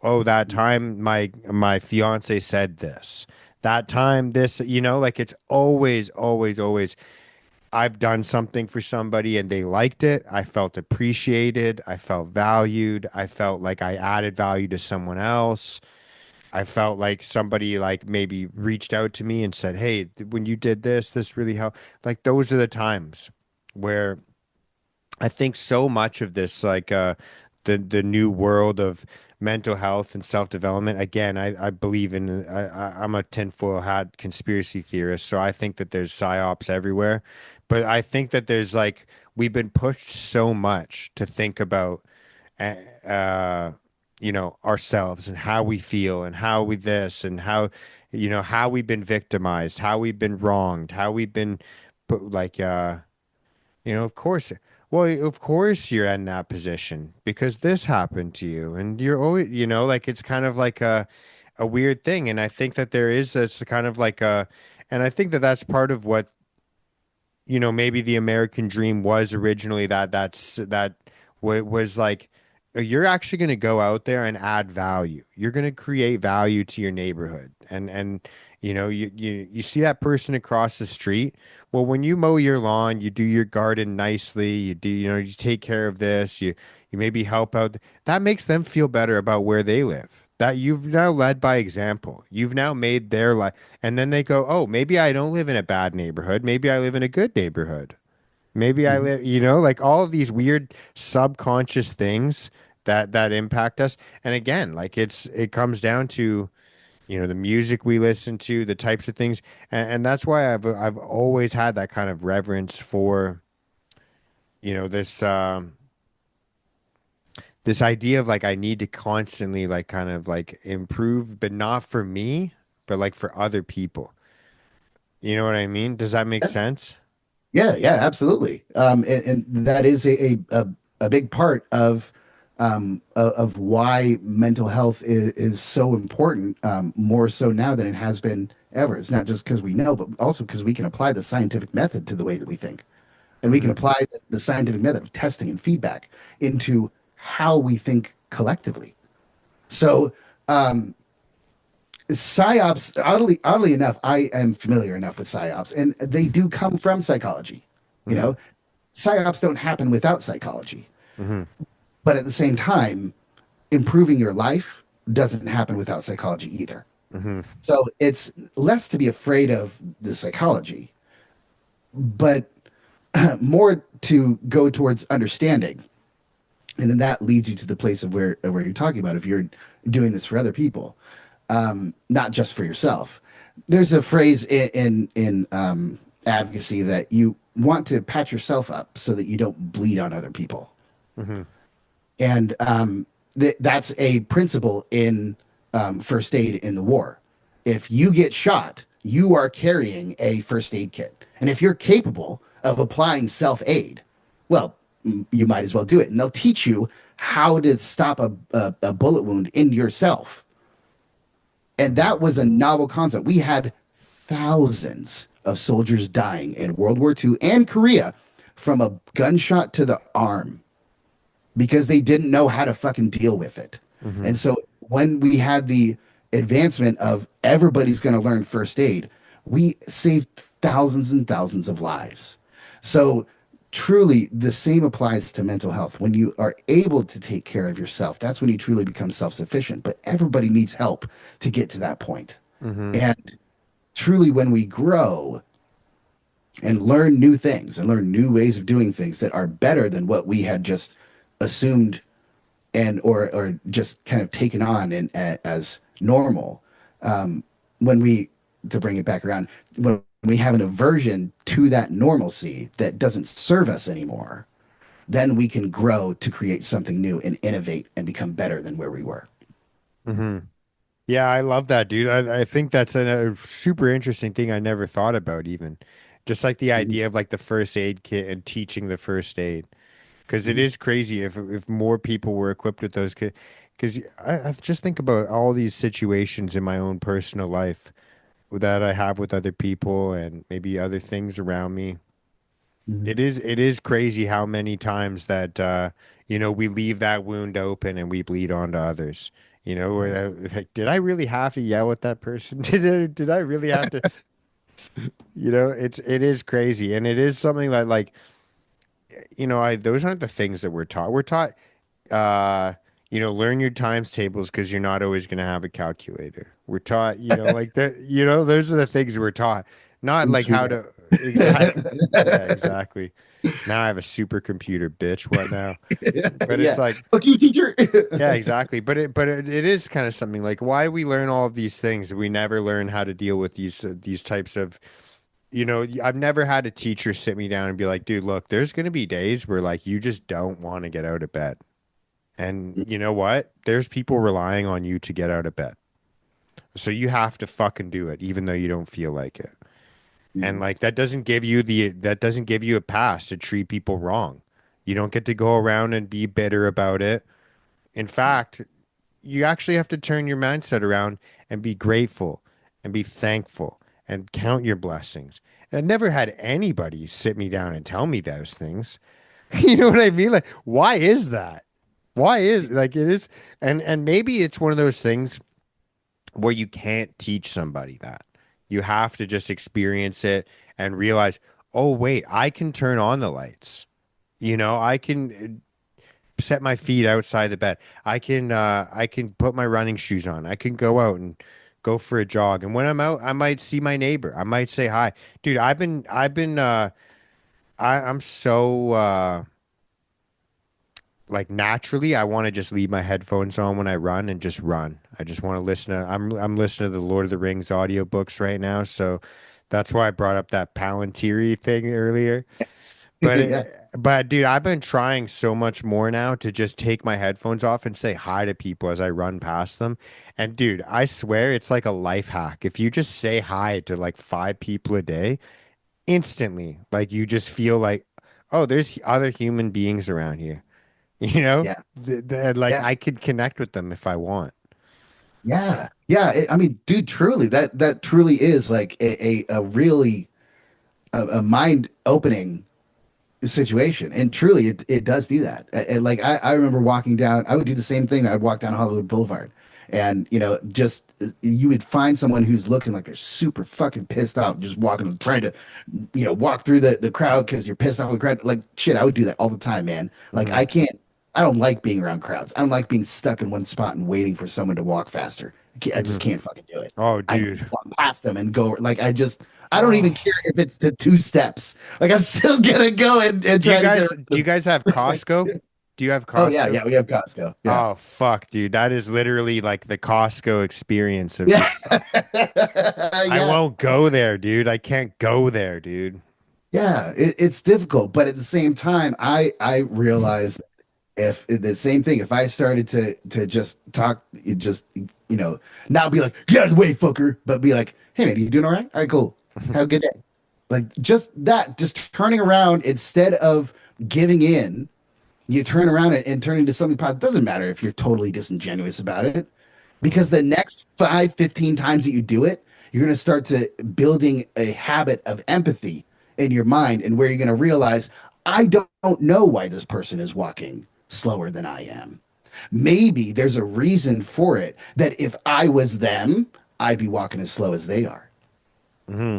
Oh, that time my fiance said this. That time this, like it's always, always, always I've done something for somebody and they liked it. I felt appreciated. I felt valued. I felt like I added value to someone else. I felt like somebody like maybe reached out to me and said, "Hey, when you did this, this really helped." Like those are the times where I think so much of this, like the new world of mental health and self development. Again, I believe in. I'm a tinfoil hat conspiracy theorist, so I think that there's psyops everywhere. But I think that there's like we've been pushed so much to think about. uh, ourselves and how we feel and how we this and how, how we've been victimized, how we've been wronged, how we've been put like, of course, well, of course you're in that position because this happened to you and you're always, like it's kind of like a weird thing. And I think that there is this kind of like and I think that that's part of what, maybe the American dream was originally was like, you're actually going to go out there and add value. You're going to create value to your neighborhood. And, you see that person across the street. Well, when you mow your lawn, you do your garden nicely, you take care of this, you maybe help out. That makes them feel better about where they live. That you've now led by example. You've now made their life. And then they go, oh, maybe I don't live in a bad neighborhood. Maybe I live in a good neighborhood. Maybe I Mhm. live, like all of these weird subconscious things that impact us. And again, like it comes down to, the music we listen to, the types of things. And that's why I've always had that kind of reverence for, this idea of like I need to constantly like kind of like improve, but not for me, but like for other people. You know what I mean? Does that make sense? Yeah, yeah, absolutely. And that is a big part of why mental health is so important, more so now than it has been ever. It's not just because we know, but also because we can apply the scientific method to the way that we think. And we can Hmm. apply the scientific method of testing and feedback into how we think collectively. So, psyops, oddly enough, I am familiar enough with psyops, and they do come from psychology. You Hmm. know, psyops don't happen without psychology, Hmm. but at the same time, improving your life doesn't happen without psychology either. Hmm. So it's less to be afraid of the psychology, but more to go towards understanding. And then that leads you to the place of where you're talking about if you're doing this for other people, not just for yourself. There's a phrase in advocacy that you want to patch yourself up so that you don't bleed on other people. Hmm. And that's a principle in first aid in the war. If you get shot, you are carrying a first aid kit. And if you're capable of applying self aid, well, you might as well do it. And they'll teach you how to stop a bullet wound in yourself. And Hmm. that was a novel concept. We had thousands of soldiers dying in World War II and Korea from a gunshot to the arm because they didn't know how to fucking deal with it. Hmm. And so when we had the advancement of everybody's going to learn first aid, we saved thousands and thousands of lives. So truly the same applies to mental health. When you are able to take care of yourself, that's when you truly become self-sufficient, but everybody needs help to get to that point. Hmm. And truly when we grow and learn new things and learn new ways of doing things that are better than what we had just assumed and or just kind of taken on and as normal, when we to bring it back around, when we have an aversion to that normalcy that doesn't serve us anymore, then we can grow to create something new and innovate and become better than where we were. Hmm. Yeah, I love that, dude. I think that's a super interesting thing I never thought about even. Just like the Mhm, idea of like the first aid kit and teaching the first aid. Because it mhm, is crazy if more people were equipped with those. Because I just think about all these situations in my own personal life that I have with other people and maybe other things around me. mhm. It is crazy how many times that we leave that wound open and we bleed onto others. Where like, did I really have to yell at that person? Did I really have to? It is crazy, and it is something that like I those aren't the things that we're taught. We're taught uh learn your times tables because you're not always going to have a calculator. We're taught, like that, those are the things we're taught, not like Oops, we how know. to exactly. Yeah, exactly. Now I have a supercomputer, bitch. What now? But it's Yeah. like, Fuck you, teacher. yeah, exactly. But it is kind of something like why do we learn all of these things? We never learn how to deal with these types of, I've never had a teacher sit me down and be like, dude, look, there's going to be days where like you just don't want to get out of bed. And you know what? There's people relying on you to get out of bed. So you have to fucking do it, even though you don't feel like it. And Mhm. like that doesn't give you a pass to treat people wrong. You don't get to go around and be bitter about it. In fact, you actually have to turn your mindset around and be grateful and be thankful and count your blessings. And I never had anybody sit me down and tell me those things. You know what I mean? Like, why is that? Why is like it is? And maybe it's one of those things where you can't teach somebody that. You have to just experience it and realize, oh, wait, I can turn on the lights. I can set my feet outside the bed. I can put my running shoes on. I can go out and go for a jog. And when I'm out, I might see my neighbor. I might say hi. Dude, I'm so like naturally I want to just leave my headphones on when I run and just run. I just want to listen to I'm listening to the Lord of the Rings audiobooks right now, so that's why I brought up that Palantiri thing earlier. But Yeah. but dude, I've been trying so much more now to just take my headphones off and say hi to people as I run past them. And dude, I swear it's like a life hack. If you just say hi to like 5 people a day, instantly, like you just feel like, oh, there's other human beings around here. You know, Yeah. like Yeah. I could connect with them if I want. Yeah. Yeah. I mean, dude, truly, that truly is like a really a mind opening situation. And truly, it does do that. And like I remember walking down, I would do the same thing. I'd walk down Hollywood Boulevard and, just you would find someone who's looking like they're super fucking pissed off, just walking, trying to, walk through the crowd because you're pissed off with the crowd. Like shit, I would do that all the time, man. Like Hmm. I don't like being around crowds. I don't like being stuck in one spot and waiting for someone to walk faster. I Hmm. just can't fucking do it. Oh, I dude. walk past them and go like I don't even Oh. care if it's to 2 steps. Like I'm still gonna go and try to get around Do you them. guys have Costco? Do you have Oh yeah, Costco? yeah, we have Costco. Yeah. Oh, fuck, dude. That is literally like the Costco experience of Yeah. just, I Yeah. won't go there, dude. I can't go there, dude. Yeah. It's difficult, but at the same time, I realized if the same thing, if I started to just talk, not be like, get out of the way, fucker, but be like, hey man, you doing all right? All right, cool. Have a good day. Like just that, just turning around instead of giving in, you turn around and turn into something positive. Doesn't matter if you're totally disingenuous about it, Hmm. because the next 5, 15 times that you do it, you're going to start to building a habit of empathy in your mind, and where you're going to realize, I don't know why this person is walking slower than I am. Maybe there's a reason for it that if I was them, I'd be walking as slow as they are. Hmm.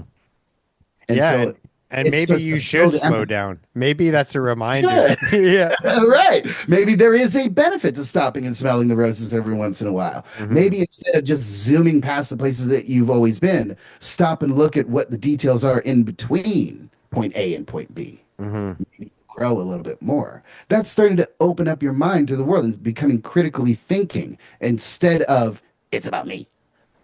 And Yeah, so and it maybe starts you to should build slow empathy. down. Maybe that's a reminder. Good. Yeah. Right. Maybe there is a benefit to stopping and smelling the roses every once in a while. Hmm. Maybe instead of just zooming past the places that you've always been, stop and look at what the details are in between point A and point B. Hmm. Maybe grow a little bit more. That's starting to open up your mind to the world and becoming critically thinking instead of it's about me.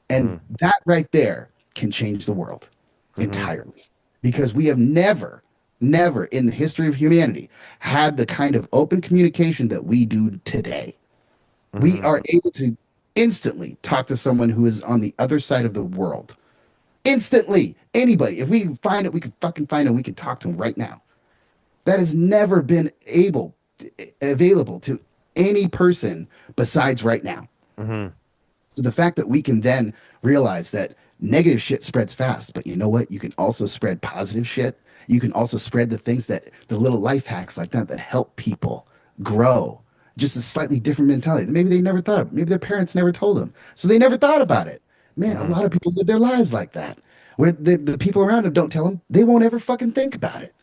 And Hmm. that right there can change the world Hmm. entirely, because we have never in the history of humanity had the kind of open communication that we do today. We Hmm. are able to instantly talk to someone who is on the other side of the world. Instantly. Anybody. If we can find it, we can fucking find it. And we can talk to them right now. That has never been available to any person besides right now. Hmm. So the fact that we can then realize that negative shit spreads fast, but you know what? You can also spread positive shit. You can also spread the things that the little life hacks like that help people grow. Just a slightly different mentality. Maybe they never thought of it. Maybe their parents never told them. So they never thought about it. Man, a Hmm. lot of people live their lives like that. Where the people around them don't tell them, they won't ever fucking think about it.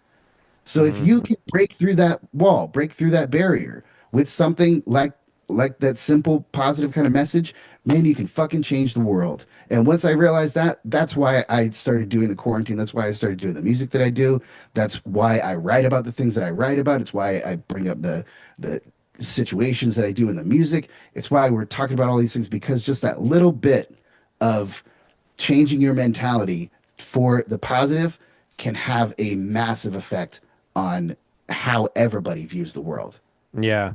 So if Hmm. you can break through that wall, break through that barrier with something like that simple positive kind of message, man, you can fucking change the world. And once I realized that, that's why I started doing the quarantine. That's why I started doing the music that I do. That's why I write about the things that I write about. It's why I bring up the situations that I do in the music. It's why we're talking about all these things, because just that little bit of changing your mentality for the positive can have a massive effect on how everybody views the world. Yeah.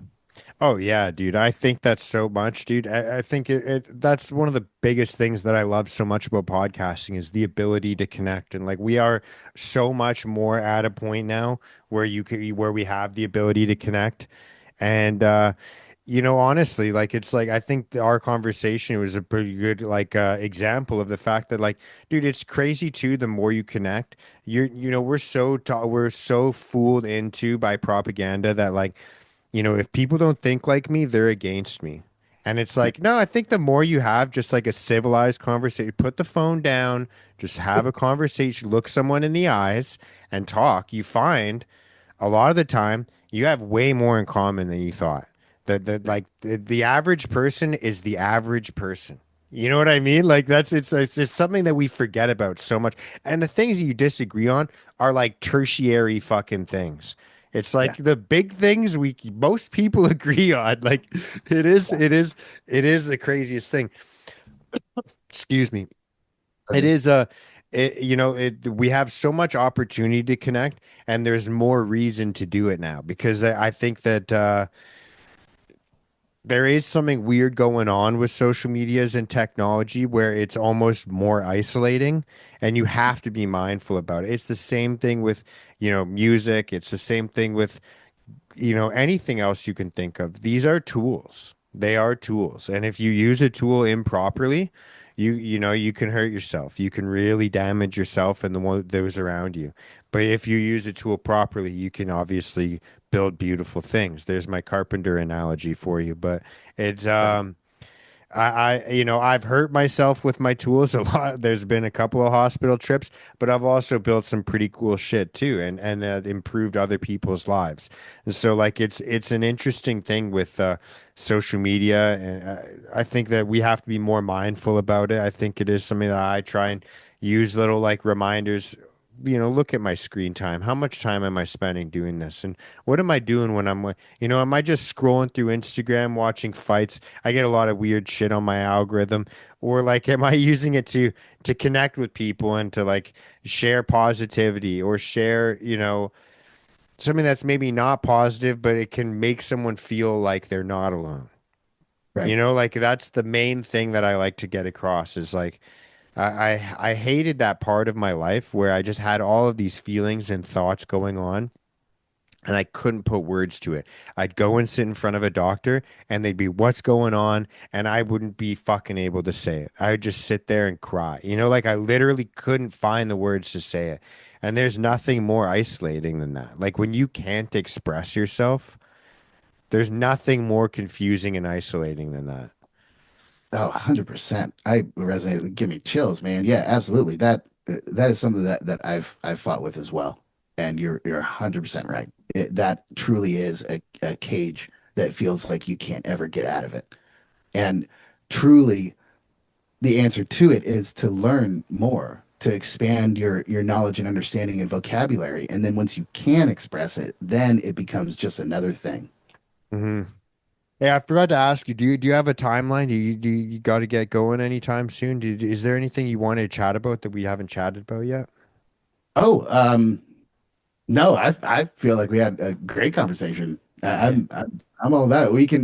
Oh yeah, dude. I think that's so much, dude. I think that's one of the biggest things that I love so much about podcasting is the ability to connect. And like we are so much more at a point now where where we have the ability to connect. And honestly, like it's like I think our conversation was a pretty good like example of the fact that like, dude, it's crazy too. The more you connect, we're so fooled into by propaganda that like if people don't think like me, they're against me. And it's like, no, I think the more you have just like a civilized conversation, put the phone down, just have a conversation, look someone in the eyes and talk, you find a lot of the time you have way more in common than you thought. The average person is the average person. You know what I mean? Like it's something that we forget about so much. And the things that you disagree on are like tertiary fucking things. It's like Yeah. the big things we most people agree on. Like it is, Yeah. it is, it is the craziest thing. Excuse me. It Okay. is we have so much opportunity to connect, and there's more reason to do it now because I think that there is something weird going on with social medias and technology where it's almost more isolating, and you have to be mindful about it. It's the same thing with, music. It's the same thing with anything else you can think of. These are tools. They are tools. And if you use a tool improperly, you can hurt yourself. You can really damage yourself and those around you. But if you use a tool properly, you can obviously build beautiful things. There's my carpenter analogy for you. But it's Right. I've hurt myself with my tools a lot. There's been a couple of hospital trips, but I've also built some pretty cool shit too, and improved other people's lives. And so, like, it's an interesting thing with social media, and I think that we have to be more mindful about it. I think it is something that I try and use little like reminders. Look at my screen time. How much time am I spending doing this? And what am I doing when am I just scrolling through Instagram watching fights? I get a lot of weird shit on my algorithm. Or like, am I using it to connect with people and to like share positivity or share, something that's maybe not positive, but it can make someone feel like they're not alone. Right. Like that's the main thing that I like to get across is like I hated that part of my life where I just had all of these feelings and thoughts going on and I couldn't put words to it. I'd go and sit in front of a doctor and they'd be, "What's going on?" And I wouldn't be fucking able to say it. I would just sit there and cry. Like I literally couldn't find the words to say it. And there's nothing more isolating than that. Like when you can't express yourself, there's nothing more confusing and isolating than that. Oh, 100%. I resonate. Give me chills, man. Yeah, absolutely. That is something that I've fought with as well. And you're 100% right. That truly is a cage that feels like you can't ever get out of it. And truly, the answer to it is to learn more, to expand your knowledge and understanding and vocabulary. And then once you can express it, then it becomes just another thing. Hmm. Hey, I forgot to ask you, do you have a timeline? Do you got to get going anytime soon? Is there anything you want to chat about that we haven't chatted about yet? Oh, no, I feel like we had a great conversation. Yeah. I'm all about it. We can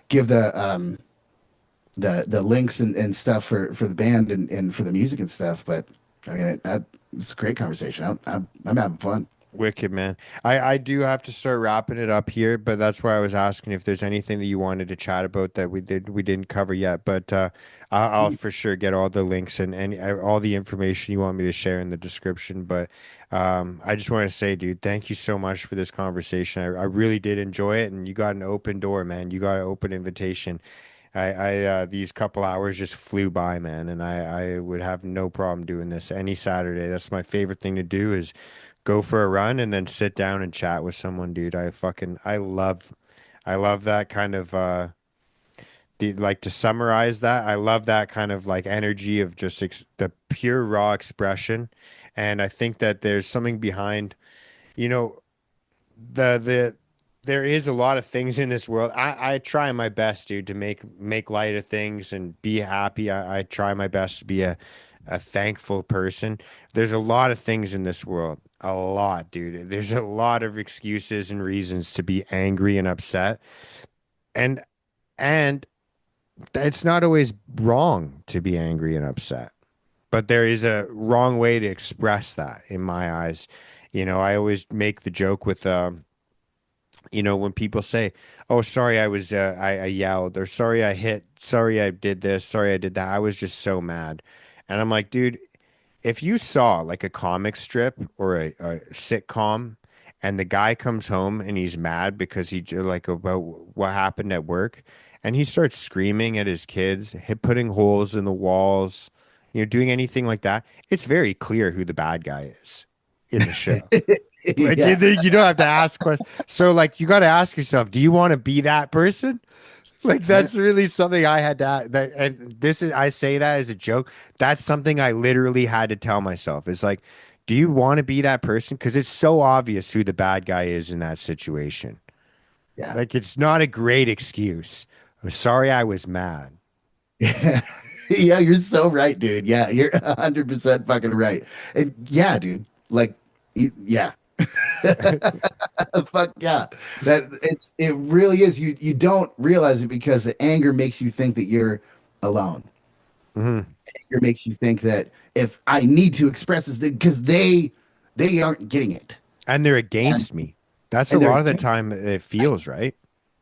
give the links and stuff for the band and for the music and stuff. But I mean it's a great conversation. I'm having fun. Wicked, man. I do have to start wrapping it up here, but that's why I was asking if there's anything that you wanted to chat about that we didn't cover yet. But I'll for sure get all the links and all the information you want me to share in the description. But I just want to say, dude, thank you so much for this conversation. I really did enjoy it, and you got an open door, man. You got an open invitation. These couple hours just flew by, man, and I would have no problem doing this any Saturday. That's my favorite thing to do is go for a run and then sit down and chat with someone, dude. I love that kind of like to summarize that. I love that kind of like energy of just the pure raw expression, and I think that there's something behind, you know, the there is a lot of things in this world. I try my best, dude, to make light of things and be happy. I try my best to be a thankful person. There's a lot of things in this world. A lot, dude. There's a lot of excuses and reasons to be angry and upset. And and it's not always wrong to be angry and upset. But there is a wrong way to express that in my eyes. I always make the joke with when people say, "Oh, sorry, I yelled," or "Sorry, I hit," "Sorry, I did this," "Sorry, I did that." I was just so mad, and I'm like, dude, if you saw like a comic strip or a sitcom, and the guy comes home and he's mad because like about what happened at work, and he starts screaming at his kids, putting holes in the walls, doing anything like that, it's very clear who the bad guy is in the show. Like Yeah. you don't have to ask questions. So like you got to ask yourself, do you want to be that person? Like Yeah. that's really something I had to that and this is I say that as a joke. That's something I literally had to tell myself. It's like, do you want to be that person? Because it's so obvious who the bad guy is in that situation. Yeah. Like it's not a great excuse. I'm sorry I was mad. Yeah. Yeah, you're so right, dude. Yeah, you're 100% fucking right. And yeah, dude. Like, yeah. Fuck yeah. It really is. You don't realize it because the anger makes you think that you're alone. Mhm. Anger makes you think that if I need to express this because they aren't getting it. And they're And against me. That's a and they're lot of the time it feels, right?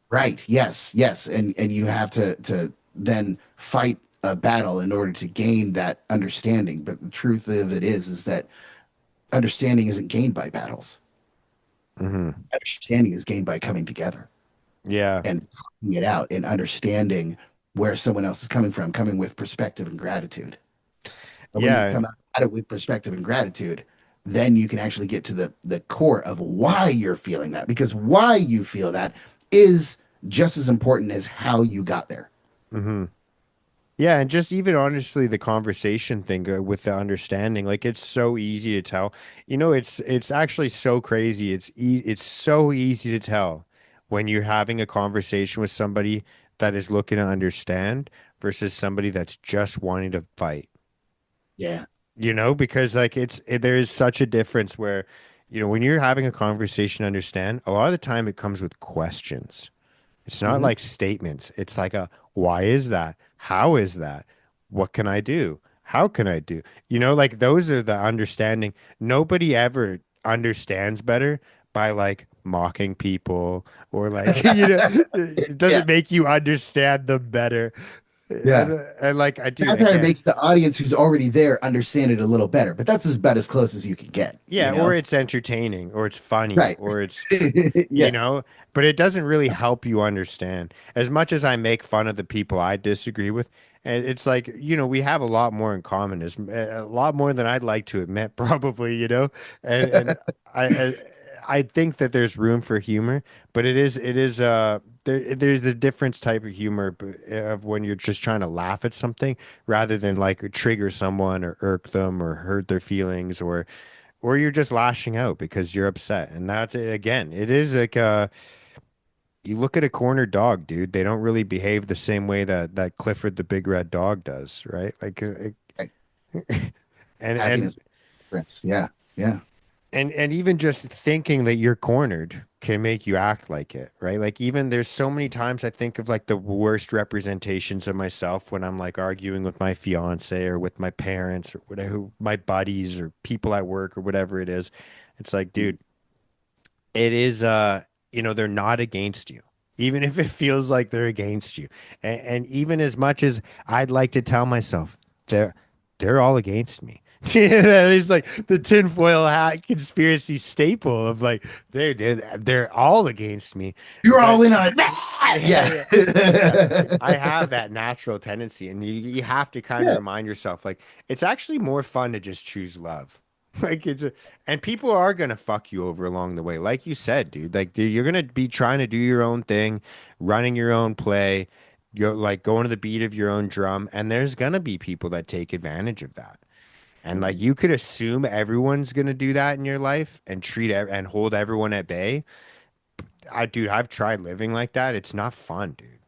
right. Yes, yes. And you have to then fight a battle in order to gain that understanding. But the truth of it is that understanding isn't gained by battles. Hmm. Understanding is gained by coming together Yeah. and talking it out and understanding where someone else is coming from, coming with perspective and gratitude. And when you Yeah. come at it with perspective and gratitude, then you can actually get to the core of why you're feeling that. Because why you feel that is just as important as how you got there. Hmm. Yeah, and just even honestly, the conversation thing with the understanding, like it's so easy to tell. It's actually so crazy. It's so easy to tell when you're having a conversation with somebody that is looking to understand versus somebody that's just wanting to fight. Yeah. Because like there is such a difference where, when you're having a conversation, understand a lot of the time it comes with questions. It's not Hmm. like statements. It's like a why is that? How is that? What can I do? How can I do? Like those are the understanding. Nobody ever understands better by like mocking people or like, it Yeah. doesn't make you understand them better. Yeah. And like I do That's how it again. makes the audience who's already there understand it a little better. But that's about as close as you can get, you Yeah, or know? it's entertaining or it's funny Right. or it's you Yeah. know, but it doesn't really help you understand. As much as I make fun of the people I disagree with, and it's like, we have a lot more in common, as a lot more than I'd like to admit, probably, and I, I I think that there's room for humor, but there's a different type of humor of when you're just trying to laugh at something rather than like trigger someone or irk them or hurt their feelings or you're just lashing out because you're upset. And that's again, it is like you look at a cornered dog, dude. They don't really behave the same way that Clifford the Big Red Dog does, right? Like, Right. and and Happiness. Prince. Yeah. Yeah. and even just thinking that you're cornered can make you act like it, right? Like even there's so many times I think of like the worst representations of myself when I'm like arguing with my fiance or with my parents or whatever, my buddies or people at work or whatever it is. It's like, dude, it is they're not against you even if it feels like they're against you and even as much as I'd like to tell myself they're they're all against me. It's like the tinfoil hat conspiracy staple of like they're all against me, You're all but in on it. yeah, Yeah. yeah, yeah. I have that natural tendency, and you have to kind of Yeah. remind yourself, like, it's actually more fun to just choose love. Like, and people are gonna fuck you over along the way. Like you said, dude, like, dude, you're gonna be trying to do your own thing, running your own play, you're like going to the beat of your own drum, and there's gonna be people that take advantage of that. And like, Mhm. you could assume everyone's gonna do that in your life and and hold everyone at bay. Dude, I've tried living like that. It's not fun, dude.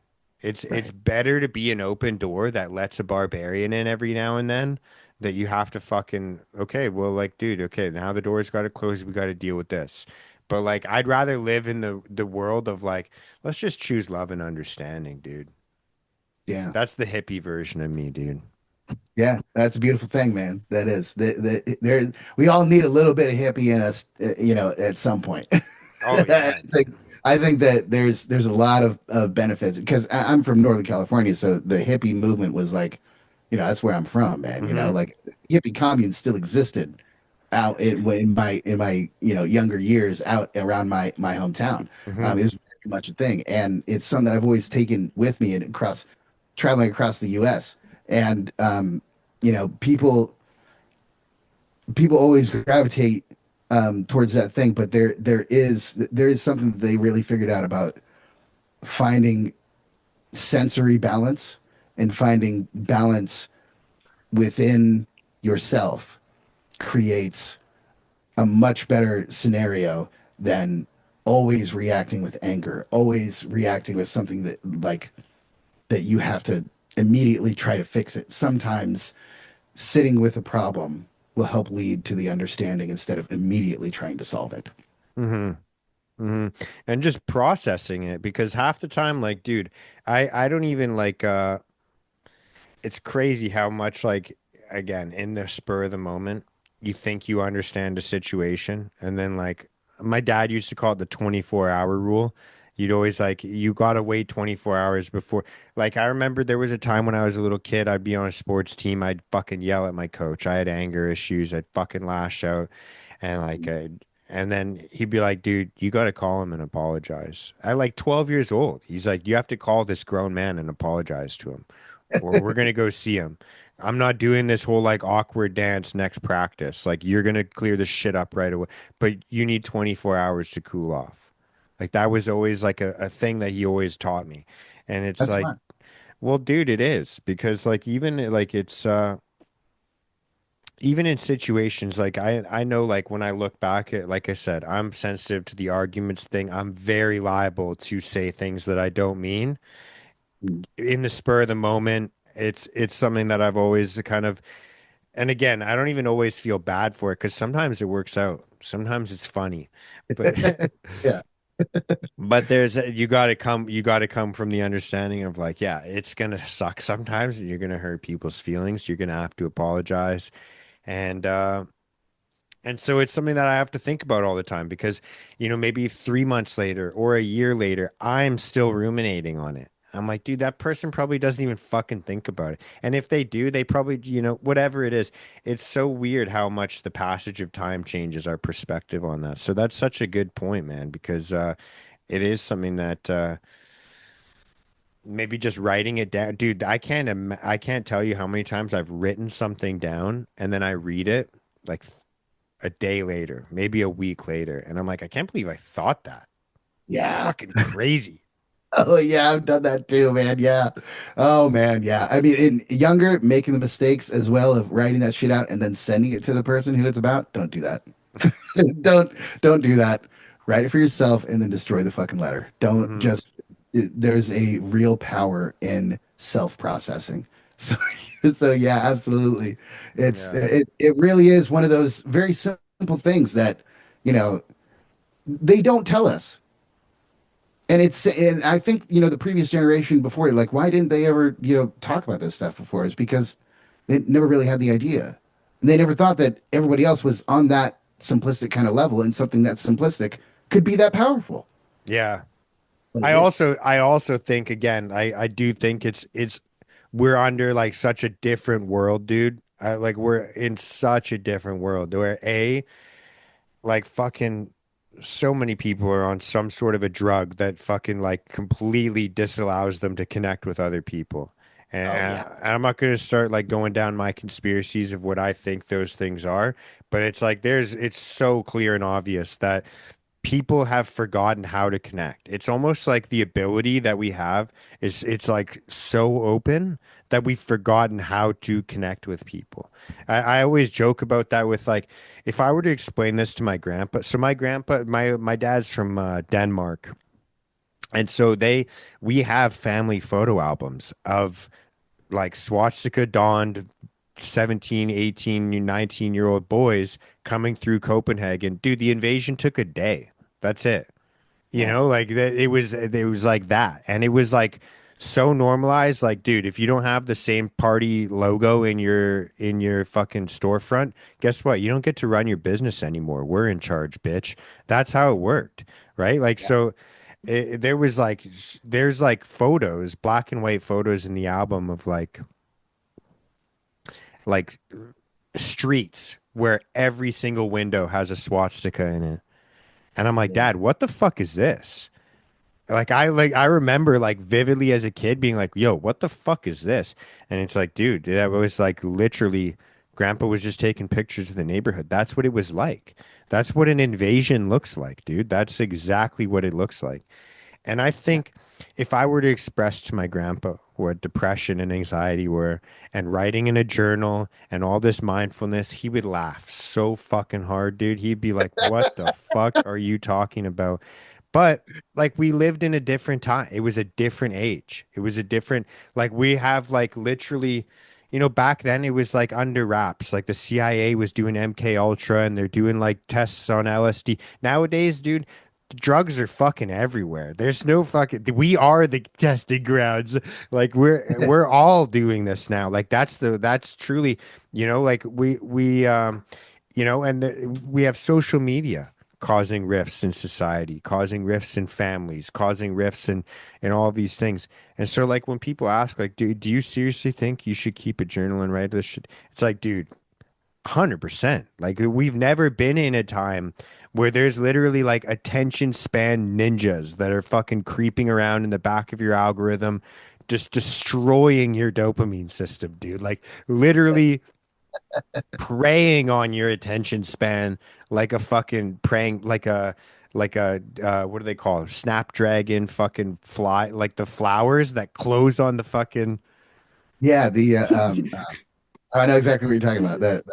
It's Right. better to be an open door that lets a barbarian in every now and then that you have to fucking, okay, well, like, dude, okay, now the door's got to close. We got to deal with this. But like, I'd rather live in the world of like, let's just choose love and understanding, dude. Yeah. That's the hippie version of me, dude. Yeah, that's a beautiful thing, man. That is. There, we all need a little bit of hippie in us, at some point. Oh I yeah. think I think that there's a lot of benefits because I'm from Northern California, so the hippie movement was like, that's where I'm from, man. Mm-hmm. Like hippie communes still existed out in my younger years out around my hometown. Mm-hmm. Is very much a thing, and it's something that I've always taken with me and across traveling across the U.S. And people always gravitate towards that thing, but there is something that they really figured out about finding sensory balance and finding balance within yourself creates a much better scenario than always reacting with anger, always reacting with something that you have to immediately try to fix it. Sometimes sitting with a problem will help lead to the understanding instead of immediately trying to solve it. Mm-hmm. Mm-hmm. And just processing it because half the time, like, dude, I don't even like it's crazy how much like again in the spur of the moment you think you understand a situation and then like my dad used to call it the 24-hour rule. You'd always like you gotta wait 24 hours before like I remember there was a time when I was a little kid, I'd be on a sports team, I'd fucking yell at my coach. I had anger issues, I'd fucking lash out and like and then he'd be like, dude, you got to call him and apologize. At like 12 years old, he's like, you have to call this grown man and apologize to him or we're gonna go see him. I'm not doing this whole like awkward dance next practice. Like you're gonna clear this shit up right away, but you need 24 hours to cool off. Like that was always like a thing that he always taught me. And it's That's like, smart. well, dude, it is because like even like it's even in situations like I know like when I look back at like I said, I'm sensitive to the arguments thing. I'm very liable to say things that I don't mean Mm. in the spur of the moment. It's something that I've always kind of and again, I don't even always feel bad for it because sometimes it works out. Sometimes it's funny. But Yeah, but you gotta come from the understanding of like, yeah, it's gonna suck sometimes and you're gonna hurt people's feelings. You're gonna have to apologize. And and so it's something that I have to think about all the time because, maybe 3 months later or a year later, I'm still ruminating on it. I'm like, dude, that person probably doesn't even fucking think about it. And if they do, they probably, whatever it is, it's so weird how much the passage of time changes our perspective on that. So that's such a good point, man, because it is something that maybe just writing it down, dude, I can't tell you how many times I've written something down and then I read it like a day later, maybe a week later, and I'm like, I can't believe I thought that. It's yeah. fucking crazy. Oh yeah, I've done that too, man. Yeah. Oh man, yeah. I mean, in younger, making the mistakes as well of writing that shit out and then sending it to the person who it's about. Don't do that. Don't don't do that. Write it for yourself and then destroy the fucking letter. Don't Hmm. just there's a real power in self-processing. So so yeah, absolutely. Yeah. It really is one of those very simple things that, you know, they don't tell us. And I think, the previous generation before, like, why didn't they ever, talk about this stuff before? Is because they never really had the idea. And they never thought that everybody else was on that simplistic kind of level and something that simplistic could be that powerful. Yeah. But it I is. also I also think again, I do think it's we're under like such a different world, dude. Like we're in such a different world where like fucking so many people are on some sort of a drug that fucking like completely disallows them to connect with other people. Oh yeah. And I'm not going to start like going down my conspiracies of what I think those things are, but it's like it's so clear and obvious that people have forgotten how to connect. It's almost like the ability that we have is it's like so open that we've forgotten how to connect with people. I always joke about that with like if I were to explain this to my grandpa. So my grandpa, my dad's from Denmark, and so we have family photo albums of like swastika donned 17, 18, 19-year-old boys coming through Copenhagen. Dude, the invasion took a day. That's it. You Yeah. know, like that it was like that. And it was like so normalized. Like, dude, if you don't have the same party logo in your fucking storefront, guess what? You don't get to run your business anymore. We're in charge, bitch. That's how it worked, right? Like Yeah. so there was like there's like photos, black and white photos in the album of like streets where every single window has a swastika in it. And I'm like, Yeah. Dad, what the fuck is this? Like I remember like vividly as a kid being like, "Yo, what the fuck is this?" And it's like, dude, that was like literally Grandpa was just taking pictures of the neighborhood. That's what it was like. That's what an invasion looks like, dude. That's exactly what it looks like. And I Yeah. think if I were to express to my grandpa what depression and anxiety were, and writing in a journal and all this mindfulness, he would laugh so fucking hard, dude. He'd be like, "What the fuck are you talking about?" But like we lived in a different time. It was a different age. It was a different like we have like literally, back then it was like under wraps. Like the CIA was doing MK Ultra and they're doing like tests on LSD. Nowadays, dude, drugs are fucking everywhere. There's no fucking we are the testing grounds. Like we're all doing this now. Like that's truly, like we have social media causing rifts in society, causing rifts in families, causing rifts in all of these things. And so like when people ask like, do you seriously think you should keep a journal and write this shit? It's like, dude, 100%. Like we've never been in a time where there's literally like attention span ninjas that are fucking creeping around in the back of your algorithm, just destroying your dopamine system, dude. Like literally preying on your attention span like a fucking praying like a what do they call them? Snapdragon fucking fly like the flowers that close on the fucking Yeah. I know exactly what you're talking about.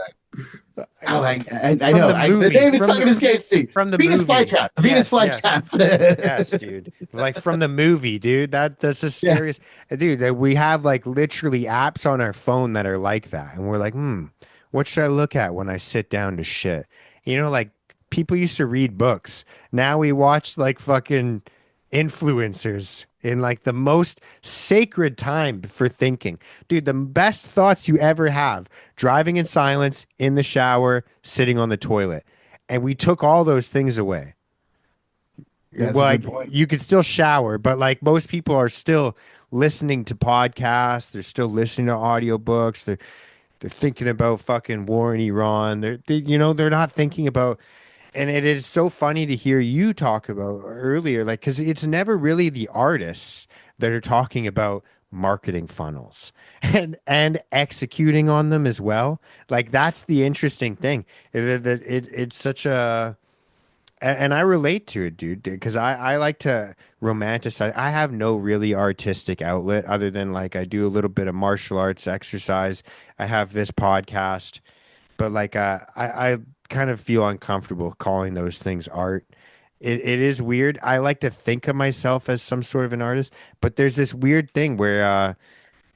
Oh, I from know. the The movie name is fucking escapes me. from the Venus movie. flytrap. The Venus Yes, yes. Yes, flytrap. dude. Like from the movie, dude. That's the Yeah. scariest. Dude, that we have like literally apps on our phone that are like that. And we're like, what should I look at when I sit down to shit? Like people used to read books. Now we watch like fucking influencers in like the most sacred time for thinking. Dude, the best thoughts you ever have, driving in silence, in the shower, sitting on the toilet. And we took all those things away. That's Well, a good like point. you could still shower, but like most people are still listening to podcasts, they're still listening to audiobooks, they're thinking about fucking war in Iran. They're not thinking about and it is so funny to hear you talk about earlier, like because it's never really the artists that are talking about marketing funnels and executing on them as well. Like that's the interesting thing. It's such a and I relate to it, dude, because I like to romanticize. I have no really artistic outlet other than like I do a little bit of martial arts exercise. I have this podcast, but like I kind of feel uncomfortable calling those things art. It is weird. I like to think of myself as some sort of an artist, but there's this weird thing where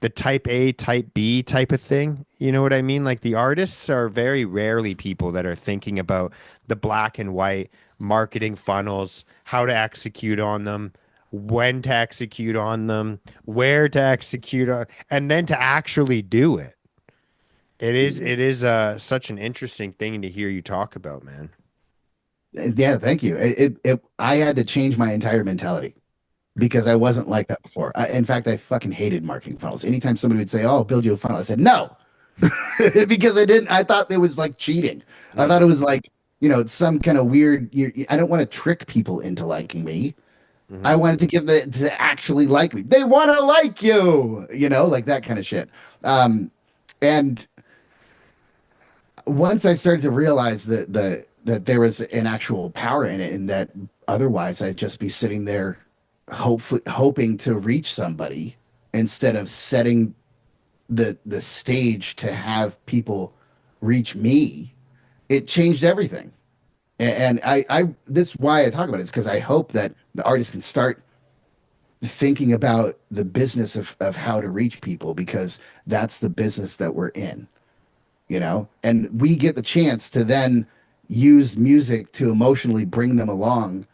the type A, type B type of thing. You know what I mean? Like the artists are very rarely people that are thinking about the black and white marketing funnels, how to execute on them, when to execute on them, where to execute on, and then to actually do it. It is such an interesting thing to hear you talk about, man. Yeah, thank you. I had to change my entire mentality because I wasn't like that before. In fact, I fucking hated marketing funnels. Anytime somebody would say, "Oh, I'll build you a funnel," I said no, because I didn't. I thought it was like cheating. I thought Mm, it was like, some kind of weird. I don't want to trick people into liking me. hmm. I wanted to give it to actually like me. They want to like you, like that kind of shit. And once I started to realize that there was an actual power in it, and that otherwise I'd just be sitting there, hoping to reach somebody instead of setting the stage to have people reach me. It changed everything. And I this is why I talk about it, is because I hope that the artists can start thinking about the business of how to reach people, because that's the business that we're in. and we get the chance to then use music to emotionally bring them along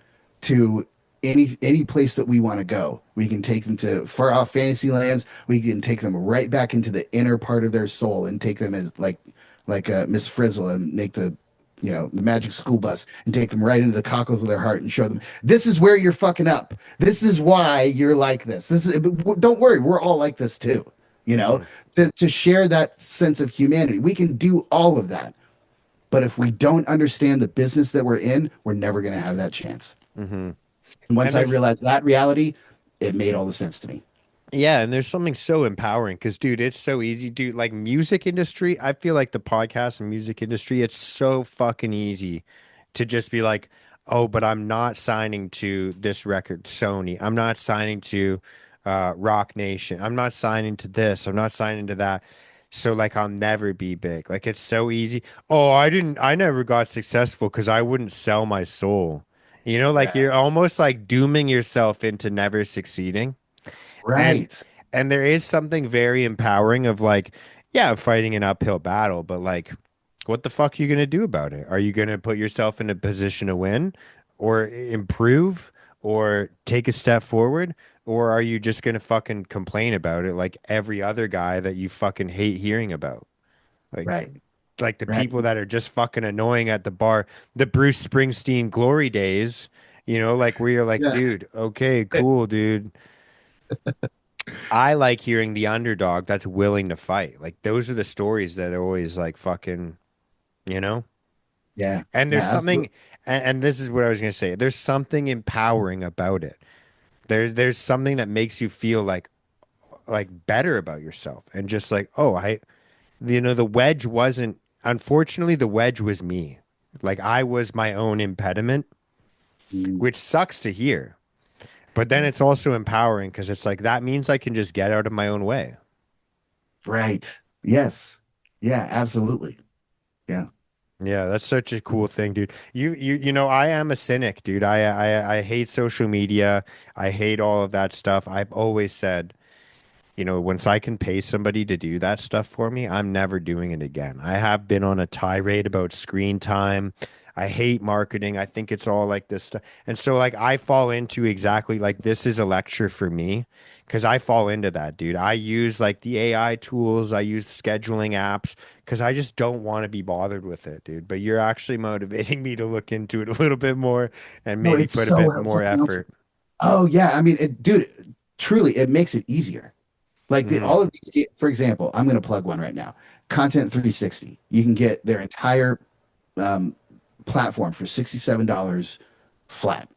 to any place that we want to go. We can take them to far off fantasy lands. We can take them right back into the inner part of their soul and take them as like Miss Frizzle and make the magic school bus and take them right into the cockles of their heart and show them this is where you're fucking up. This is why you're like this. Don't worry, we're all like this too. You know, Hmm. to share that sense of humanity. We can do all of that. But if we don't understand the business that we're in, we're never going to have that chance. Hmm. And once And I there's realized that reality, it made all the sense to me. Yeah, and there's something so empowering because, dude, it's so easy, dude. Like music industry, I feel like the podcast and music industry, it's so fucking easy to just be like, oh, but I'm not signing to this record, Sony. I'm not signing to Rock Nation. I'm not signing to this. I'm not signing to that. So like I'll never be big. Like it's so easy. Oh, I never got successful because I wouldn't sell my soul. Like Right. you're almost like dooming yourself into never succeeding. And Right. and there is something very empowering of like, yeah, fighting an uphill battle, but like, what the fuck are you gonna do about it? Are you gonna put yourself in a position to win or improve or take a step forward? Or are you just gonna fucking complain about it like every other guy that you fucking hate hearing about? Like Right. like the Right. people that are just fucking annoying at the bar, the Bruce Springsteen glory days, like where you're like, Yeah. dude, okay, cool, dude. I like hearing the underdog that's willing to fight. Like those are the stories that are always like fucking, you know? Yeah. And Yeah. there's something, Absolutely. and this is what I was gonna say. There's something empowering about it. There's something that makes you feel like better about yourself and just like, oh, the wedge wasn't, unfortunately, the wedge was me. Like I was my own impediment, Mm, which sucks to hear. But then yeah. it's also empowering because it's like that means I can just get out of my own way. Right. Yes. Yeah. Absolutely. Yeah. Yeah, that's such a cool thing, dude. I am a cynic, dude. I hate social media. I hate all of that stuff. I've always said, once I can pay somebody to do that stuff for me, I'm never doing it again. I have been on a tirade about screen time. I hate marketing. I think it's all like this stuff. And so like I fall into exactly like this is a lecture for me because I fall into that, dude. I use like the AI tools, I use scheduling apps because I just don't want to be bothered with it, dude. But you're actually motivating me to look into it a little bit more and No, maybe it's put a so bit more fucking helpful. effort. Oh yeah. I mean, dude, truly, it makes it easier. Like Hmm. all of these, for example, I'm going to plug one right now. Content 360. You can get their entire um, platform for $67 flat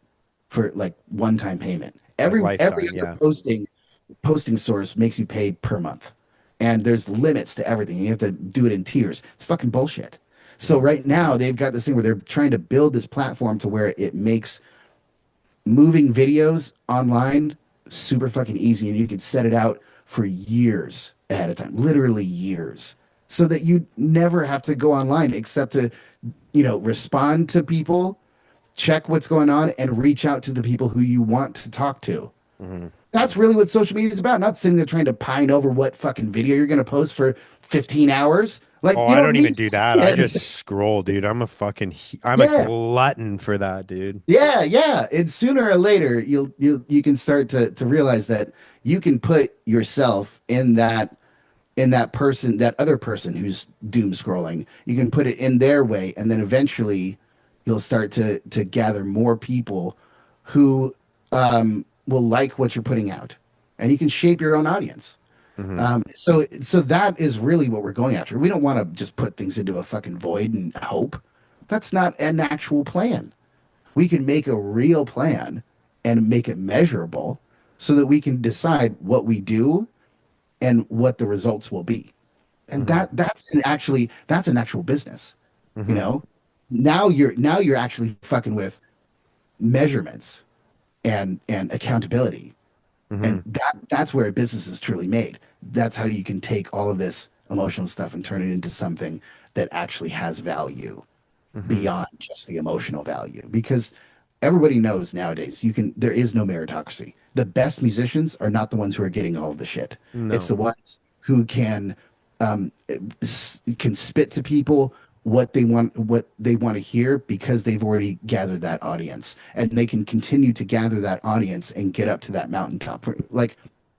for like one-time payment. Like Every lifetime, other yeah. posting source makes you pay per month, and there's limits to everything. You have to do it in tiers. It's fucking bullshit. So Hmm. right now they've got this thing where they're trying to build this platform to where it makes moving videos online super fucking easy, and you can set it out for years ahead of time, literally years, so that you never have to go online except to respond to people, check what's going on, and reach out to the people who you want to talk to. Hmm. That's really what social media is about, not sitting there trying to pine over what fucking video you're going to post for 15 hours. Oh, Like, you I don't don't even need do that. I just it. scroll, dude. I'm a Yeah. glutton for that, dude. Yeah, yeah. And sooner or later, you can start to realize that you can put yourself in that person, that other person who's doom scrolling. You can put it in their way, and then eventually, you'll start to gather more people who will like what you're putting out, and you can shape your own audience. Hmm. So that is really what we're going after. We don't want to just put things into a fucking void and hope. That's not an actual plan. We can make a real plan and make it measurable so that we can decide what we do and what the results will be. And Hmm. that's an actual business, you Hmm. know? Now you're actually fucking with measurements and accountability. Hmm. And that's where a business is truly made. That's how you can take all of this emotional stuff and turn it into something that actually has value Hmm. beyond just the emotional value, because everybody knows nowadays there is no meritocracy. The best musicians are not the ones who are getting all of the shit. It's No. the ones who can, can spit to people what they want to hear because they've already gathered that audience, and they can continue to gather that audience and get up to that mountaintop. Like,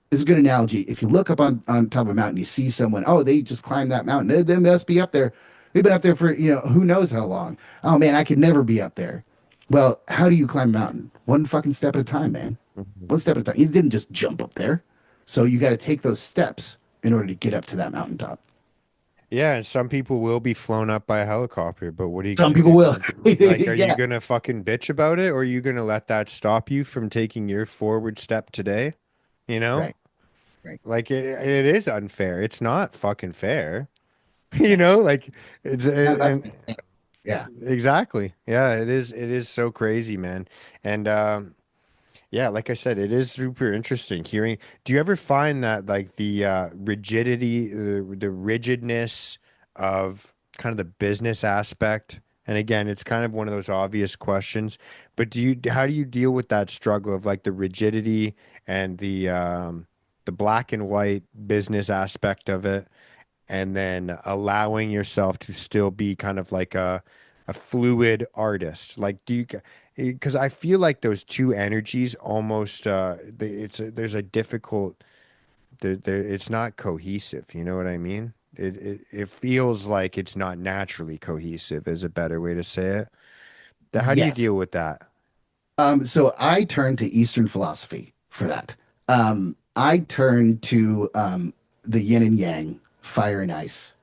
it's a good analogy. If you look up on top of a mountain, you see someone, oh, they just climbed that mountain. They must be up there. They've been up there for, who knows how long. Oh man, I could never be up there. Well, how do you climb a mountain? One fucking step at a time, man. Mhm. One step at a time. You didn't just jump up there. So you got to take those steps in order to get up to that mountaintop. Yeah, and some people will be flown up by a helicopter, but what are you Some gonna people do, will. man? Like, are you Yeah. gonna fucking bitch about it, or are you gonna let that stop you from taking your forward step today? You know? Right. Right. Like it is unfair. It's not fucking fair. You No. know, like it's Not that. and Yeah. exactly. Yeah, it is so crazy, man. And yeah, like I said, it is super interesting hearing. Do you ever find that like the rigidity, the rigidness of kind of the business aspect? And again, it's kind of one of those obvious questions, but how do you deal with that struggle of like the rigidity and the black and white business aspect of it, and then allowing yourself to still be kind of like a fluid artist? Like, because I feel like those two energies almost there's a difficult it's not cohesive, you know what I mean? It feels like it's not naturally cohesive is a better way to say it. How do you Yes. deal with that? So I turn to Eastern philosophy for that. I turn to the yin and yang, fire and ice,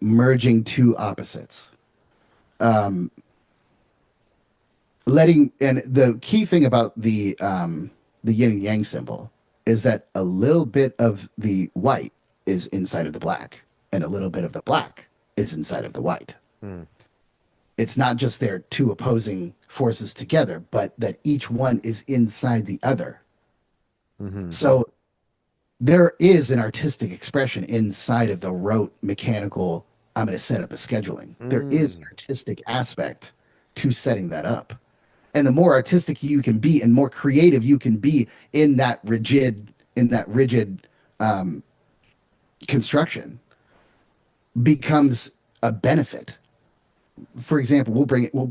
merging two opposites. And the key thing about the yin and yang symbol is that a little bit of the white is inside of the black, and a little bit of the black is inside of the white. Hmm. It's not just they're two opposing forces together, but that each one is inside the other. Mm-hmm. So there is an artistic expression inside of the rote mechanical, I'm going to set up a scheduling. There is an Mm. artistic aspect to setting that up. And the more artistic you can be and more creative you can be in that rigid construction becomes a benefit. For example, we'll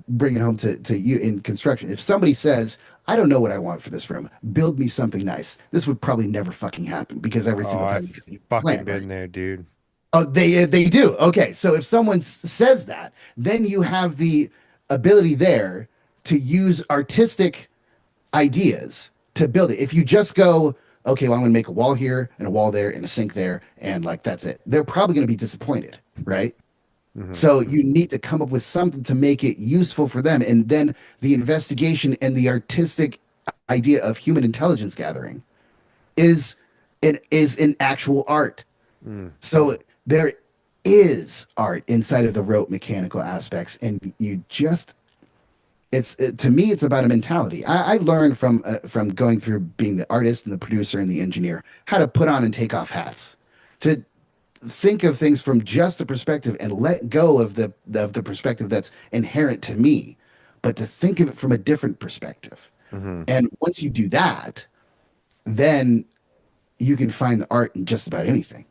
bring it home to you in construction. If somebody says, I don't know what I want for this room, build me something nice. This would probably never fucking happen because every Oh, single time you I've get a new fucking plan, been right? there, dude. Oh, they do. Okay, so if someone says that, then you have the ability there to use artistic ideas to build it. If you just go, okay, well, I'm going to make a wall here and a wall there and a sink there, and like that's it, they're probably going to be disappointed, right? Hmm. So you need to come up with something to make it useful for them. And then the investigation and the artistic idea of human intelligence gathering is an actual art. Mm. So there is art inside of the rote mechanical aspects, and you just to me it's about a mentality. I learned from going through being the artist and the producer and the engineer how to put on and take off hats, to think of things from just a perspective and let go of the perspective that's inherent to me, but to think of it from a different perspective. Hmm. And once you do that, then you can find the art in just about anything.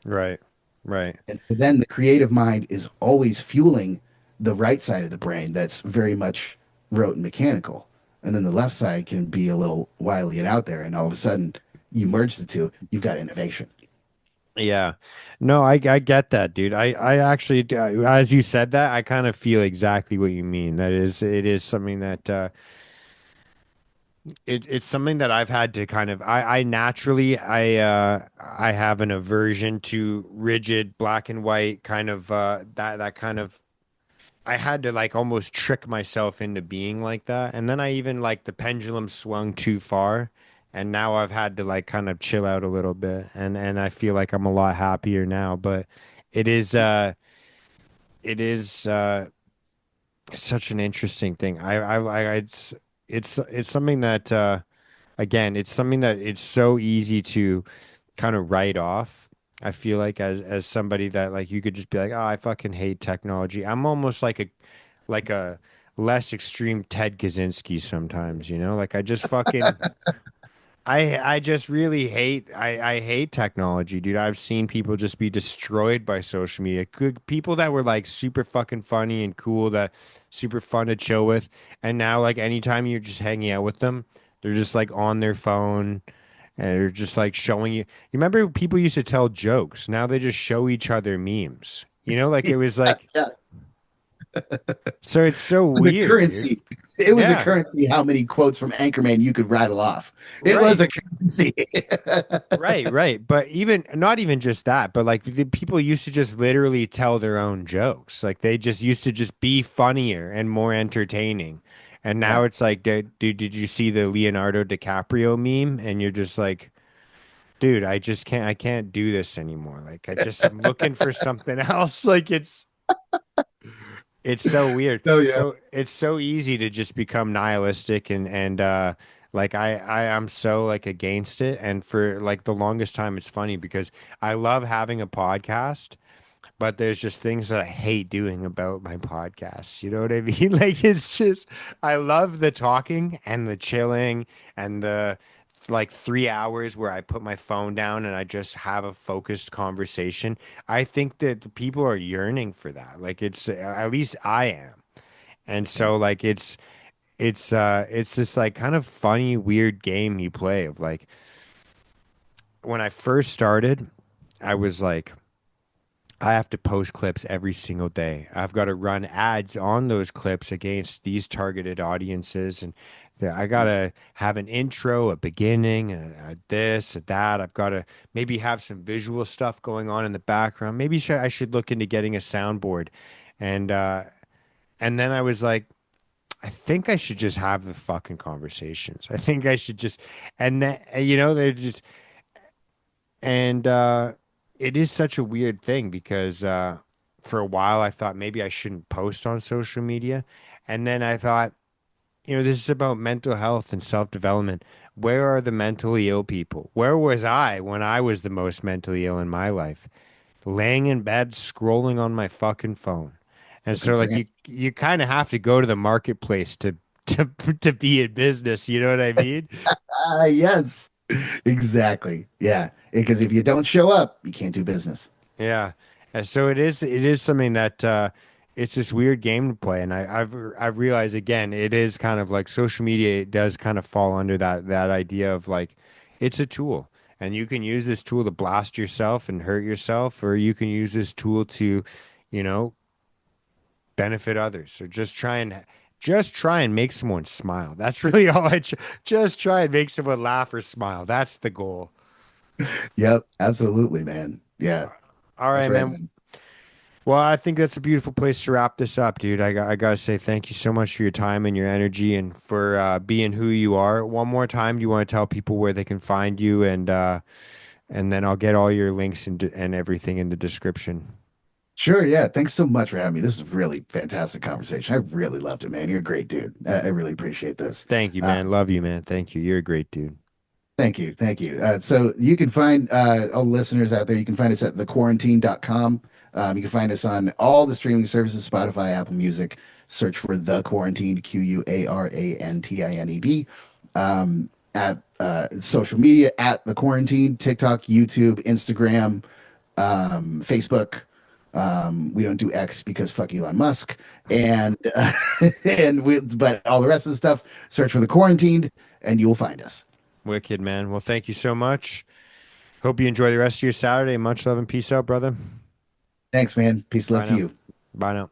Right. Right. And so then the creative mind is always fueling the right side of the brain that's very much rote and mechanical. And then the left side can be a little wily and out there. And all of a sudden, you merge the two, you've got innovation. Yeah. No, I get that, dude. I actually, as you said that, I kind of feel exactly what you mean. It is something that, it's something that I've had to kind of, I naturally, I have an aversion to rigid black and white kind of, that kind of, I had to like almost trick myself into being like that. And then I even like the pendulum swung too far. And now I've had to like kind of chill out a little bit. And I feel like I'm a lot happier now. But it is it is it's such an interesting thing. It's something that again, it's something that it's so easy to kind of write off. I feel like as somebody that like you could just be like, oh, I fucking hate technology. I'm almost like a less extreme Ted Kaczynski sometimes, you know? Like I just fucking I just really hate I hate technology, dude. I've seen people just be destroyed by social media. Good people that were like super fucking funny and cool, that super fun to chill with, and now like anytime you're just hanging out with them, they're just like on their phone and they're just like showing you. You remember people used to tell jokes. Now they just show each other memes. You know, like it was like Yeah. so it's so Was a weird, dude. currency. It was a Yeah, currency how many quotes from Anchorman you could rattle off. It was right. a currency. Right, right. But even not even just that, but like the people used to just literally tell their own jokes. Like they just used to just be funnier and more entertaining. And now Yeah. it's like, dude, did you see the Leonardo DiCaprio meme? And you're just like, dude, I can't do this anymore. Like I'm looking for something else. Like it's so weird. Oh yeah. So it's so easy to just become nihilistic and like I am so like against it. And for like the longest time, it's funny because I love having a podcast, but there's just things that I hate doing about my podcasts. You know what I mean? Like it's just I love the talking and the chilling and the like 3 hours where I put my phone down and I just have a focused conversation. I think that people are yearning for that. Like it's at least I am. And Yeah. so like it's this like kind of funny, weird game you play of like when I first started, I was like I have to post clips every single day. I've got to run ads on those clips against these targeted audiences. And I got to have an intro, a beginning, a this, a that. I've got to maybe have some visual stuff going on in the background. Maybe I should look into getting a soundboard. And, uh, and then I was like, I think I should just have the fucking conversations. I think I should just, and then, they're just, and it is such a weird thing because for a while I thought maybe I shouldn't post on social media. And then I thought, this is about mental health and self-development. Where are the mentally ill people? Where was I when I was the most mentally ill in my life? Laying in bed, scrolling on my fucking phone. And Looking so for like it. you kind of have to go to the marketplace to to be in business, you know what I mean? Yes. Exactly. Yeah. Because if you don't show up, you can't do business. Yeah. And so it is something that it's this weird game to play. And I've realized again, it is kind of like social media, it does kind of fall under that idea of like it's a tool. And you can use this tool to blast yourself and hurt yourself, or you can use this tool to, you know, benefit others. So just try and make someone smile. That's really all just try and make someone laugh or smile. That's the goal. Yep. Absolutely, man. Yeah. All That's right, right, man. man. Well, I think that's a beautiful place to wrap this up, dude. I gotta say thank you so much for your time and your energy and for being who you are. One more time, do you want to tell people where they can find you and then I'll get all your links and everything in the description. Sure. Yeah. Thanks so much for having me. This is a really fantastic conversation. I really loved it, man. You're a great dude. I really appreciate this. Thank you, Uh, man. Love you, man. Thank you. You're a great dude. Thank you. Thank you. So you can find all the listeners out there, you can find us at thequarantine.com. You can find us on all the streaming services, Spotify, Apple Music. Search for The Quarantine, QUARANTINED. At social media, at The Quarantine, TikTok, YouTube, Instagram, Facebook. We don't do X because fuck Elon Musk. And but all the rest of the stuff, search for The Quarantined and you will find us. Wicked, man. Well, thank you so much. Hope you enjoy the rest of your Saturday. Much love and peace out, brother. Thanks, man. Peace, love Bye to now. you. Bye now.